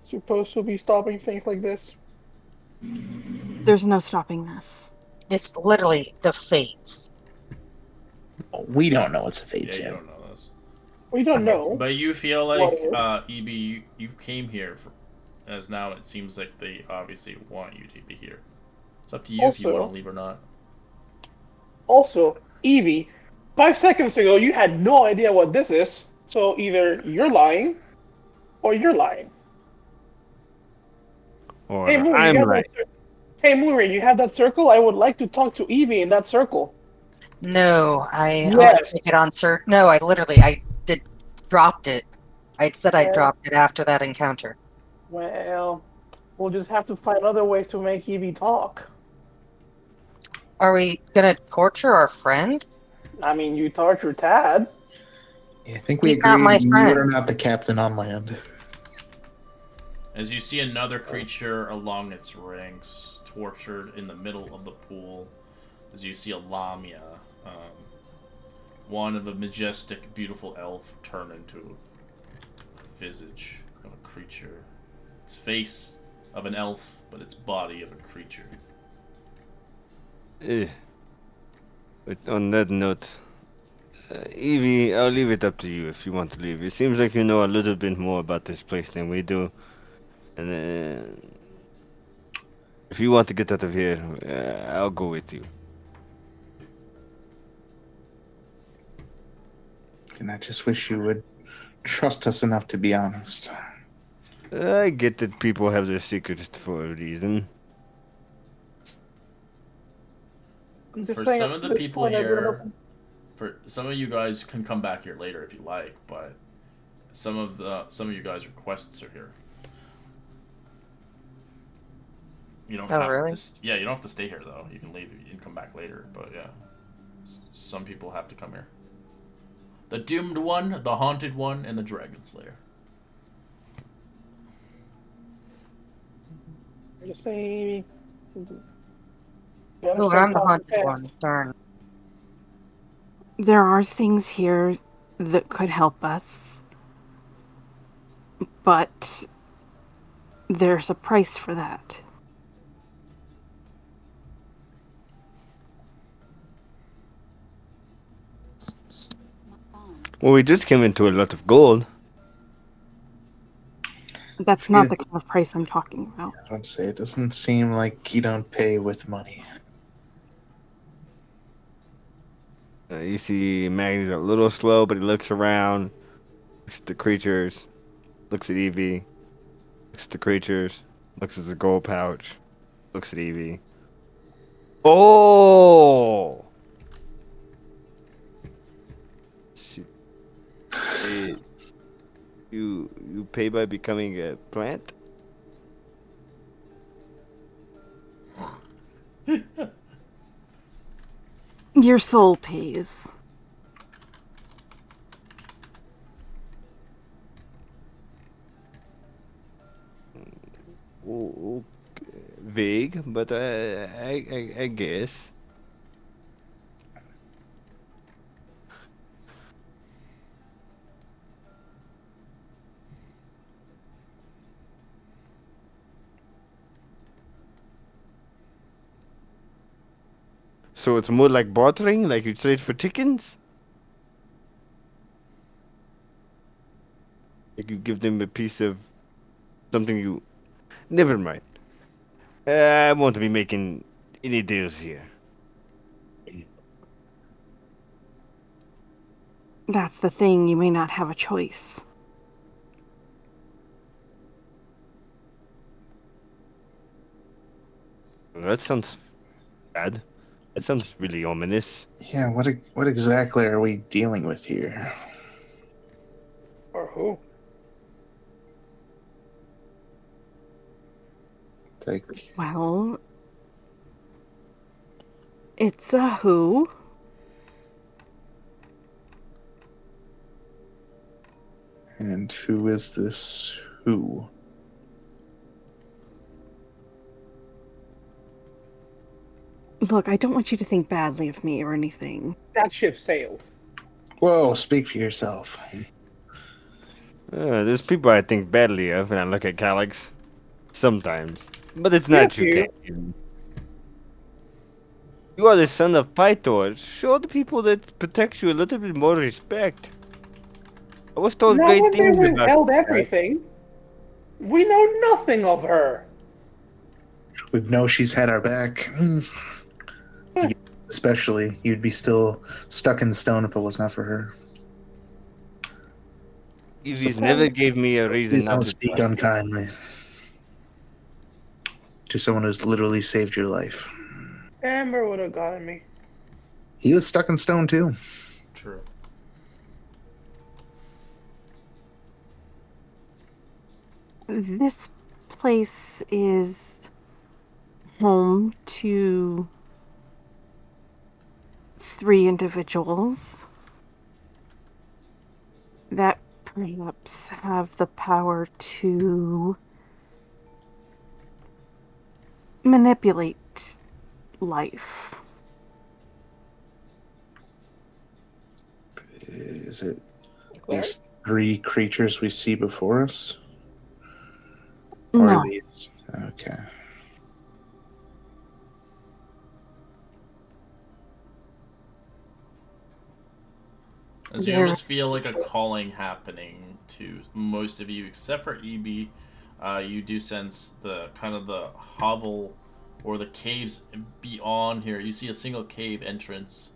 supposed to be stopping things like this? There's no stopping this. It's literally the fates. We don't know what's the Yeah, fates you yet. don't know this. We don't know. But you feel What like, is? EB, you came here as now it seems like they obviously want you to be here. It's up to you if you want to Also, leave or not. Evie, 5 seconds ago you had no idea what this is. So either you're lying or you're lying. Or Hey Moon, you I'm have right. Hey Moonrain, you have that circle? I would like to talk to Evie in that circle. No, I want to Yes. take it on, sir. No, I did dropped it. I said I Well, dropped it after that encounter. well, we'll just have to find other ways to make Evie talk. Are we gonna torture our friend? I mean, you tortured Tad. Yeah, I think we He's not agreed my you are friend. not the captain on land. As you see another creature along its ranks, tortured in the middle of the pool, as you see a Lamia, one of a majestic, beautiful elf, turn into a visage of a creature. Its face of an elf, but its body of a creature. But on that note, Evie, I'll leave it up to you if you want to leave. It seems like you know a little bit more about this place than we do. And if you want to get out of here, I'll go with you. And I just wish you would trust us enough to be honest. I get that people have their secrets for a reason. I'm just For saying some at of the this people point, I wouldn't here, open. for some of you guys can come back here later if you like, but some of you guys' requests are here. You don't Oh, have really? to. Yeah, you don't have to stay here though. You can leave and come back later. But yeah, some people have to come here. The doomed one, the haunted one, and the dragon slayer. I'm just saying, Evie. You gotta Oh, start I'm the talking haunted fast. one. Darn. There are things here that could help us, but there's a price for that. Well, we just came into a lot of gold. That's not the kind of price I'm talking about. I would say it doesn't seem like you don't pay with money. You see Maggie's a little slow, but he looks around, looks at the creatures, looks at Evie, looks at the creatures, looks at the gold pouch, looks at Evie. Oh! Shit. Eh, you pay by becoming a plant? Your soul pays. Oh, okay. Vague, but I guess. So it's more like bartering, like you trade for chickens? Like you give them a piece of something you... Never mind. I won't be making any deals here. That's the thing, you may not have a choice. That sounds bad. That sounds really ominous. Yeah, what exactly are we dealing with here? Or who? Like, Well, it's a who. and who is this who? Look, I don't want you to think badly of me or anything. That ship sailed. Whoa, speak for yourself. There's people I think badly of when I look at Calyx. Sometimes. But it's Pew not true, pew. Captain. You are the son of Pythor. Show the people that protect you a little bit more respect. I was told Not great when they things about withheld you. everything. We know nothing of her. We know she's had our back. Especially, you'd be still stuck in stone if it was not for her. Eevees Surprise. never gave me a reason Please not don't to speak trust. unkindly to someone who's literally saved your life. Amber would have gotten me. He was stuck in stone too. True. This place is home to 3 individuals that perhaps have the power to manipulate life. Is it Claire? these 3 creatures we see before us? Or No, are these? Okay. As you There- almost feel like a calling happening to most of you, except for EB, you do sense the kind of the hovel or the caves beyond here. You see a single cave entrance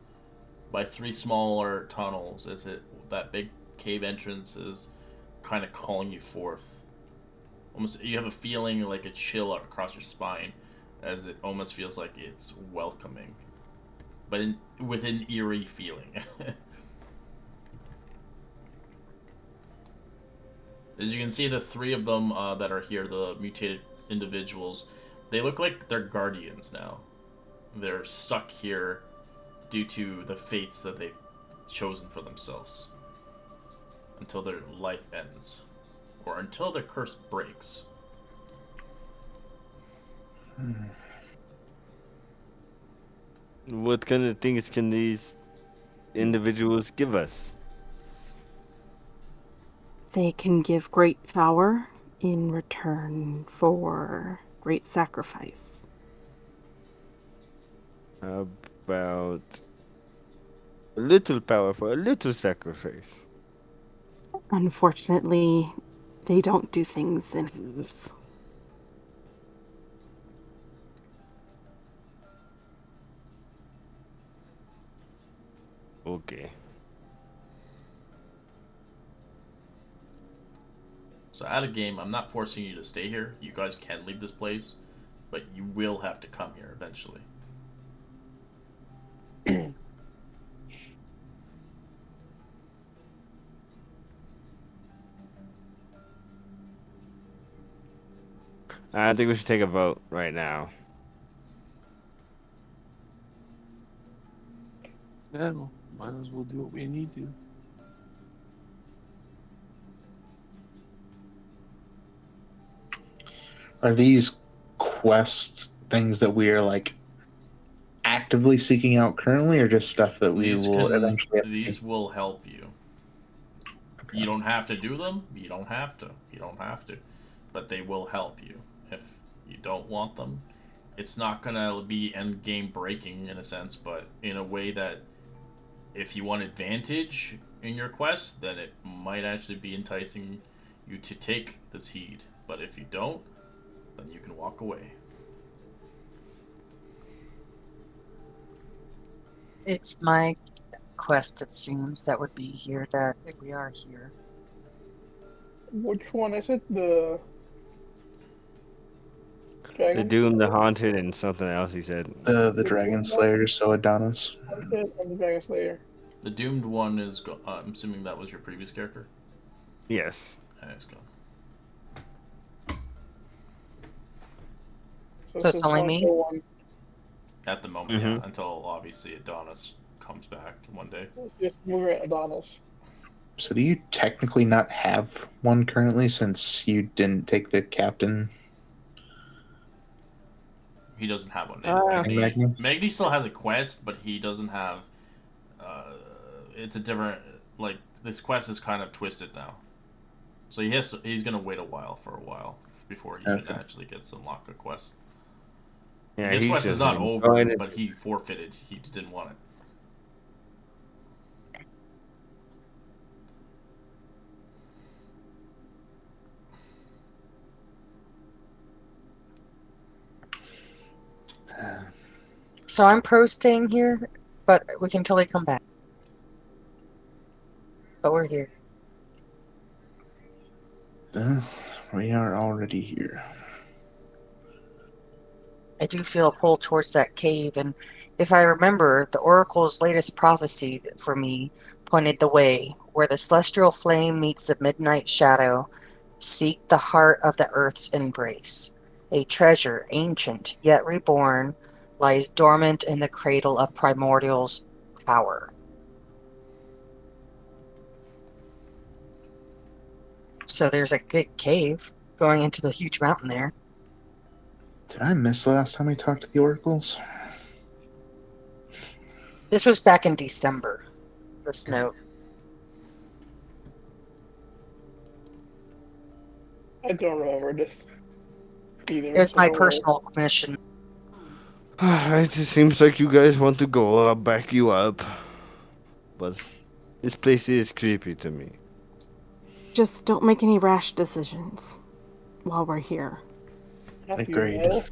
by 3 smaller tunnels. As it that big cave entrance is kind of calling you forth. Almost, you have a feeling like a chill across your spine, as it almost feels like it's welcoming, but with an eerie feeling. As you can see, the 3 of them that are here, the mutated individuals, they look like they're guardians now. They're stuck here due to the fates that they've chosen for themselves until their life ends, or until their curse breaks. What kind of things can these individuals give us? they can give great power in return for great sacrifice. How about a little power for a little sacrifice? Unfortunately, they don't do things in halves. Okay. So at a game, I'm not forcing you to stay here. You guys can leave this place, but you will have to come here eventually. I think we should take a vote right now. Yeah, well, might as well do what we need to. Are these quest things that we are like actively seeking out currently, or just stuff that we will eventually have to do? These will help you. Okay. You don't have to do them. You don't have to. You don't have to. But they will help you. If you don't want them, it's not gonna be end game breaking in a sense, but in a way that if you want advantage in your quest, then it might actually be enticing you to take this heed. But if you don't, then you can walk away. It's my quest, it seems, that would be here. That we are here. Which one is it? The The dragon? Doom, the Haunted, and something else he said. The Dragon Slayer, so Adonis. Haunted and the Dragon Slayer. The doomed one is. I'm assuming that was your previous character. Yes. Let's go. So it's only me? One. At the moment, yeah. Until obviously Adonis comes back one day. It's just we're at Adonis. So do you technically not have one currently since you didn't take the captain? He doesn't have one. Magni still has a quest, but he doesn't have. It's a different. Like this quest is kind of twisted now, so he's gonna wait a while before he can actually get to unlock a quest. Yeah, his quest is not over, but he forfeited. He didn't want it. So I'm pro-staying here, but we can totally come back. But we're here. We are already here. I do feel a pull towards that cave, and if I remember, the Oracle's latest prophecy for me pointed the way. Where the celestial flame meets the midnight shadow, seek the heart of the earth's embrace. A treasure, ancient yet reborn, lies dormant in the cradle of primordial's power. So there's a big cave going into the huge mountain there. Did I miss the last time we talked to the oracles? This was back in December. This note. I don't remember this either. It was my personal mission. It just seems like you guys want to go. I'll back you up. But this place is creepy to me. Just don't make any rash decisions while we're here. Agreed.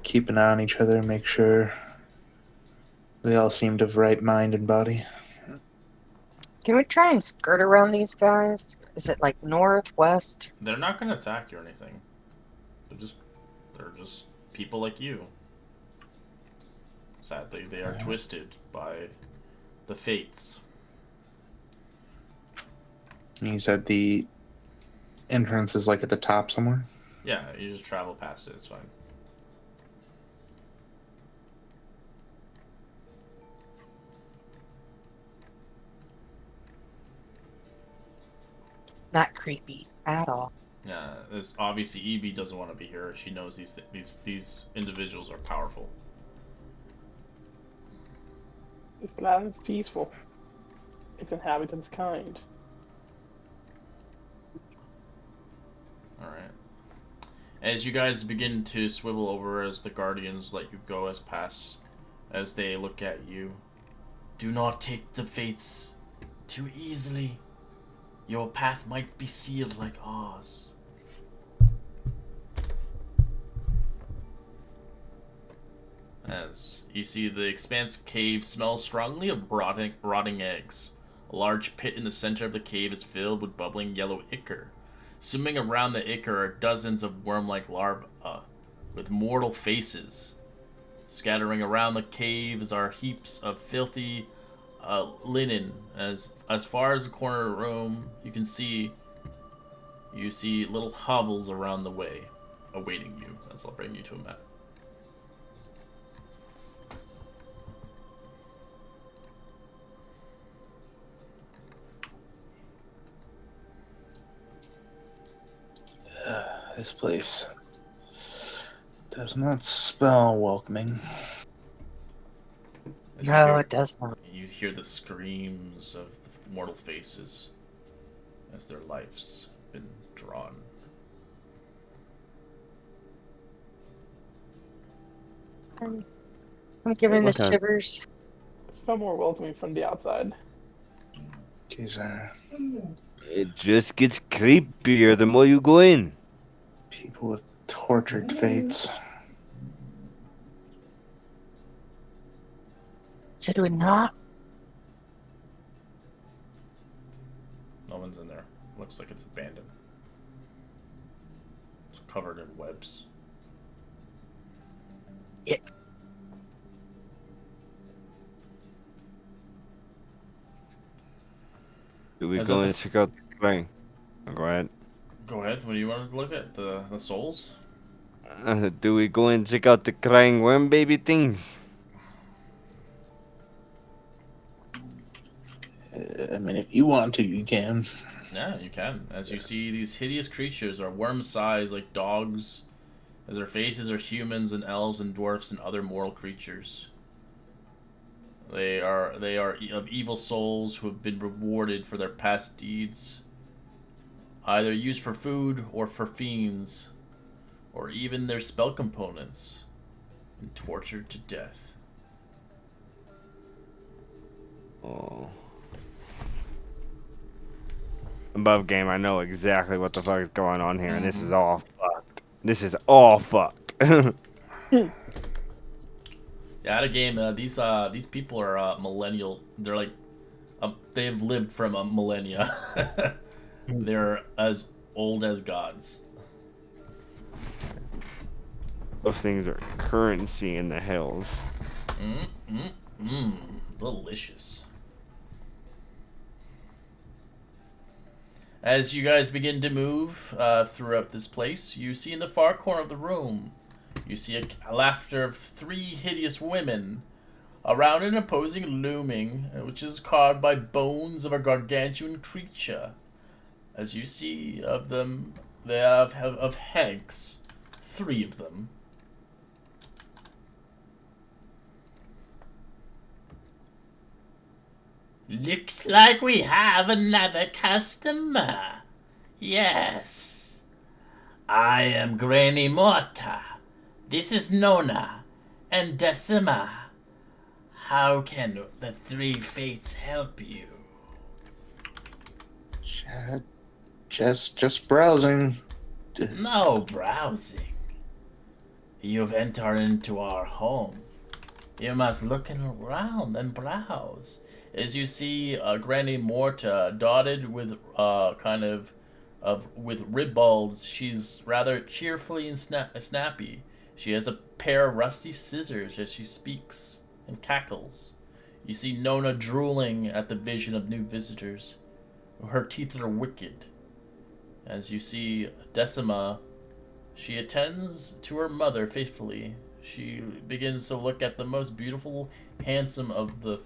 Keep an eye on each other and make sure they all seem of right mind and body. Can we try and skirt around these guys? Is it like north, west? They're not going to attack you or anything. They're just people like you. Sadly, they are twisted by the fates. You said the entrance is like at the top somewhere? Yeah, you just travel past it, it's fine. Not creepy at all. Yeah, this obviously Evie doesn't want to be here. She knows these individuals are powerful. This land is peaceful. Its inhabitants kind. Alright. As you guys begin to swivel over as the guardians let you go as they look at you, do not take the fates too easily. Your path might be sealed like ours. As you see, the expansive cave smells strongly of rotting eggs. A large pit in the center of the cave is filled with bubbling yellow ichor. Swimming around the ichor are dozens of worm-like larvae with mortal faces. Scattering around the caves are heaps of filthy linen. As far as the corner of the room, you see little hovels around the way, awaiting you. As I'll bring you to a map. This place does not spell welcoming. No, it does not. You hear the screams of the mortal faces as their lives have been drawn. I'm giving the shivers. It's far more welcoming from the outside. It just gets creepier the more you go in. People with tortured fates. Should we not looks like it's abandoned. It's covered in webs. Yeah. Do we Is go that and check out the crane? Go ahead. Go ahead. What do you want to look at? The souls? Do we go and check out the crying worm baby things? I mean, if you want to, you can. Yeah, you can. As you see, these hideous creatures are worm-sized like dogs, as their faces are humans and elves and dwarfs and other mortal creatures. They are of evil souls who have been rewarded for their past deeds, either used for food or for fiends, or even their spell components, and tortured to death. Oh. Above game, I know exactly what the fuck is going on here, and this is all fucked. This is all fucked. Yeah, out of game, these people are millennial. They're like, they've lived from a millennia. They're as old as gods. Those things are currency in the hills. Delicious. As you guys begin to move throughout this place, you see in the far corner of the room, you see a laughter of 3 hideous women around an imposing looming, which is carved by bones of a gargantuan creature. As you see of them, they have of hags, 3 of them. Looks like we have another customer. Yes. I am Granny Morta. This is Nona and Decima. How can the 3 fates help you? Just browsing. No browsing. You've entered into our home. You must look around and browse. As you see Granny Morta dotted with with rib balls, she's rather cheerfully and snappy. She has a pair of rusty scissors as she speaks and cackles. You see Nona drooling at the vision of new visitors. Her teeth are wicked. As you see Decima, she attends to her mother faithfully. She begins to look at the most beautiful, handsome of the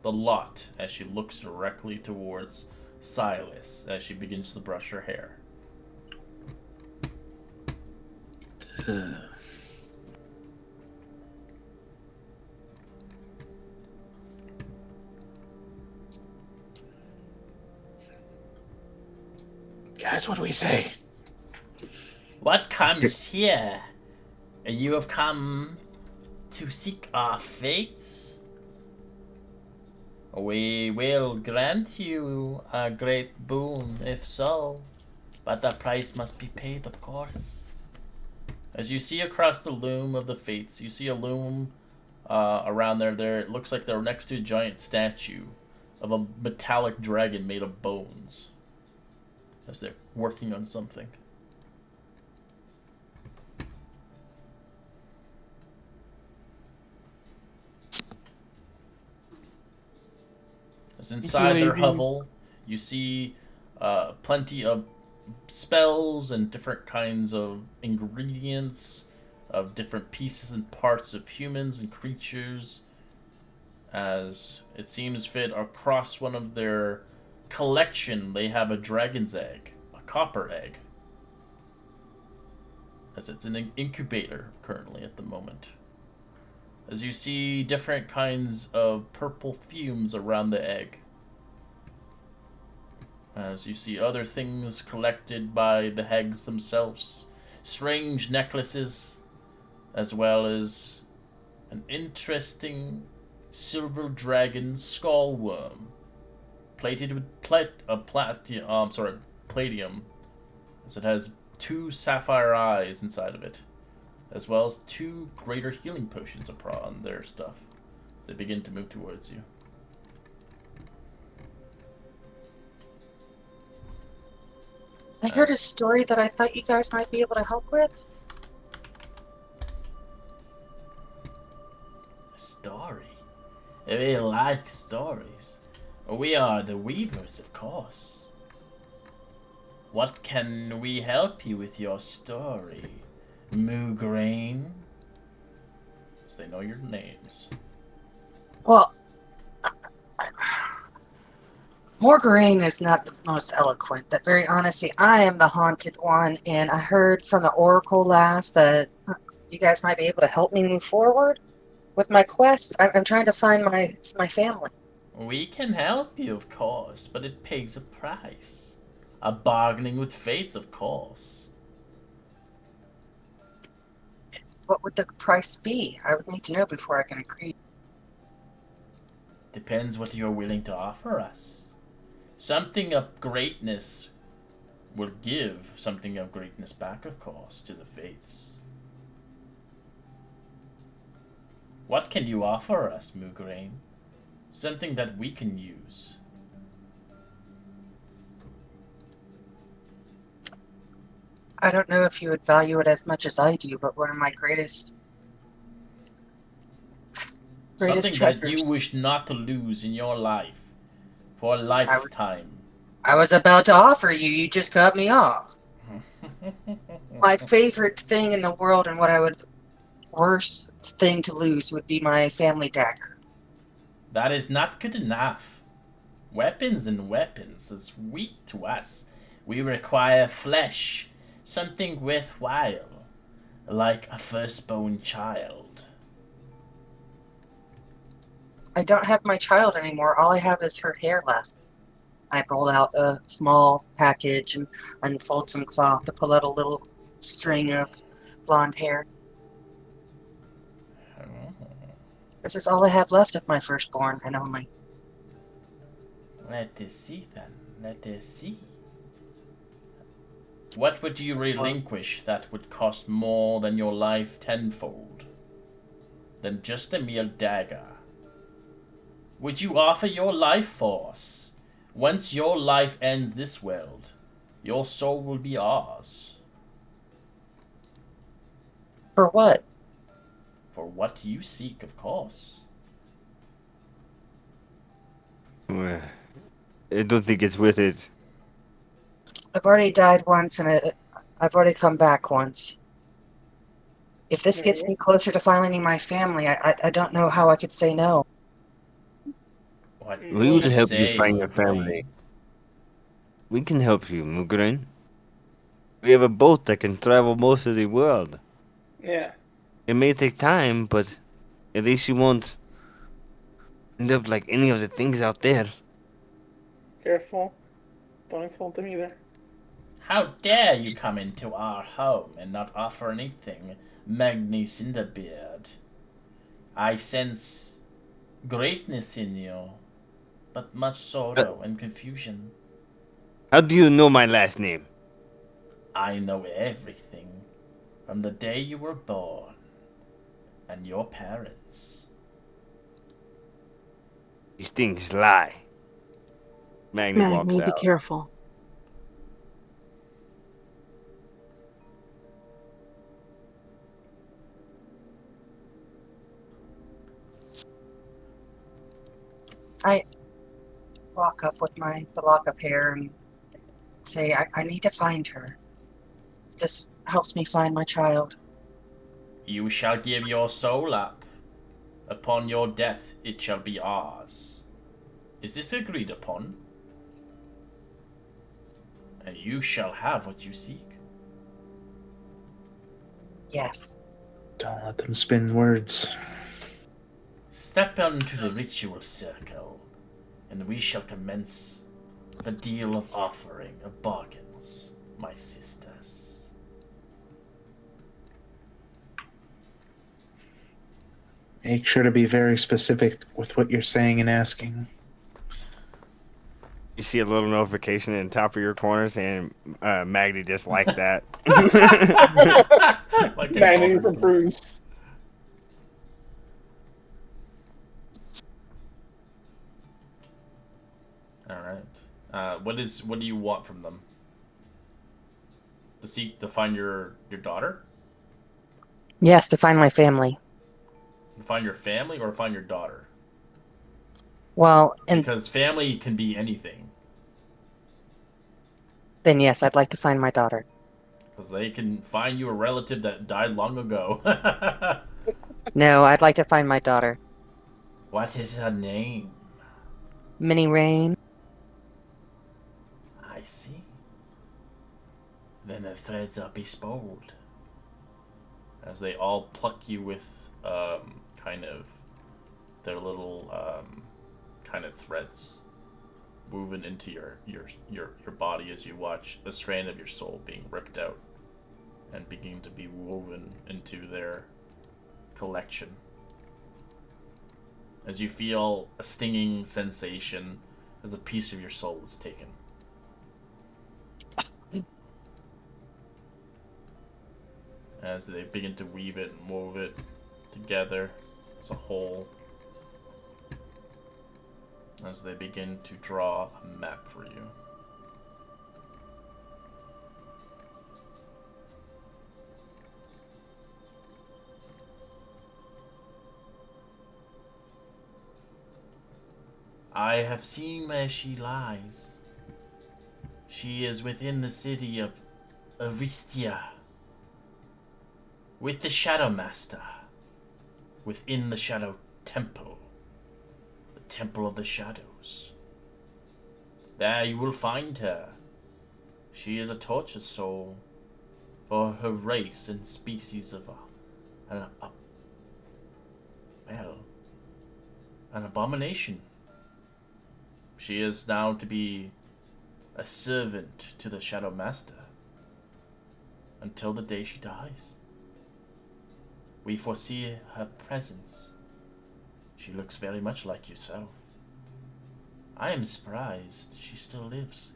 lot as she looks directly towards Silas as she begins to brush her hair. Guys, what do we say? What comes here? You have come to seek our fates? We will grant you a great boon, if so, but the price must be paid, of course. As you see across the loom of the fates, you see a loom around there. It looks like they're next to a giant statue of a metallic dragon made of bones, as they're working on something. As inside their hovel, you see plenty of spells and different kinds of ingredients of different pieces and parts of humans and creatures. As it seems fit across one of their collection, they have a dragon's egg, a copper egg, as it's an incubator currently at the moment. As you see different kinds of purple fumes around the egg. As you see other things collected by the hags themselves. Strange necklaces, as well as an interesting silver dragon skull worm, plated with palladium, as it has 2 sapphire eyes inside of it, as well as 2 greater healing potions on their stuff. They begin to move towards you. I heard a story that I thought you guys might be able to help with. A story? We like stories. We are the weavers, of course. What can we help you with your story? Moograin? So they know your names. Well, Morgaraine is not the most eloquent, but very honestly, I am the haunted one, and I heard from the Oracle last that you guys might be able to help me move forward with my quest. I'm trying to find my family. We can help you, of course, but it pays a price. A bargaining with fates, of course. What would the price be? I would need to know before I can agree. Depends what you're willing to offer us. Something of greatness will give something of greatness back, of course, to the fates. What can you offer us, Moograin? Something that we can use. I don't know if you would value it as much as I do, but one of my greatest Something that you treasures. wish not to lose in your life for a lifetime. I was about to offer you, you just cut me off. My favorite thing in the world and what I would worst thing to lose would be my family dagger. That is not good enough. Weapons and weapons is weak to us. We require flesh, something worthwhile, like a firstborn child. I don't have my child anymore. All I have is her hair left. I roll out a small package and unfold some cloth to pull out a little string of blonde hair. This is all I have left of my firstborn and only. Let us see then. Let us see. What would you relinquish that would cost more than your life tenfold? Than just a mere dagger? Would you offer your life for us? Once your life ends this world, your soul will be ours. For what? For what you seek, of course. Well, I don't think it's worth it. I've already died once and I've already come back once. If this gets me closer to finding my family, I don't know how I could say no. What We do will you help you say, find your Moograin? family. We can help you, Mugren. We have a boat that can travel most of the world. Yeah. It may take time, but at least you won't end up like any of the things out there. Careful. Don't insult them either. How dare you come into our home and not offer anything, Magni Cinderbeard? I sense greatness in you, but much sorrow and confusion. How do you know my last name? I know everything, from the day you were born, and your parents. These things lie. Magni walks Magni, be out. careful. I walk up with the lock of hair and say, I need to find her. This helps me find my child. You shall give your soul up. Upon your death it shall be ours. Is this agreed upon? And you shall have what you seek. Yes. Don't let them spin words. Step into the ritual circle, and we shall commence the deal of offering of bargains, my sisters. Make sure to be very specific with what you're saying and asking. You see a little notification in the top of your corner saying Magni just liked that. Like in Magnet Odyssey. approves. All right. What do you want from them? to find your daughter? Yes, to find my family. To find your family or find your daughter? Well, and Because family can be anything. then yes, I'd like to find my daughter. Because they can find you a relative that died long ago. No, I'd like to find my daughter. What is her name? Minnie Rain. I see. Then the threads are bespoiled. As they all pluck you with kind of their little kind of threads moving into your body as you watch a strand of your soul being ripped out and beginning to be woven into their collection. As you feel a stinging sensation as a piece of your soul is taken. As they begin to weave it and move it together as a whole. As they begin to draw a map for you. I have seen where she lies. She is within the city of Aristia. With the Shadow Master. Within the Shadow Temple. The Temple of the Shadows. There you will find her. She is a tortured soul for her race and species of an abomination. She is now to be a servant to the Shadow Master until the day she dies. We foresee her presence. She looks very much like yourself. I am surprised she still lives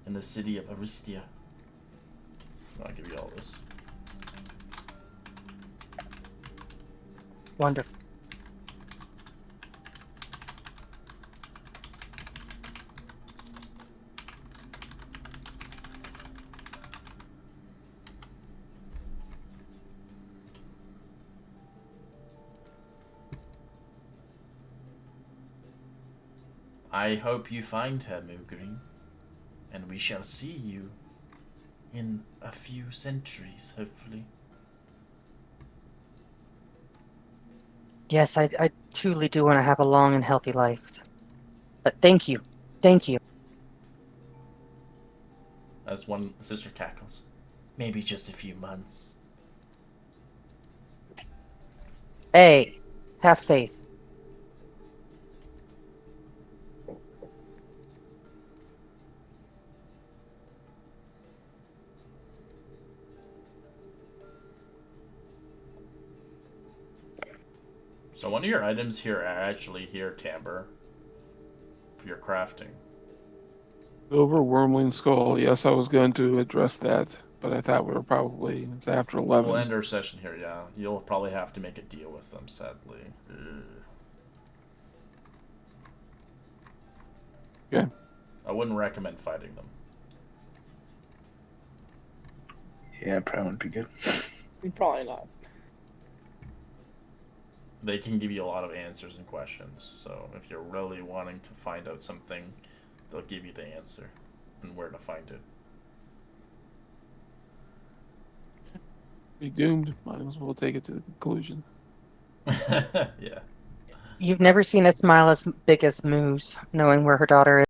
in the city of Aristia. I'll give you all this. Wonderful. I hope you find her, Moogreen, and we shall see you in a few centuries, hopefully. Yes, I truly do want to have a long and healthy life. But thank you. Thank you. As one sister cackles. Maybe just a few months. Hey, have faith. So one of your items here are actually here, Timbre, for your crafting. Silver wormling skull. Yes, I was going to address that, but I thought we were probably it's after 11. We'll end our session here, yeah. You'll probably have to make a deal with them, sadly. Ugh. Okay. I wouldn't recommend fighting them. Yeah, probably wouldn't be good. Probably not. They can give you a lot of answers and questions. So if you're really wanting to find out something, they'll give you the answer and where to find it. Be doomed. Might as well take it to the conclusion. Yeah. You've never seen a smile as big as Moo's, knowing where her daughter is.